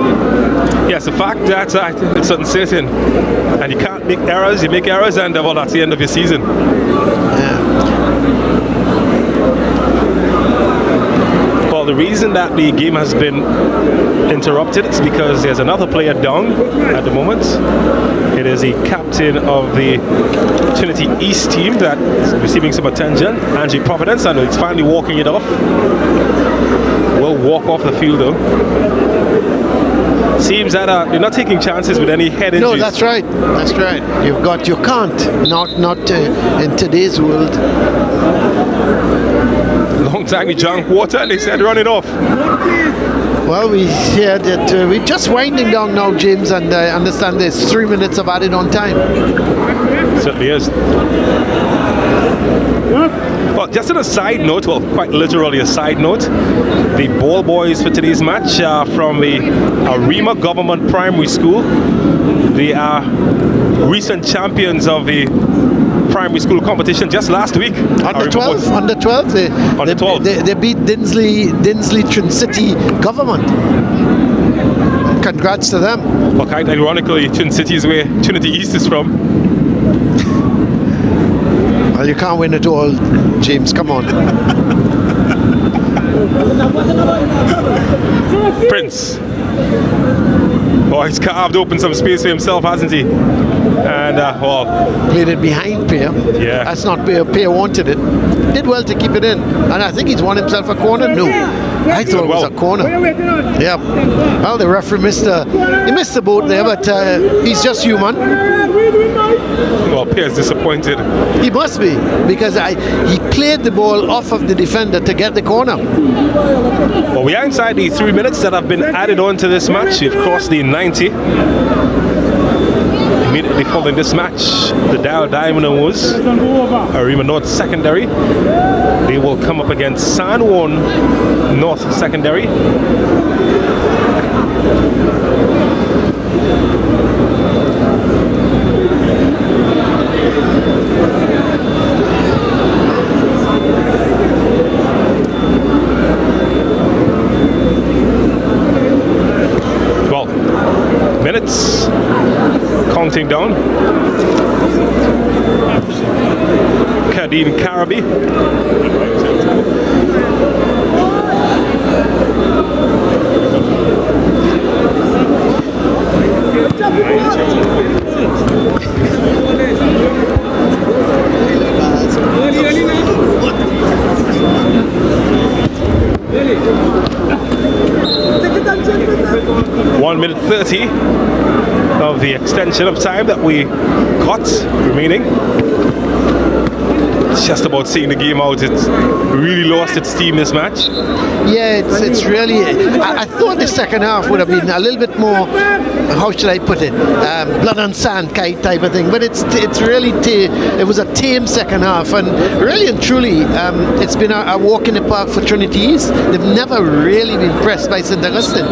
Yes, the fact that it's uncertain and you can't make errors, you make errors, and that's the end of your season. Well, the reason that the game has been interrupted is because there's another player down at the moment. It is the captain of the Trinity East team that is receiving some attention, Angie Providence, and he's finally walking it off. Will walk off the field though. Seems that they're not taking chances with any head injuries. No, that's right. That's right. You can't. Not in today's world. Long time we drank water and they said run it off. Well, we hear that we're just winding down now, James, and I understand there's 3 minutes of added on time. It certainly is. Well, just on a side note, well, quite literally a side note, the ball boys for today's match are from the Arima Government Primary School. They are recent champions of the primary school competition just last week. Under 12? Under 12? They beat Dinsley Trinity Government. Congrats to them. Well, quite ironically, Trinity is where Trinity East is from. Well, you can't win it all, James. Come on. Prince. Oh, he's carved open some space for himself, hasn't he? And, played it behind Pear. Yeah. That's not Pear. Pear wanted it. Did well to keep it in. And I think he's won himself a corner. No. I thought it was a corner. Yeah. Well, the referee missed the boat there, but he's just human. Well, Pear's disappointed. He must be, because he cleared the ball off of the defender to get the corner. Well, we are inside the 3 minutes that have been added on to this match. We've crossed the 90. Immediately following this match, the Dial Dynamos, Arima North Secondary, they will come up against San Juan North Secondary. Well, minutes counting down. Kadeem Karabi. One minute 30 of the extension of time that we got remaining. It's just about seeing the game out. It's really lost its steam this match. Yeah, it's really. I thought the second half would have been a little bit more. How should I put it? Blood and sand type of thing. But it's really it was a tame second half, and really and truly, it's been a walk in the park for Trinity East. They've never really been pressed by St. Augustine.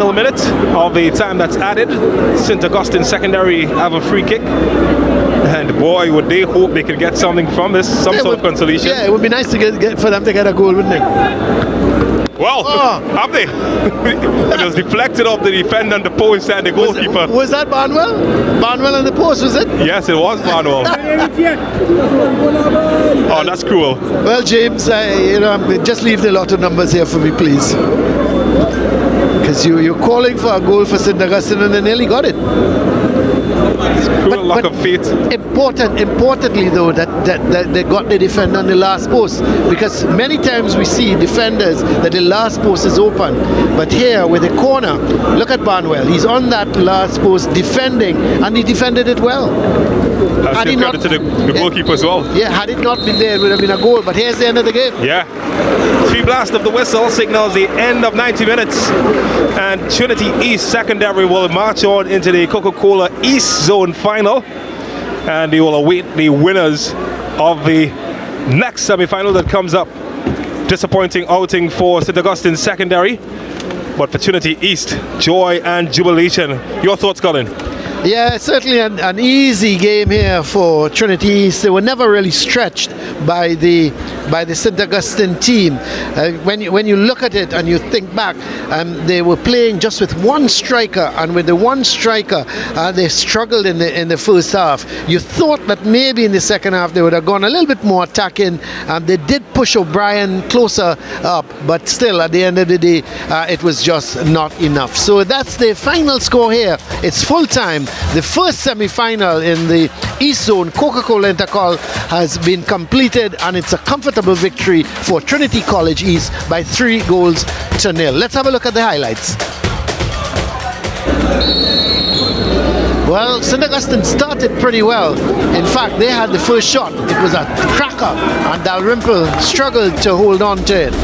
final minute of the time that's added. St. Augustine Secondary have a free kick. And boy, would they hope they could get something from this, some sort of consolation. Yeah, it would be nice to get for them to get a goal, wouldn't it? Well, have they? It was deflected off the defender and the post and the goalkeeper. Was that Barnwell? Barnwell on the post, was it? Yes, it was Barnwell. Oh, that's cruel. Well, James, just leave the lotto numbers here for me, please. Because you're calling for a goal for St. Augustine and they nearly got it. Cruel lack of faith. Importantly though, that they got the defender on the last post, because many times we see defenders that the last post is open, but here with the corner, look at Barnwell, he's on that last post defending, and he defended it well. I'll give credit to the goalkeeper as well. Yeah, had it not been there, it would have been a goal, but here's the end of the game. Yeah. 3 blast of the whistle signals the end of 90 minutes, and Trinity East Secondary will march on into the COCA-COLA East Zone final, and they will await the winners of the next semi-final that comes up. Disappointing outing for St. Augustine Secondary, but for Trinity East, joy and jubilation. Your thoughts, Colin? Yeah, certainly an easy game here for Trinity East. They were never really stretched by the St. Augustine team. When you look at it and you think back, they were playing just with one striker, and with the one striker, they struggled in the first half. You thought that maybe in the second half they would have gone a little bit more attacking. They did push O'Brien closer up, but still at the end of the day, it was just not enough. So that's the final score here. It's full time. The first semi-final in the East Zone, COCA-COLA Intercol, has been completed, and it's a comfortable victory for Trinity College East by 3-0. Let's have a look at the highlights. Well, St. Augustine started pretty well. In fact, they had the first shot. It was a cracker, and Dalrymple struggled to hold on to it.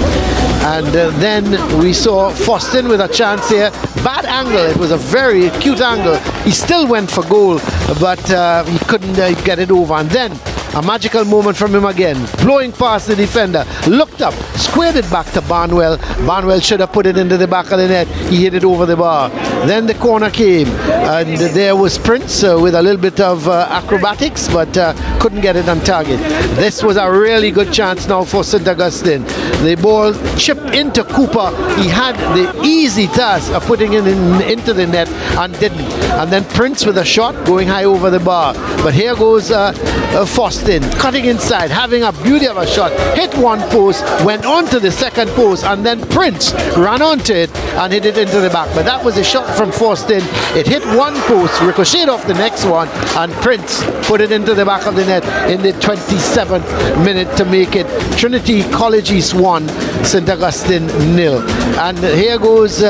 And then we saw Faustin with a chance here. Bad angle. It was a very acute angle. He still went for goal, but he couldn't get it over. And then a magical moment from him again. Blowing past the defender. Looked up. Squared it back to Barnwell. Barnwell should have put it into the back of the net. He hit it over the bar. Then the corner came. And there was Prince with a little bit of acrobatics, but couldn't get it on target. This was a really good chance now for St. Augustine. The ball chipped into Cooper. He had the easy task of putting it into the net and didn't. And then Prince with a shot going high over the bar. But here goes Faustin cutting inside, having a beauty of a shot. Hit one post, went on to the second post, and then Prince ran onto it and hit it into the back. But that was a shot from Faustin. It hit one post, ricocheted off the next one, and Prince put it into the back of the net in the 27th minute to make it Trinity College East 1, St. Augustine 0. And here goes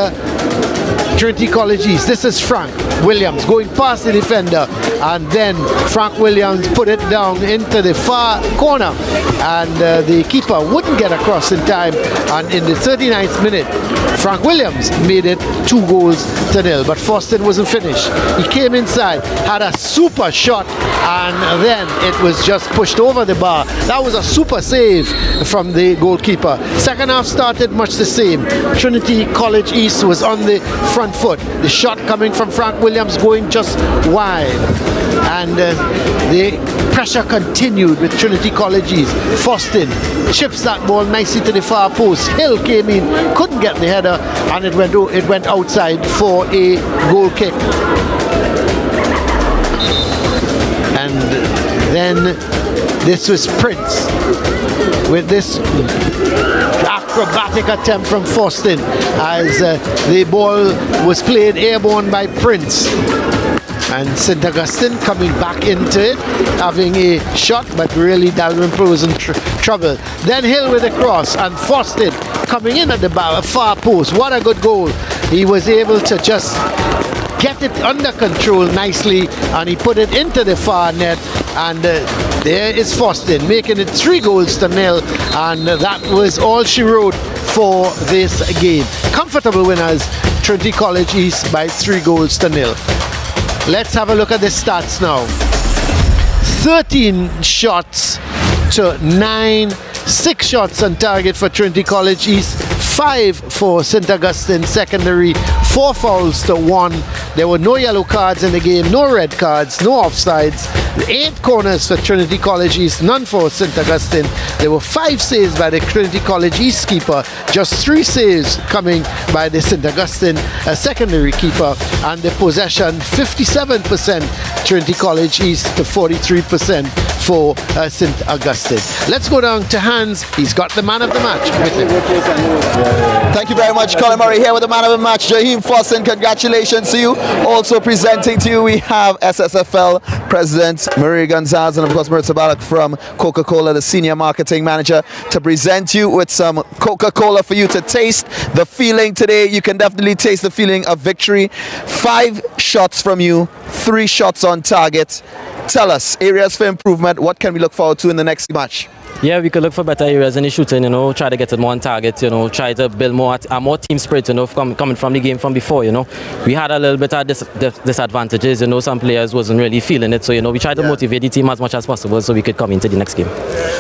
Trinity College East. This is Frank Williams going past the defender, and then Frank Williams put it down into the far corner, and the keeper wouldn't get across in time, and in the 39th minute Frank Williams made it 2-0. But Faustin wasn't finished. He came inside, had a super shot, and then it was just pushed over the bar. That was a super save from the goalkeeper. Second half started much the same. Trinity College East was on the front foot. The shot coming from Frank Williams going just wide, and the pressure continued with Trinity College East. Faustin chips that ball nicely to the far post. Hill came in, couldn't get the header, and it went outside for a goal kick. And then this was Prince with this acrobatic attempt from Faustin as the ball was played airborne by Prince. And St. Augustine coming back into it, having a shot, but really Dalrymple was in trouble. Then Hill with a cross, and Faustin coming in at the far post. What a good goal. He was able to just get it under control nicely, and he put it into the far net, and there is Faustin making it 3-0, and that was all she wrote for this game. Comfortable winners, Trinity College East by 3-0. Let's have a look at the stats now. 13 shots to 9, 6 shots on target for Trinity College East, 5 for St. Augustine Secondary, 4 fouls to 1. There were no yellow cards in the game, no red cards, no offsides. 8 corners for Trinity College East, none for St. Augustine. There were 5 saves by the Trinity College East keeper, just 3 saves coming by the St. Augustine secondary keeper, and the possession 57% Trinity College East to 43% for St. Augustine. Let's go down to Hans. He's got the man of the match with him. Thank you very much, Colin Murray here with the man of the match, Jaheim Fossin. Congratulations to you. Also presenting to you, we have SSFL President Marie Gonzalez and of course Maritza Balak from Coca-Cola, the Senior Marketing Manager, to present you with some Coca-Cola for you to taste the feeling today. You can definitely taste the feeling of victory. 5 shots from you, 3 shots on target. Tell us, areas for improvement, what can we look forward to in the next match? Yeah, we could look for better areas in the shooting, try to get it more on target, try to build more team spirit, coming from the game from before, We had a little bit of disadvantages, some players wasn't really feeling it, so, we tried to motivate the team as much as possible so we could come into the next game.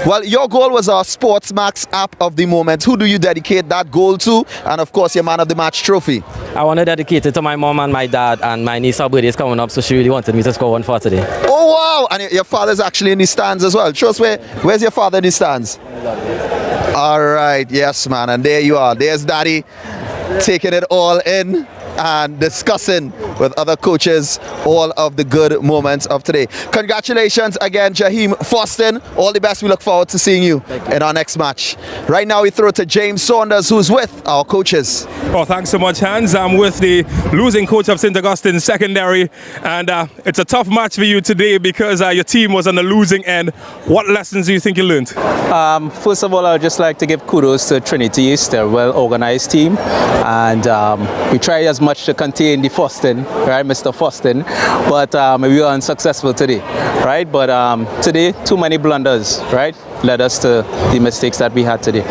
Well, your goal was our SportsMax app of the moment. Who do you dedicate that goal to? And of course, your man of the match trophy. I want to dedicate it to my mom and my dad, and my niece, her birthday is coming up, so she really wanted me to score one for today. Oh, wow! And your father's actually in the stands as well. Show us where's your father in the stands? All right, yes, man. And there you are. There's Daddy taking it all in and discussing with other coaches all of the good moments of today. Congratulations again, Jaheim Fostin. All the best. We look forward to seeing you in our next match. Right now we throw to James Saunders, who's with our coaches. Well, thanks so much, Hans. I'm with the losing coach of St. Augustine Secondary, and it's a tough match for you today because your team was on the losing end. What lessons do you think you learned? First of all, I would just like to give kudos to Trinity East. They're a well-organized team, and we tried as much to contain the Fostin, right, Mr. Fostin, but we were unsuccessful today, right? But today, too many blunders, right, led us to the mistakes that we had today.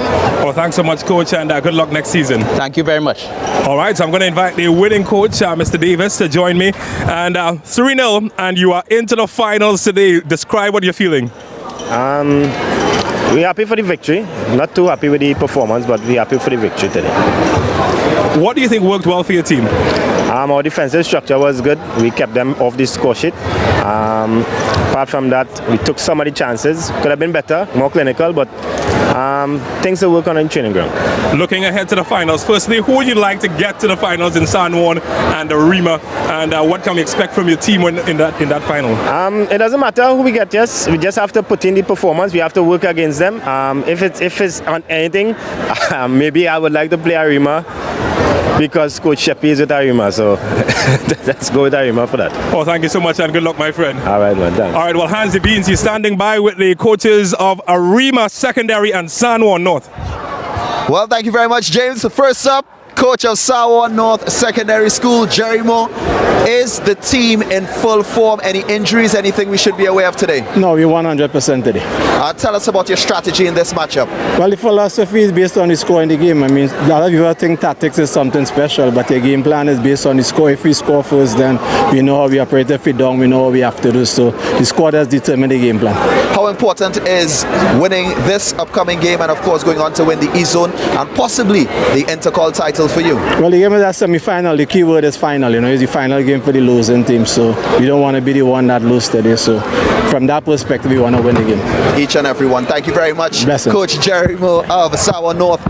Well, thanks so much, Coach, and good luck next season. Thank you very much. All right, so I'm going to invite the winning coach, Mr. Davis, to join me. And 3-0, and you are into the finals today. Describe what you're feeling. We're happy for the victory. Not too happy with the performance, but we're happy for the victory today. What do you think worked well for your team? Our defensive structure was good. We kept them off the score sheet. Apart from that, we took some of the chances. Could have been better, more clinical, but things to work on in training ground. Looking ahead to the finals, firstly, who would you like to get to the finals in San Juan and Arima, and what can we expect from your team in that final? It doesn't matter who we get. Yes, we just have to put in the performance. We have to work against them. If it's on anything, maybe I would like to play Arima, because Coach Sheppy is with Arima, so let's go with Arima for that. Oh, thank you so much and good luck, my friend. All right, man, thanks. All right, well, Hans Beans, he's standing by with the coaches of Arima Secondary and San Juan North. Well, thank you very much, James. First up, coach of San Juan North Secondary School, Jerry Moore. Is the team in full form? Any injuries, anything we should be aware of today? No, we're 100% today. Tell us about your strategy in this matchup. Well, the philosophy is based on the score in the game. I mean, a lot of people think tactics is something special, but your game plan is based on the score. If we score first, then we know how we operate. If we don't, we know what we have to do. So the score does determine the game plan. How important is winning this upcoming game and, of course, going on to win the East Zone and possibly the Intercol title for you? Well, the game is a semi-final. The key word is final. It's the final game for the losing team. So we don't want to be the one that loses today. So from that perspective, we want to win the game. Each and every one. Thank you very much, Blessings. Coach Jerry Moore of San Juan North